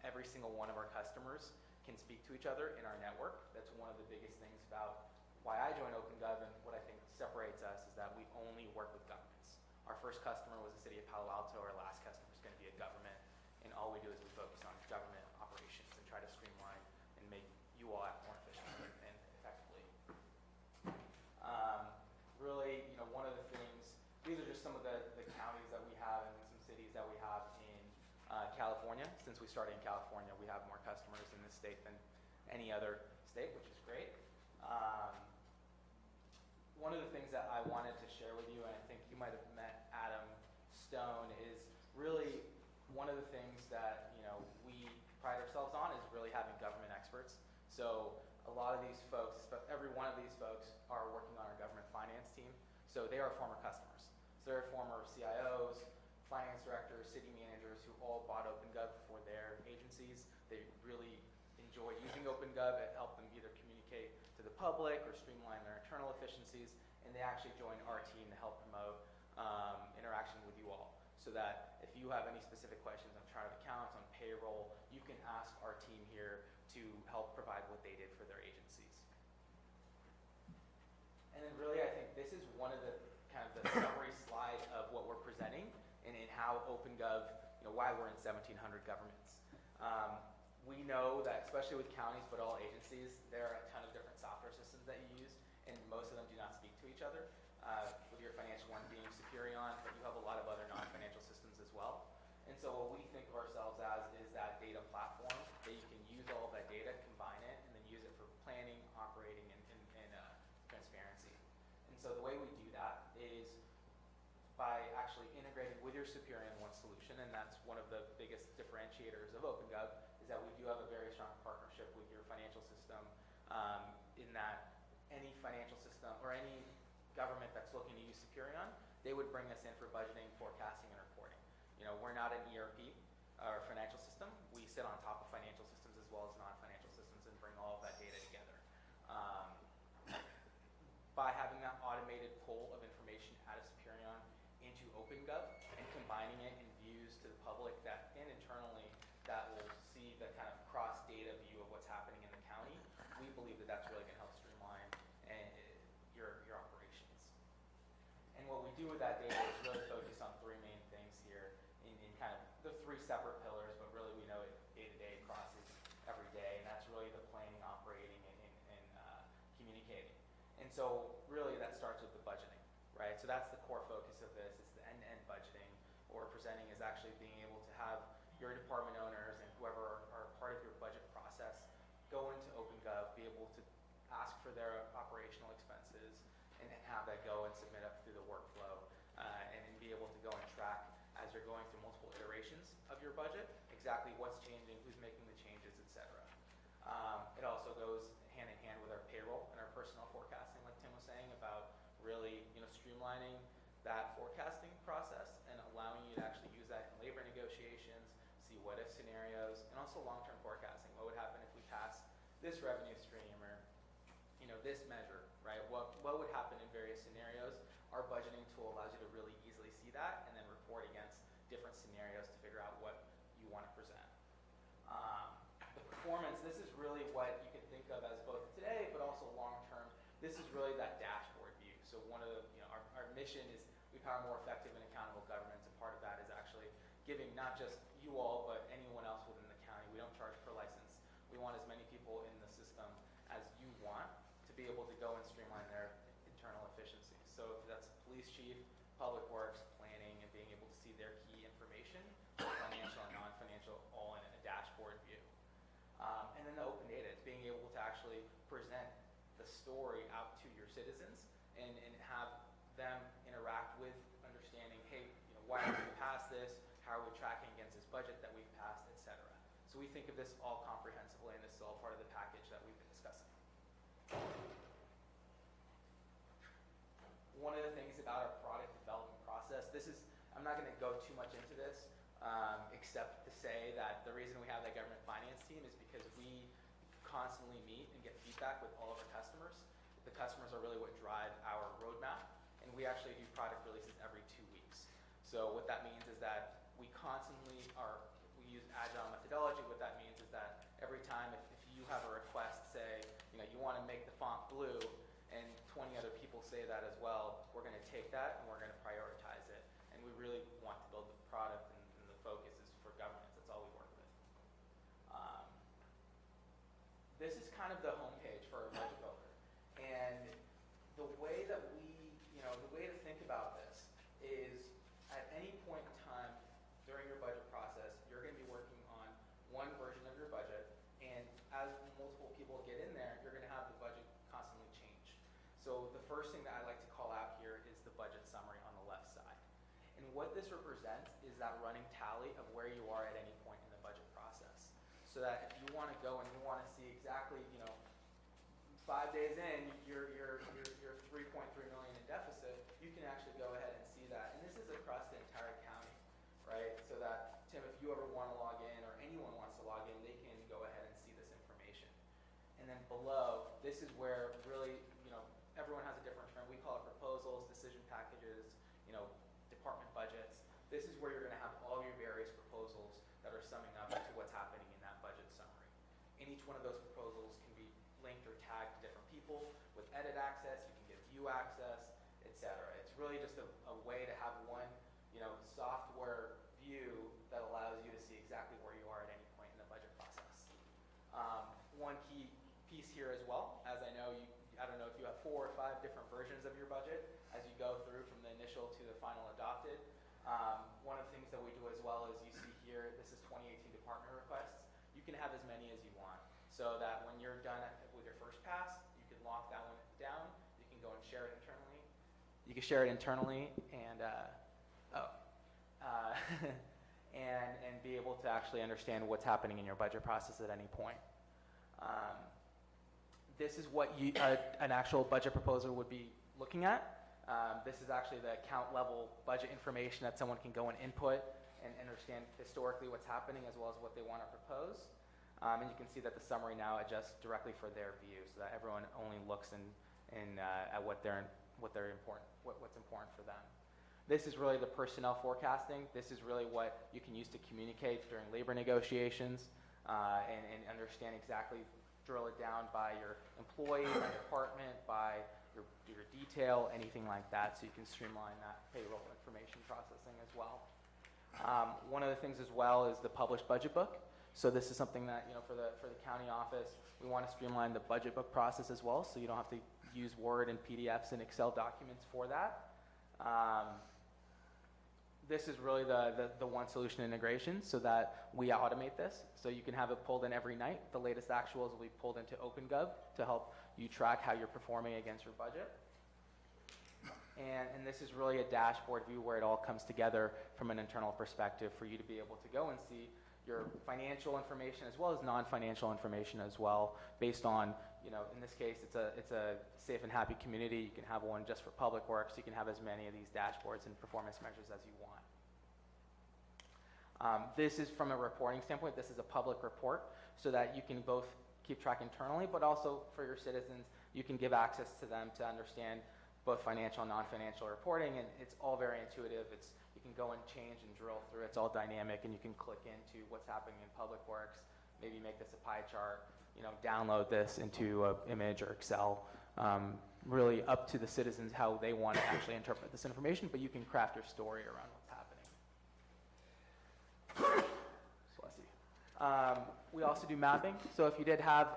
Every single one of our customers can speak to each other in our network. That's one of the biggest things about why I joined OpenGov, and what I think separates us is that we only work with governments. Our first customer was the city of Palo Alto. Our last customer is going to be a government, and all we do is we focus on government operations and try to streamline and make you all act more efficiently and effectively. Really, one of the things, these are just some of the counties that we have and some cities that we have in California. Since we started in California, we have more customers in this state than any other state, which is great. One of the things that I wanted to share with you, and I think you might have met Adam Stone, is really one of the things that we pride ourselves on is really having government experts. So a lot of these folks, but every one of these folks are working on our government finance team. So they are former customers. So they're former CIOs, finance directors, city managers who all bought OpenGov for their agencies. They really enjoy using OpenGov. It helped them either communicate to the public or streamline their internal efficiencies. And they actually joined our team to help promote interaction with you all. So that if you have any specific questions on chart of accounts, on payroll, you can ask our team here to help provide what they did for their agencies. And then really, I think this is one of the kind of the summary slide of what we're presenting and in how OpenGov, why we're in 1,700 governments. We know that, especially with counties, but all agencies, there are a ton of different software systems that you use, and most of them do not speak to each other. With your financial one being Superion, but you have a lot of other non-financial systems as well. And so what we think of ourselves as is that data platform that you can use all of that data, combine it, and then use it for planning, operating, and transparency. And so the way we do that is by actually integrating with your Superion One solution, and that's one of the biggest differentiators of OpenGov, is that we do have a very strong partnership with your financial system, in that any financial system or any government that's looking to use Superion, they would bring us in for budgeting, forecasting, and reporting. We're not an ERP or financial system. We sit on top of financial systems as well as non-financial systems and bring all of that data together. By having that automated pull of information out of Superion into OpenGov and combining it in views to the public that, and internally, that will see the kind of cross-data view of what's happening in the county, we believe that that's really going to help streamline your operations. And what we do with that data is really focus on three main things here in kind of the three separate pillars, but really we know it day-to-day crosses every day, and that's really the planning, operating, and communicating. And so really that starts with the budgeting, right? So that's the core focus of this. It's the end-to-end budgeting. What we're presenting is actually being able to have your department owners and whoever are part of your budget process go into OpenGov, be able to ask for their operational expenses, and then have that go and submit up through the workflow, and then be able to go and track as you're going through multiple iterations of your budget, exactly what's changing, who's making the changes, etc. It also goes hand in hand with our payroll and our personnel forecasting, like Tim was saying, about really streamlining that forecasting process and allowing you to actually use that in labor negotiations, see what-if scenarios, and also long-term forecasting. What would happen if we pass this revenue stream or this measure, right? What would happen in various scenarios? Our budgeting tool allows you to really easily see that and then report against different scenarios to figure out what you want to present. The performance, this is really what you can think of as both today but also long-term. This is really that dashboard view. So one of the, our mission is we power more effective and accountable governments, and part of that is actually giving not just you all but anyone else within the county. We don't charge per license. We want as many people in the system as you want to be able to go and streamline their internal efficiencies. So if that's police chief, public works, planning, and being able to see their key information, financial and non-financial, all in a dashboard view. And then the open data, it's being able to actually present the story out to your citizens and have them interact with understanding, hey, why did we pass this? How are we tracking against this budget that we've passed, etc. So we think of this all comprehensively, and this is all part of the package that we've been discussing. One of the things about our product development process, I'm not going to go too much into this, except to say that the reason we have that government finance team is because we constantly meet and get feedback with all of our customers. The customers are really what drive our roadmap, and we we actually do product releases every 2 weeks. So what that means is that we constantly we use agile methodology. What that means is that every time if you have a request, say, you want to make the font blue, and 20 other people say that as well, we're going to take that and we're going to prioritize it. And we really want to build the product, and the focus is for governance. That's all we work with. This is kind of the homepage for our budget builder. And the way that the way to think about this is at any point in time during your budget process, you're going to be working on one version of your budget. And as multiple people get in there, you're going to have the budget constantly change. So the first thing that I like to call out here is the budget summary on the left side. And what this represents is that running tally of where you are at any point in the budget process. So that if you want to go and you want to see exactly, 5 days in, you're 3.3 million in deficit, you can actually go ahead and see that. And this is across the entire county, right? So that, Tim, if you ever want to log in or anyone wants to log in, they can go ahead and see this information. And then below, this is where really, everyone has a different term. We call it proposals, decision packages, department budgets. This is where you're going to have all your various proposals that are summing up to what's happening in that budget summary. And each one of those proposals can be linked or tagged to different people with edit access. You can get view access, etc. It's really just a way to have one, software view that allows you to see exactly where you are at any point in the budget process. One key piece here as well, as I know I don't know if you have 4 or 5 different versions of your budget as you go through from the initial to the final adopted. One of the things that we do as well is you see here, this is 2018 department requests. You can have as many as you want, so that when you're done with your first pass, you can lock that one down. You can go and share it internally. You can share it internally and and be able to actually understand what's happening in your budget process at any point. This is what an actual budget proposal would be looking at. This is actually the account level budget information that someone can go and input and understand historically what's happening as well as what they want to propose. And you can see that the summary now adjusts directly for their view, so that everyone only looks at what's important for them. This is really the personnel forecasting. This is really what you can use to communicate during labor negotiations and understand exactly, drill it down by your employee, by department, by your detail, anything like that, so you can streamline that payroll information processing as well. One of the things as well is the published budget book. So this is something that, for the county office, we want to streamline the budget book process as well, so you don't have to use Word and PDFs and Excel documents for that. This is really the one solution integration, so that we automate this. So you can have it pulled in every night. The latest actuals will be pulled into OpenGov to help you track how you're performing against your budget. And this is really a dashboard view where it all comes together from an internal perspective for you to be able to go and see your financial information as well as non-financial information as well, based on, in this case, it's a safe and happy community. You can have one just for public works. You can have as many of these dashboards and performance measures as you want. This is from a reporting standpoint. This is a public report, so that you can both keep track internally, but also for your citizens, you can give access to them to understand both financial and non-financial reporting, and it's all very intuitive. You can go and change and drill through. It's all dynamic, and you can click into what's happening in public works, maybe make this a pie chart, download this into an image or Excel. Really up to the citizens how they want to actually interpret this information, but you can craft your story around what's happening. We also do mapping. So if you did have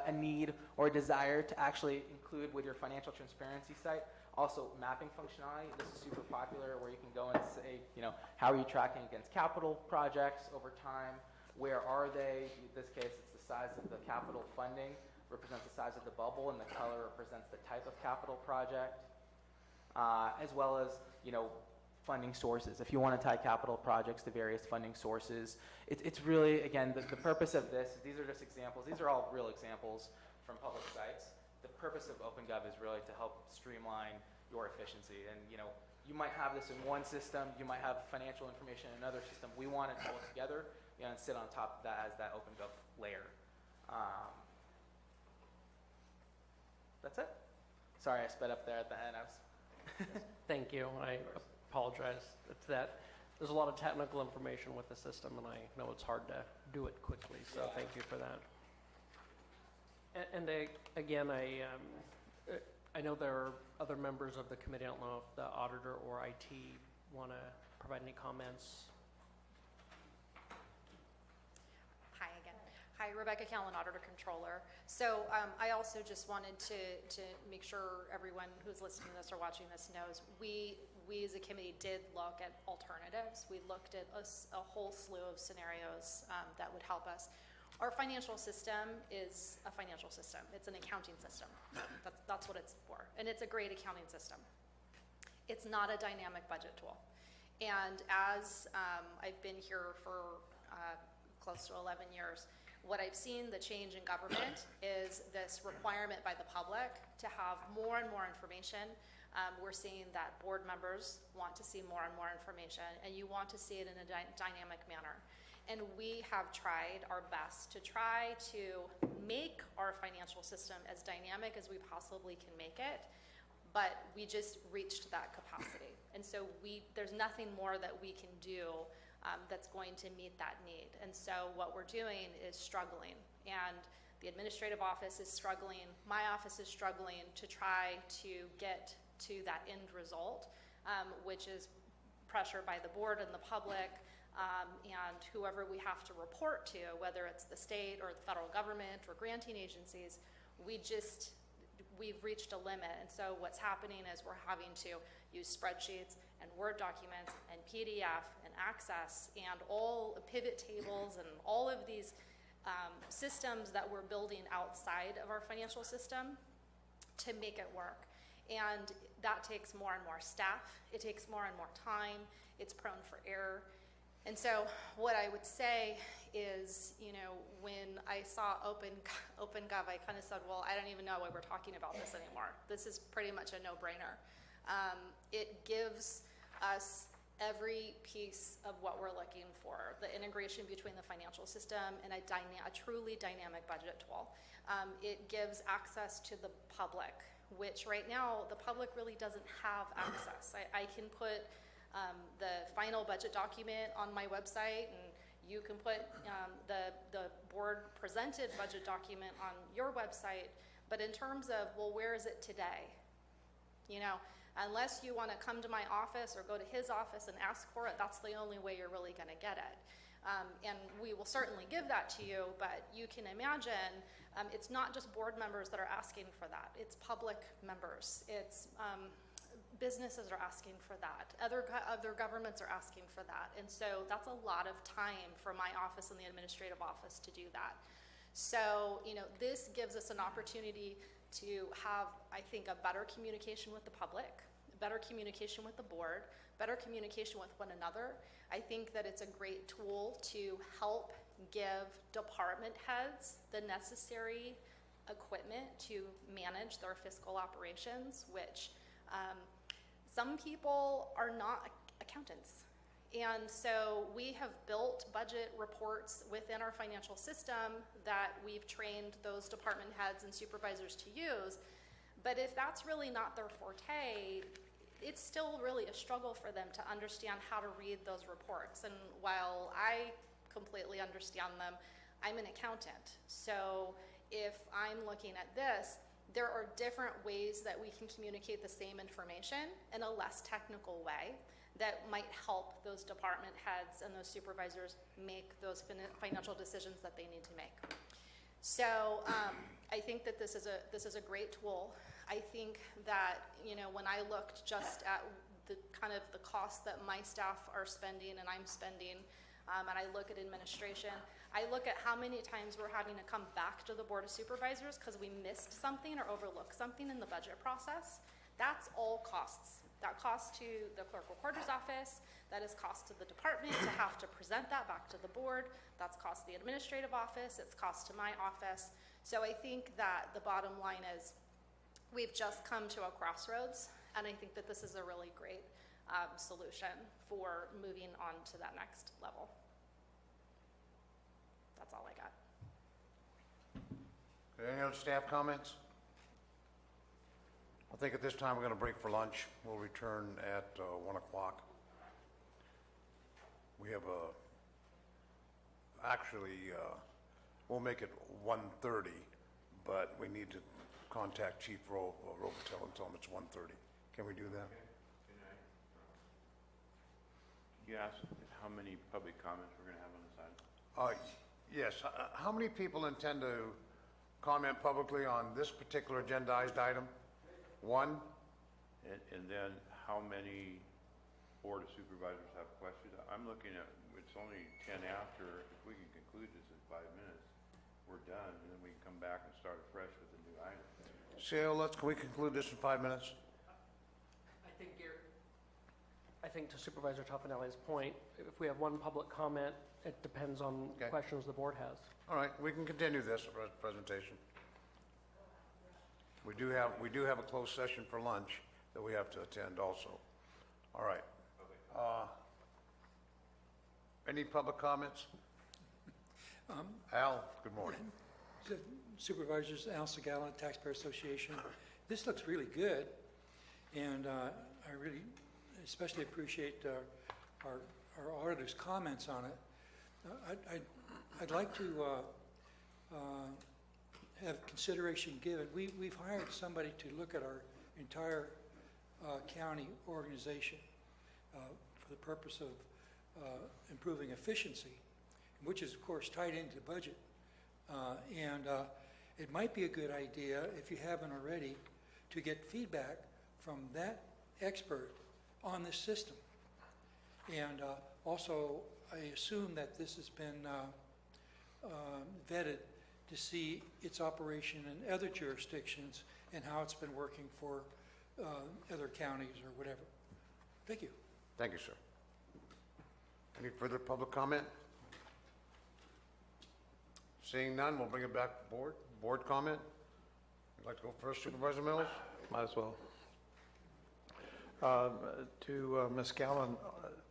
a need or a desire to actually include with your financial transparency site, also mapping functionality. This is super popular, where you can go and say, how are you tracking against capital projects over time? Where are they? In this case, it's the size of the capital funding, represents the size of the bubble, and the color represents the type of capital project, as well as, funding sources. If you want to tie capital projects to various funding sources, it's really, again, the purpose of this, these are just examples. These are all real examples from public sites. The purpose of OpenGov is really to help streamline your efficiency. And, you might have this in one system, you might have financial information in another system. We want it all together, and sit on top of that as that OpenGov layer. That's it. Sorry, I sped up there at the end. Thank you. I apologize. It's that there's a lot of technical information with the system, and I know it's hard to do it quickly, so thank you for that. And again, I know there are other members of the committee. I don't know if the auditor or IT want to provide any comments. Hi again. Hi, Rebecca Callan, Auditor Controller. So I also just wanted to make sure everyone who's listening to this or watching this knows we as a committee did look at alternatives. We looked at a whole slew of scenarios that would help us. Our financial system is a financial system. It's an accounting system. That's what it's for. And it's a great accounting system. It's not a dynamic budget tool. And as I've been here for close to 11 years, what I've seen the change in government is this requirement by the public to have more and more information. We're seeing that board members want to see more and more information, and you want to see it in a dynamic manner. And we have tried our best to try to make our financial system as dynamic as we possibly can make it, but we just reached that capacity. And so there's nothing more that we can do that's going to meet that need. And so what we're doing is struggling, and the administrative office is struggling, my office is struggling to try to get to that end result, which is pressure by the board and the public, and whoever we have to report to, whether it's the state or the federal government or granting agencies. We've reached a limit. And so what's happening is we're having to use spreadsheets and Word documents and PDF and Access and all pivot tables and all of these systems that we're building outside of our financial system to make it work. And that takes more and more staff. It takes more and more time. It's prone for error. And so what I would say is, when I saw OpenGov, I kind of said, well, I don't even know why we're talking about this anymore. This is pretty much a no-brainer. It gives us every piece of what we're looking for, the integration between the financial system and a truly dynamic budget tool. It gives access to the public, which right now the public really doesn't have access. I can put the final budget document on my website, and you can put the board presented budget document on your website, but in terms of, well, where is it today? Unless you want to come to my office or go to his office and ask for it, that's the only way you're really going to get it. And we will certainly give that to you, but you can imagine it's not just board members that are asking for that. It's public members. It's businesses are asking for that. Other governments are asking for that. And so that's a lot of time for my office and the administrative office to do that. So, this gives us an opportunity to have, I think, a better communication with the public, better communication with the board, better communication with one another. I think that it's a great tool to help give department heads the necessary equipment to manage their fiscal operations, which some people are not accountants. And so we have built budget reports within our financial system that we've trained those department heads and supervisors to use. But if that's really not their forte, it's still really a struggle for them to understand how to read those reports. And while I completely understand them, I'm an accountant. So if I'm looking at this, there are different ways that we can communicate the same information in a less technical way that might help those department heads and those supervisors make those financial decisions that they need to make. So I think that this is a great tool. I think that when I looked just at the cost that my staff are spending and I'm spending, and I look at administration, I look at how many times we're having to come back to the Board of Supervisors because we missed something or overlooked something in the budget process. That's all costs. That costs to the clerk recorder's office, that is cost to the department to have to present that back to the board, that's cost to the administrative office, it's cost to my office. So I think that the bottom line is we've just come to a crossroads, and I think that this is a really great solution for moving on to that next level. That's all I got. Okay, any other staff comments? I think at this time we're going to break for lunch. We'll return at 1 o'clock. We have actually, we'll make it 1:30, but we need to contact Chief Robitel and tell him it's 1:30. Can we do that? You asked how many public comments we're going to have on this item? Yes. How many people intend to comment publicly on this particular agendized item? One? And then how many Board of Supervisors have questions? I'm looking at, it's only 10 after. If we can conclude this in 5 minutes, we're done, and then we can come back and start afresh with a new item. Can we conclude this in 5 minutes? I think to Supervisor Toffenelli's point, if we have one public comment, it depends on questions the board has. All right, we can continue this presentation. We do have a closed session for lunch that we have to attend also. All right. Any public comments? Al, good morning. Supervisors, Al Segala, Taxpayer Association. This looks really good, and I really especially appreciate our auditor's comments on it. I'd like to have consideration given. We've hired somebody to look at our entire county organization for the purpose of improving efficiency, which is, of course, tied into the budget. And it might be a good idea, if you haven't already, to get feedback from that expert on this system. And also, I assume that this has been vetted to see its operation in other jurisdictions and how it's been working for other counties or whatever. Thank you. Thank you, sir. Any further public comment? Seeing none, we'll bring it back to board. Board comment? You'd like to go first, Supervisor Mills? Might as well. To Ms. Gallen,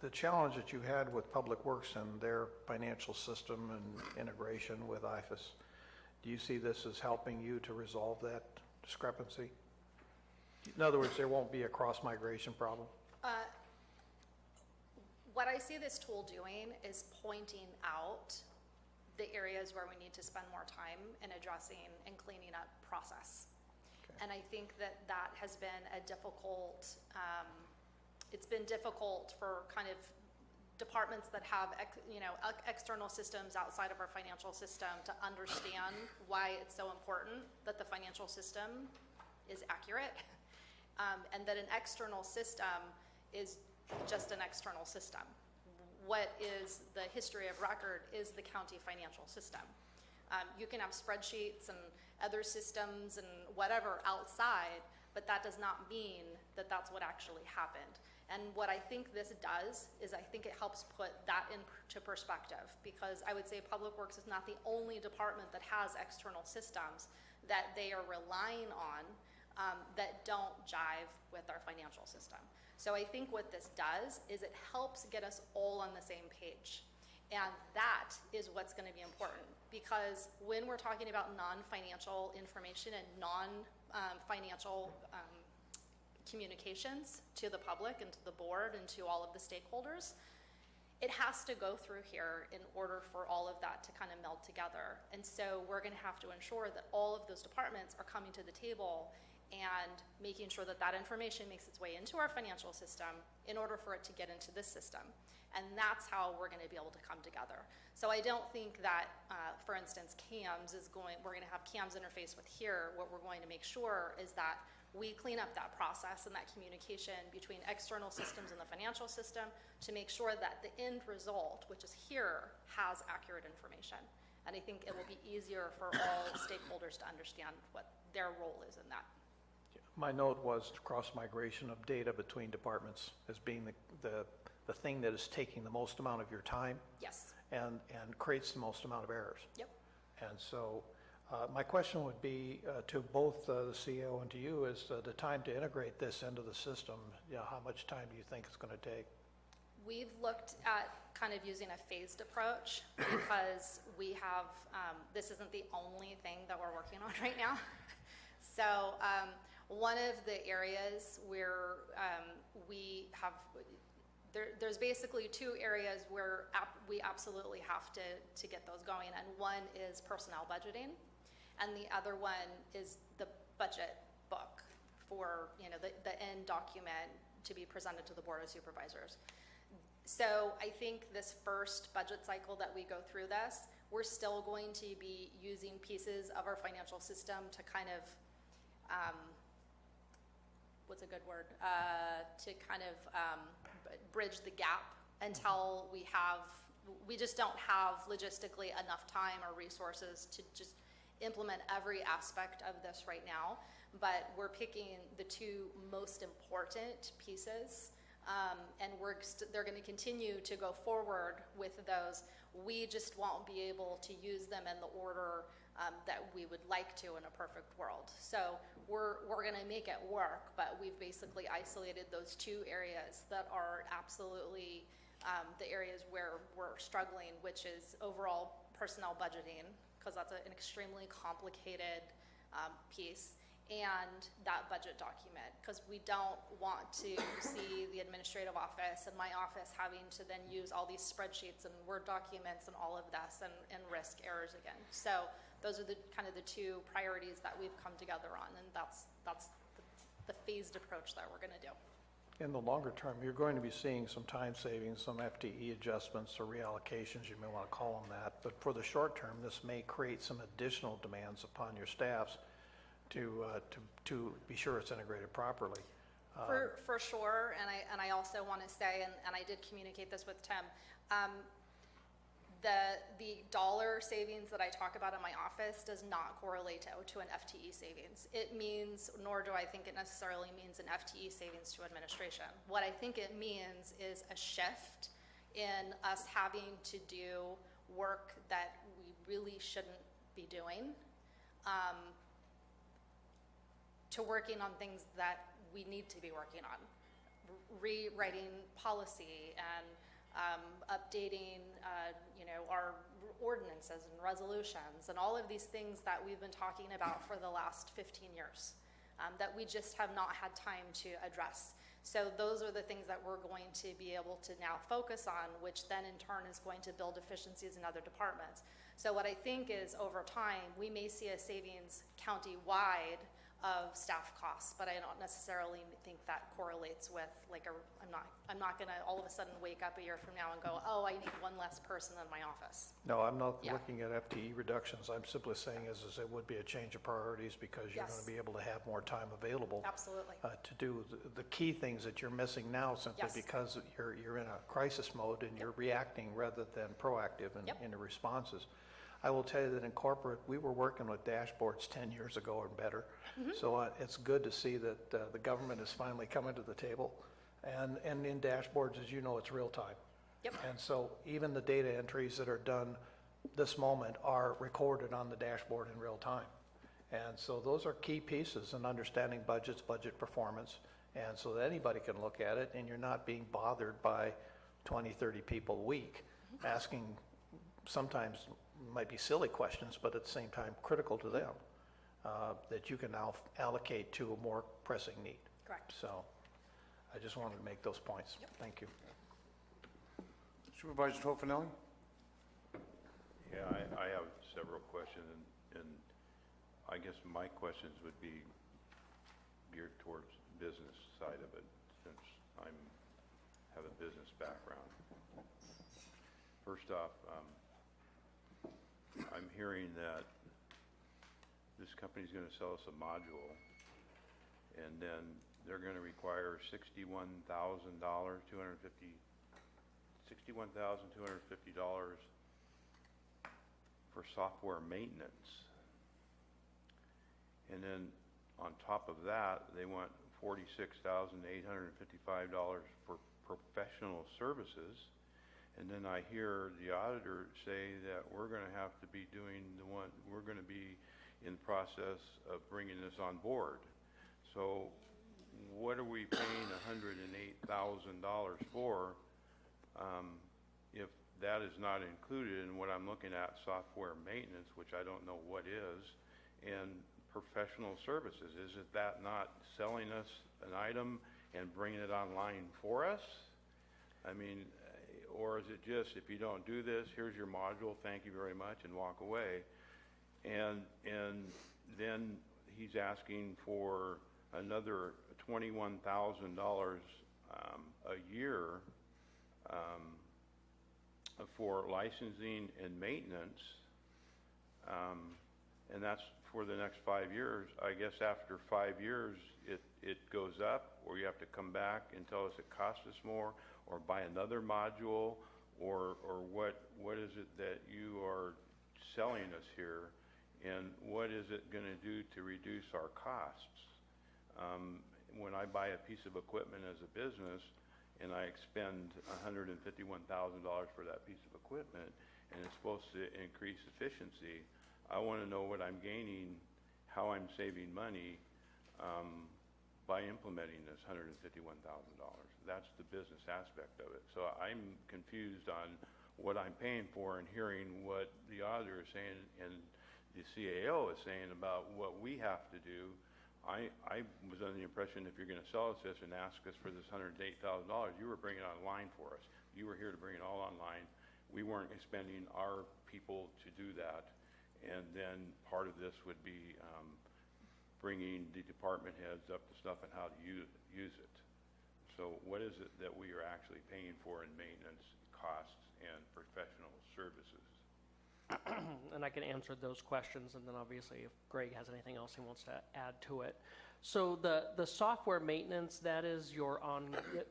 the challenge that you had with Public Works and their financial system and integration with IFAS, do you see this as helping you to resolve that discrepancy? In other words, there won't be a cross-migration problem? What I see this tool doing is pointing out the areas where we need to spend more time in addressing and cleaning up process. Okay. And I think that that has been a difficult, it's been difficult for kind of departments that have external systems outside of our financial system to understand why it's so important that the financial system is accurate, and that an external system is just an external system. What is the history of record is the county financial system. You can have spreadsheets and other systems and whatever outside, but that does not mean that that's what actually happened. And what I think this does is I think it helps put that into perspective, because I would say Public Works is not the only department that has external systems that they are relying on that don't jive with our financial system. So I think what this does is it helps get us all on the same page. And that is what's going to be important, because when we're talking about non-financial information and non-financial communications to the public and to the board and to all of the stakeholders, it has to go through here in order for all of that to kind of meld together. And so we're going to have to ensure that all of those departments are coming to the table and making sure that that information makes its way into our financial system in order for it to get into this system. And that's how we're going to be able to come together. So I don't think that, for instance, we're going to have CAMS interface with here. What we're going to make sure is that we clean up that process and that communication between external systems and the financial system to make sure that the end result, which is here, has accurate information. And I think it will be easier for all stakeholders to understand what their role is in that. My note was cross-migration of data between departments as being the thing that is taking the most amount of your time. Yes. And creates the most amount of errors. Yep. And so my question would be to both the CEO and to you is the time to integrate this into the system, how much time do you think it's going to take? We've looked at kind of using a phased approach because we have, this isn't the only thing that we're working on right now. So One of the areas where we have, there's basically two areas where we absolutely have to get those going, and one is personnel budgeting, and the other one is the budget book for, you know, the end document to be presented to the Board of Supervisors. So I think this first budget cycle that we go through this, we're still going to be using pieces of our financial system to kind of, what's a good word, to kind of bridge the gap until we just don't have logistically enough time or resources to just implement every aspect of this right now. But we're picking the two most important pieces, and they're going to continue to go forward with those. We just won't be able to use them in the order that we would like to in a perfect world. So we're going to make it work, but we've basically isolated those two areas that are absolutely the areas where we're struggling, which is overall personnel budgeting, because that's an extremely complicated piece, and that budget document, because we don't want to see the administrative office and my office having to then use all these spreadsheets and Word documents and all of this and risk errors again. So those are the kind of the two priorities that we've come together on, and that's the phased approach that we're going to do. In the longer term, you're going to be seeing some time savings, some FTE adjustments or reallocations, you may want to call them that. But for the short term, this may create some additional demands upon your staffs to be sure it's integrated properly. For sure, and I also want to say, and I did communicate this with Tim, the dollar savings that I talk about in my office does not correlate to an FTE savings. It means, nor do I think it necessarily means an FTE savings to administration. What I think it means is a shift in us having to do work that we really shouldn't be doing, to working on things that we need to be working on, rewriting policy and updating, our ordinances and resolutions and all of these things that we've been talking about for the last 15 years that we just have not had time to address. So those are the things that we're going to be able to now focus on, which then in turn is going to build efficiencies in other departments. So what I think is over time, we may see a savings county-wide of staff costs, but I don't necessarily think that correlates with I'm not going to all of a sudden wake up a year from now and go, oh, I need one less person in my office. No, I'm not looking at FTE reductions. I'm simply saying is it would be a change of priorities because you're going to be able to have more time available. Absolutely. To do the key things that you're missing now simply because you're in a crisis mode and you're reacting rather than proactive in the responses. I will tell you that in corporate, we were working with dashboards 10 years ago or better. Mm-hmm. So it's good to see that the government is finally coming to the table. And in dashboards, as you know, it's real time. Yep. And so even the data entries that are done this moment are recorded on the dashboard in real time. And so those are key pieces in understanding budgets, budget performance, and so that anybody can look at it and you're not being bothered by 20, 30 people a week asking sometimes might be silly questions, but at the same time critical to them, that you can now allocate to a more pressing need. Correct. So I just wanted to make those points. Yep. Thank you. Supervisor Tofinelli? Yeah, I have several questions, and I guess my questions would be geared towards business side of it, since have a business background. First off, I'm hearing that this company's going to sell us a module, and then they're going to require $61,250 for software maintenance. And then on top of that, they want $46,855 for professional services. And then I hear the auditor say that we're going to have to be we're going to be in the process of bringing this on board. So what are we paying $108,000 for if that is not included in what I'm looking at, software maintenance, which I don't know what is, and professional services? Is it that not selling us an item and bringing it online for us? I mean, or is it just, if you don't do this, here's your module, thank you very much, and walk away? And then he's asking for another $21,000 a year for licensing and maintenance, and that's for the next 5 years. I guess after 5 years, it goes up, or you have to come back and tell us it costs us more, or buy another module, or what is it that you are selling us here, and what is it going to do to reduce our costs? When I buy a piece of equipment as a business and I expend $151,000 for that piece of equipment and it's supposed to increase efficiency, I want to know what I'm gaining, how I'm saving money by implementing this $151,000. That's the business aspect of it. So I'm confused on what I'm paying for and hearing what the auditor is saying and the CAO is saying about what we have to do. I was under the impression if you're going to sell us this and ask us for this $108,000, you were bringing it online for us. You were here to bring it all online. We weren't expending our people to do that. And then part of this would be bringing the department heads up to stuff on how to use it. So what is it that we are actually paying for in maintenance costs and professional services? And I can answer those questions, and then obviously if Greg has anything else he wants to add to it. So the software maintenance, that is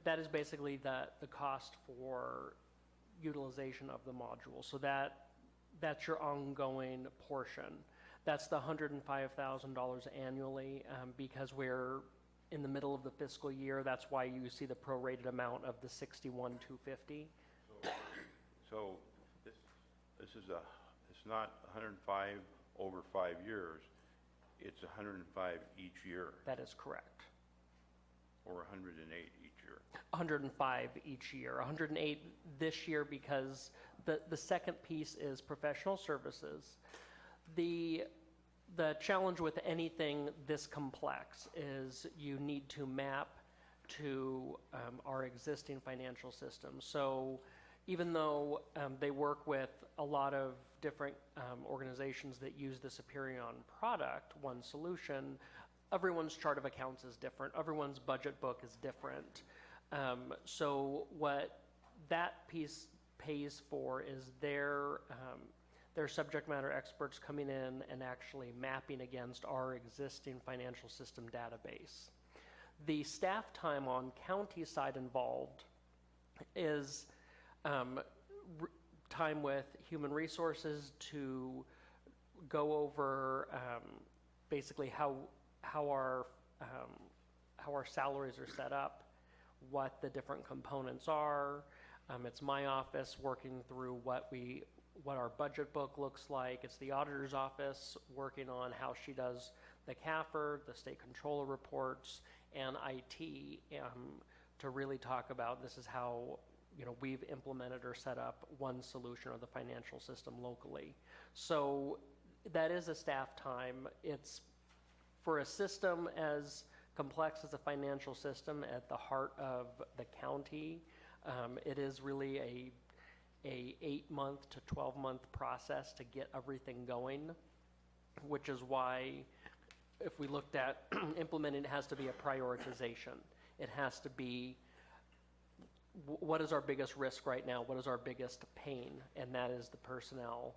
that is basically the cost for utilization of the module. So that's your ongoing portion. That's the $105,000 annually, because we're in the middle of the fiscal year. That's why you see the prorated amount of the $61,250. So this is it's not 105 over 5 years. It's 105 each year. That is correct. Or 108 each year. 105 each year. 108 this year because the second piece is professional services. The challenge with anything this complex is you need to map to our existing financial system. So even though they work with a lot of different organizations that use the Superion product, one solution, everyone's chart of accounts is different. Everyone's budget book is different. So what that piece pays for is their subject matter experts coming in and actually mapping against our existing financial system database. The staff time on county side involved is time with human resources to go over basically how our salaries are set up, what the different components are. It's my office working through what our budget book looks like. It's the auditor's office working on how she does the CAFR, the state controller reports, and IT to really talk about this is how we've implemented or set up one solution or the financial system locally. So that is a staff time. It's for a system as complex as a financial system at the heart of the county. It is really a 8-month to 12-month process to get everything going, which is why if we looked at implementing, it has to be a prioritization. It has to be what is our biggest risk right now? What is our biggest pain? And that is the personnel.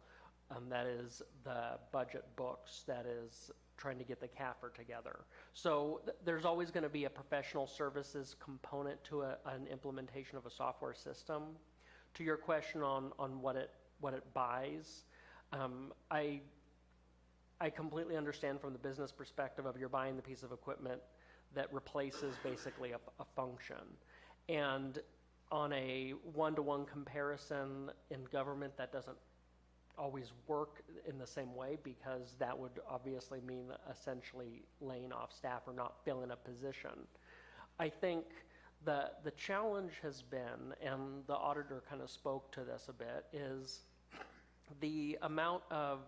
That is the budget books. That is trying to get the CAFR together. So there's always going to be a professional services component to an implementation of a software system. To your question on what it buys, I completely understand from the business perspective of you're buying the piece of equipment that replaces basically a function. And on a one-to-one comparison in government, that doesn't always work in the same way because that would obviously mean essentially laying off staff or not filling a position. I think the challenge has been, and the auditor kind of spoke to this a bit, is the amount of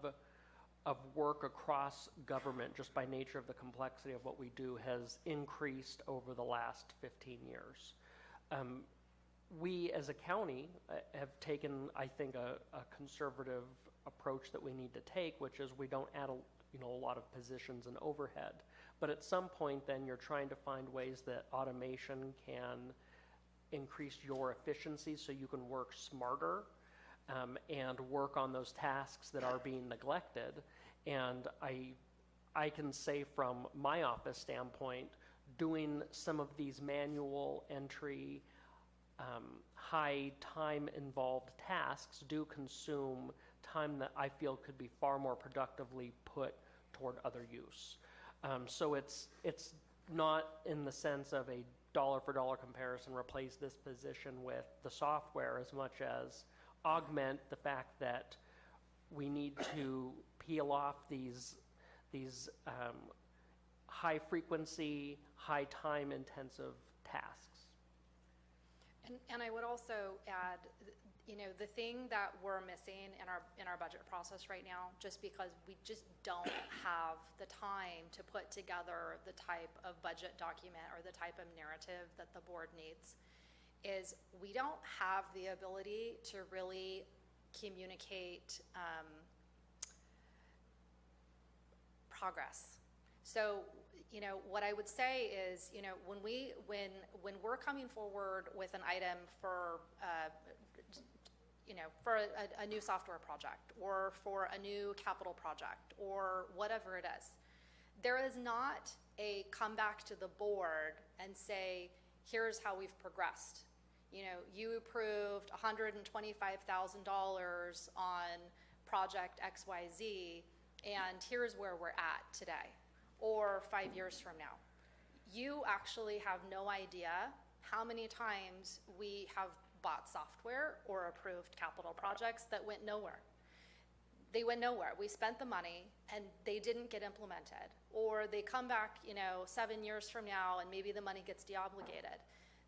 work across government, just by nature of the complexity of what we do, has increased over the last 15 years. We as a county have taken, I think, a conservative approach that we need to take, which is we don't add a lot of positions and overhead. But at some point then you're trying to find ways that automation can increase your efficiency so you can work smarter and work on those tasks that are being neglected. And I can say from my office standpoint, doing some of these manual entry, high time involved tasks do consume time that I feel could be far more productively put toward other use. So it's not in the sense of a dollar for dollar comparison, replace this position with the software, as much as augment the fact that we need to peel off these high frequency, high time intensive tasks. And I would also add, the thing that we're missing in our budget process right now, just because we just don't have the time to put together the type of budget document or the type of narrative that the board needs, is we don't have the ability to really communicate progress. So, what I would say is, when we're coming forward with an item for a new software project or for a new capital project or whatever it is, there is not a come back to the board and say, here's how we've progressed. You approved $125,000 on project XYZ, and here's where we're at today, or 5 years from now. You actually have no idea how many times we have bought software or approved capital projects that went nowhere. They went nowhere. We spent the money and they didn't get implemented. Or they come back, 7 years from now and maybe the money gets deobligated.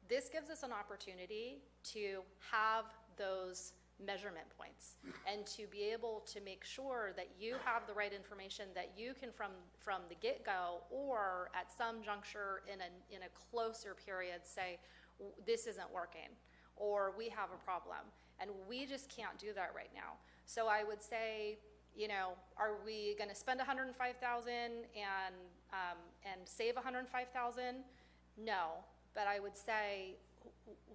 This gives us an opportunity to have those measurement points and to be able to make sure that you have the right information, that you can from the get-go or at some juncture in a closer period say, this isn't working, or we have a problem. And we just can't do that right now. So I would say, are we going to spend $105,000 and save $105,000? No, but I would say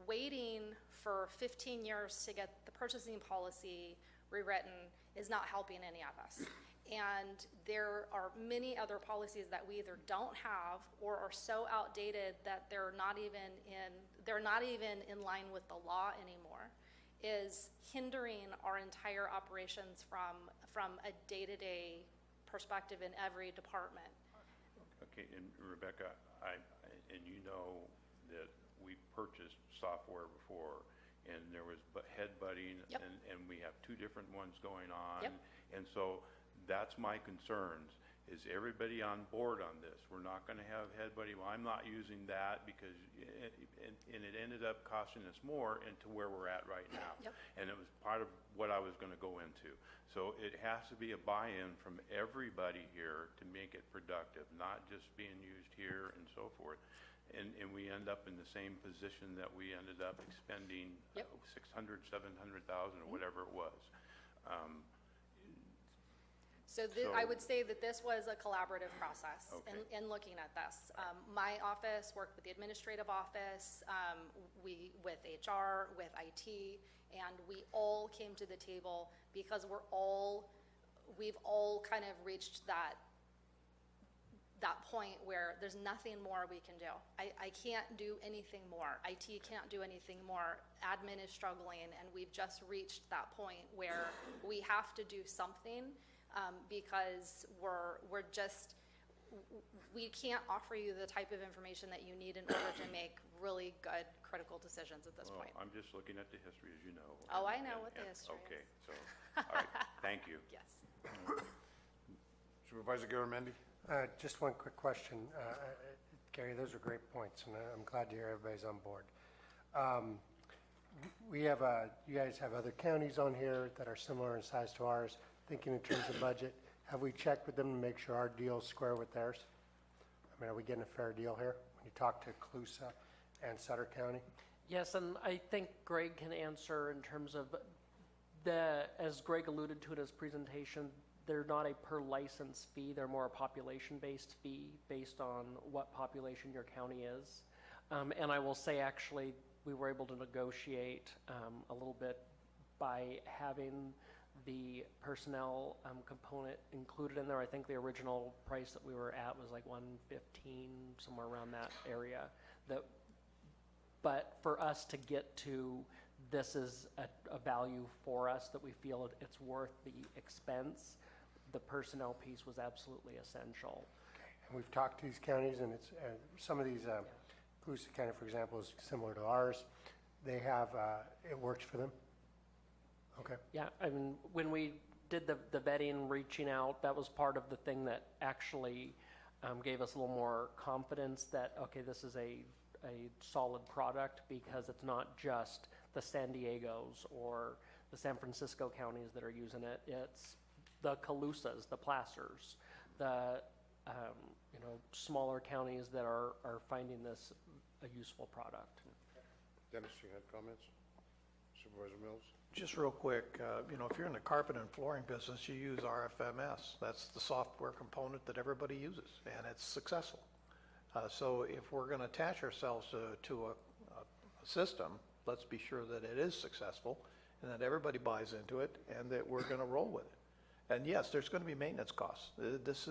waiting for 15 years to get the purchasing policy rewritten is not helping any of us. And there are many other policies that we either don't have or are so outdated that they're not even in line with the law anymore, is hindering our entire operations from a day-to-day perspective in every department. Okay, and Rebecca, and you know that we purchased software before, and there was headbutting, Yep. and we have two different ones going on. Yep. And so that's my concerns. Is everybody on board on this? We're not going to have headbutting. Well, I'm not using that because, and it ended up costing us more into where we're at right now. Yep. And it was part of what I was going to go into. So it has to be a buy-in from everybody here to make it productive, not just being used here and so forth. And we end up in the same position that we ended up expending Yep. 600, 700,000 or whatever it was. So I would say that this was a collaborative process in looking at this. My office worked with the administrative office, with HR, with IT, and we all came to the table because we've all kind of reached that point where there's nothing more we can do. I can't do anything more. IT can't do anything more. Admin is struggling, and we've just reached that point where we have to do something. Because we can't offer you the type of information that you need in order to make really good critical decisions at this point. I'm just looking at the history, as you know. Oh, I know what the history Okay, is. so, all right, thank you. Yes. Supervisor Garamendi? Just one quick question. Gary, those are great points, and I'm glad to hear everybody's on board. You guys have other counties on here that are similar in size to ours. Thinking in terms of budget, Have we checked with them to make sure our deal's square with theirs? I mean, are we getting a fair deal here when you talk to Colusa and Sutter County? Yes, and I think Greg can answer in terms of as Greg alluded to in his presentation, they're not a per license fee, they're more a population-based fee based on what population your county is. And I will say, actually, we were able to negotiate a little bit by having the personnel component included in there. I think the original price that we were at was like $115, somewhere around that area. But for us to get to this is a value for us that we feel it's worth the expense, the personnel piece was absolutely essential. And we've talked to these counties, and it's some of these, Colusa County, for example, is similar to ours. They have, it works for them. Okay. Yeah, I mean, when we did the vetting, reaching out, that was part of the thing that actually gave us a little more confidence that, okay, this is a solid product, because it's not just the San Diegos or the San Francisco counties that are using it. It's the Colusas, the Placers, the smaller counties that are finding this a useful product. Dennis, you had comments? Supervisor Mills? Just real quick, if you're in the carpet and flooring business, you use RFMS. That's the software component that everybody uses, and it's successful. So if we're going to attach ourselves to a system, let's be sure that it is successful and that everybody buys into it and that we're going to roll with it. And yes, there's going to be maintenance costs. This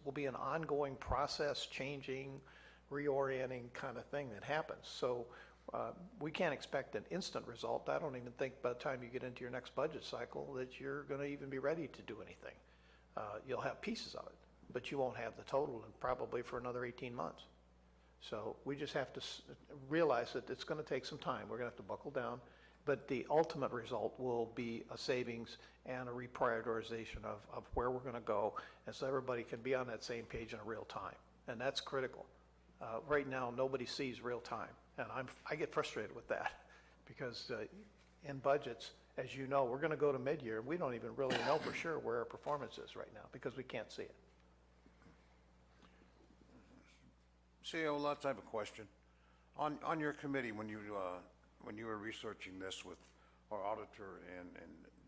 will be an ongoing process, changing, reorienting kind of thing that happens. So we can't expect an instant result. I don't even think by the time you get into your next budget cycle that you're going to even be ready to do anything. You'll have pieces of it, but you won't have the total probably for another 18 months. So we just have to realize that it's going to take some time. We're going to have to buckle down, but the ultimate result will be a savings and a reprioritization of where we're going to go, and so everybody can be on that same page in real time, and that's critical. Right now, nobody sees real time, and I get frustrated with that because in budgets, as you know, we're going to go to mid-year, and we don't even really know for sure where our performance is right now because we can't see it. CEO, lots, I have a question. On your committee, when you were researching this with our auditor, and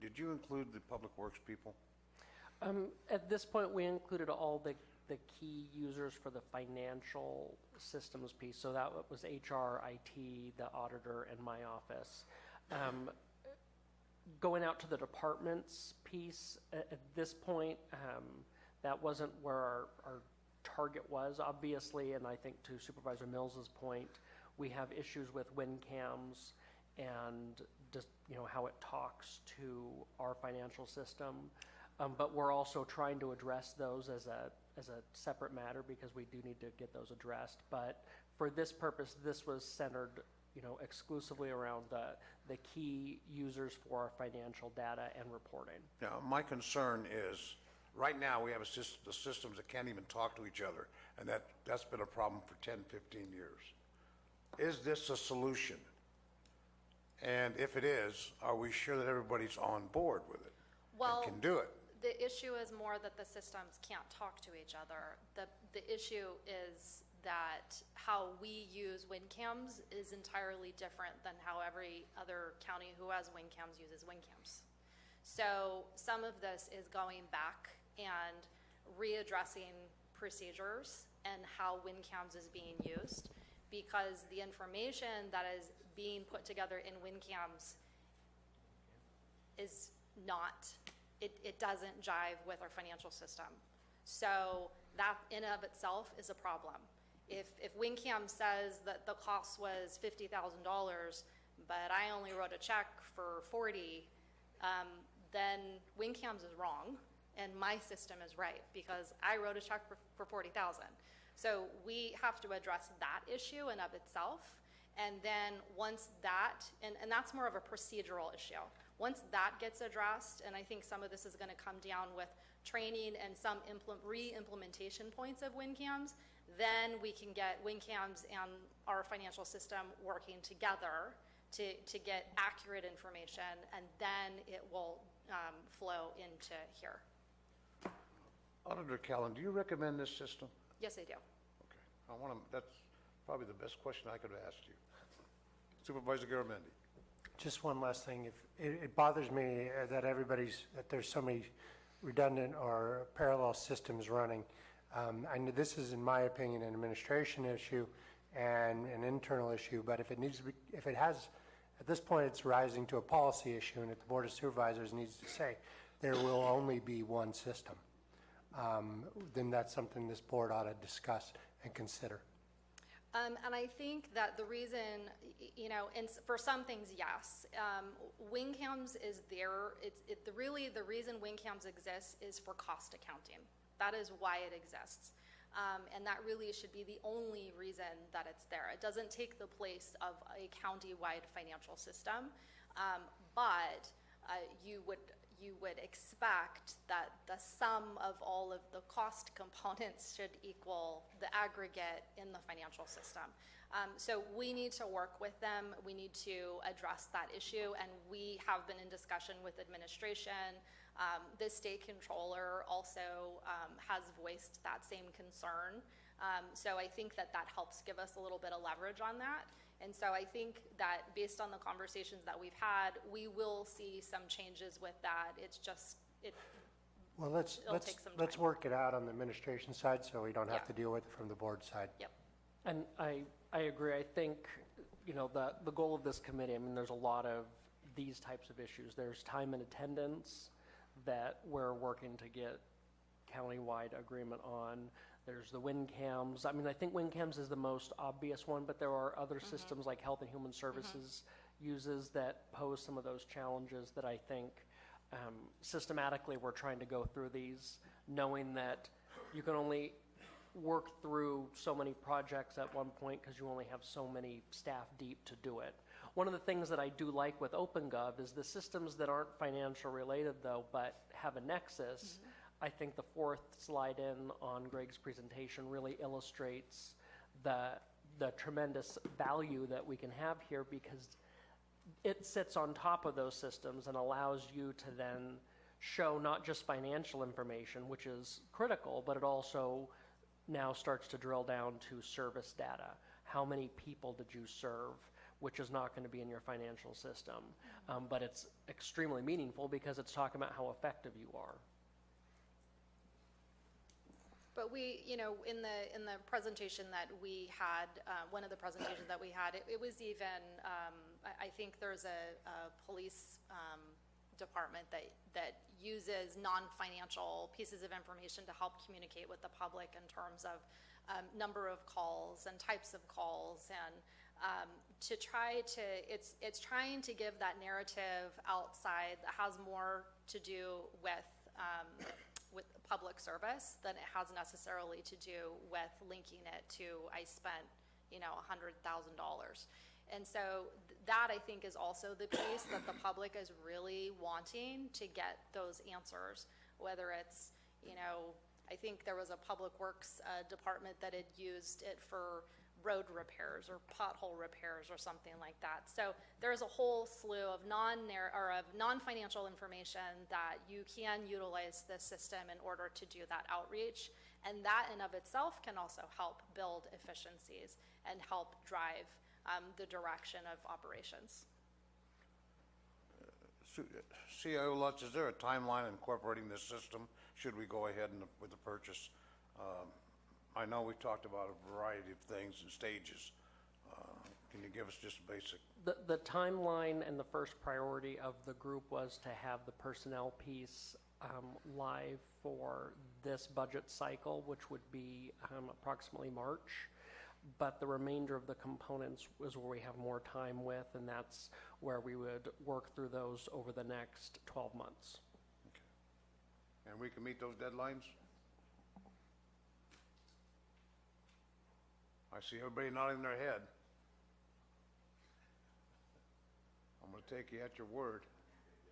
did you include the public works people? At this point, we included all the key users for the financial systems piece. So that was HR, IT, the auditor, and my office. Going out to the departments piece, at this point, that wasn't where our target was, obviously, and I think to Supervisor Mills's point, we have issues with WinCams and just how it talks to our financial system, but we're also trying to address those as a separate matter because we do need to get those addressed. But for this purpose, this was centered exclusively around the key users for our financial data and reporting. Now, my concern is, right now, we have the systems that can't even talk to each other, and that's been a problem for 10, 15 years. Is this a solution? And if it is, are we sure that everybody's on board with it and can do it? The issue is more that the systems can't talk to each other. The issue is that how we use WinCams is entirely different than how every other county who has WinCams uses WinCams. So some of this is going back and readdressing procedures and how WinCams is being used, because the information that is being put together in WinCams is not, it doesn't jive with our financial system. So that in of itself is a problem. If WinCam says that the cost was $50,000, but I only wrote a check for $40,000, then WinCams is wrong, and my system is right because I wrote a check for $40,000. So we have to address that issue in of itself, and then once that, and that's more of a procedural issue. Once that gets addressed, and I think some of this is going to come down with training and some re-implementation points of WinCams, then we can get WinCams and our financial system working together to get accurate information, and then it will flow into here. Auditor Callan, do you recommend this system? Yes, I do. Okay. That's probably the best question I could have asked you. Supervisor Garamendi. Just one last thing. It bothers me that that there's so many redundant or parallel systems running. I know this is, in my opinion, an administration issue and an internal issue, but if it has, at this point, it's rising to a policy issue, and if the Board of Supervisors needs to say there will only be one system, then that's something this board ought to discuss and consider. And I think that the reason, for some things, yes. WinCams is there. Really the reason WinCams exists is for cost accounting. That is why it exists. And that really should be the only reason that it's there. It doesn't take the place of a county-wide financial system, but you would expect that the sum of all of the cost components should equal the aggregate in the financial system. So we need to work with them. We need to address that issue, and we have been in discussion with administration. The state controller also has voiced that same concern. So I think that helps give us a little bit of leverage on that. And so I think that based on the conversations that we've had, we will see some changes with that. It's just, Well, it'll take some time. let's work it out on the administration side so we don't have to deal with it from the board side. Yep. And I agree. I think, the goal of this committee, there's a lot of these types of issues. There's time and attendance that we're working to get countywide agreement on. There's the WinCams. I think WinCams is the most obvious one, but there are other systems like Health and Human Services uses that pose some of those challenges that I think systematically we're trying to go through these, knowing that you can only work through so many projects at one point because you only have so many staff deep to do it. One of the things that I do like with OpenGov is the systems that aren't financial related though, but have a nexus. I think the fourth slide in on Greg's presentation really illustrates the tremendous value that we can have here, because it sits on top of those systems and allows you to then show not just financial information, which is critical, but it also now starts to drill down to service data. How many people did you serve, which is not going to be in your financial system. But it's extremely meaningful because it's talking about how effective you are. But we, in the presentation that we had, one of the presentations that we had, it was even, I think there's a police department that uses non-financial pieces of information to help communicate with the public in terms of number of calls and types of calls, and it's trying to give that narrative outside that has more to do with public service than it has necessarily to do with linking it to, I spent, $100,000. And so that, I think, is also the piece that the public is really wanting to get those answers, whether it's, I think there was a public works department that had used it for road repairs or pothole repairs or something like that. So there's a whole slew of non-financial information that you can utilize this system in order to do that outreach, and that in of itself can also help build efficiencies and help drive the direction of operations. CIO Lutz, is there a timeline incorporating this system? Should we go ahead with the purchase? I know we've talked about a variety of things and stages. Can you give us just a basic? The timeline and the first priority of the group was to have the personnel piece live for this budget cycle, which would be approximately March. But the remainder of the components is where we have more time with, and that's where we would work through those over the next 12 months. Okay. And we can meet those deadlines? I see everybody nodding their head. I'm going to take you at your word. It might be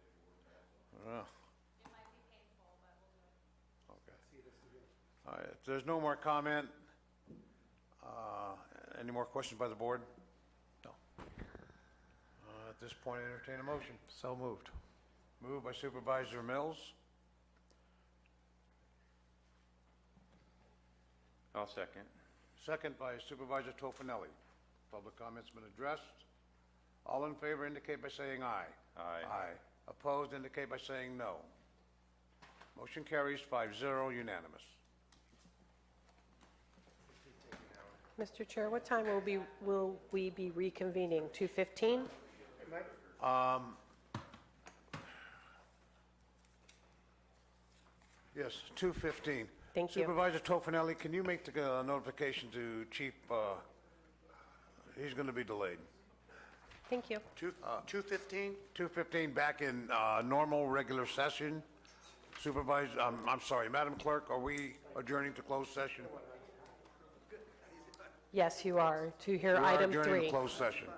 painful, but we'll do it. Okay. All right. If there's no more comment, any more questions by the board? No. At this point, I entertain a motion. So moved. Moved by Supervisor Mills. I'll second. Second by Supervisor Tofinelli. Public comment's been addressed. All in favor indicate by saying aye. Aye. Aye. Opposed indicate by saying no. Motion carries 5-0, unanimous. Mr. Chair, what time will we be reconvening? 2:15? Yes, 2:15. Thank you. Supervisor Tofinelli, can you make the notification to Chief, he's going to be delayed. Thank you. 2:15? 2:15, back in normal, regular session. Supervisor, I'm sorry, Madam Clerk, are we adjourning to closed session? Yes, you are, to hear We are item adjourning 3. to closed session.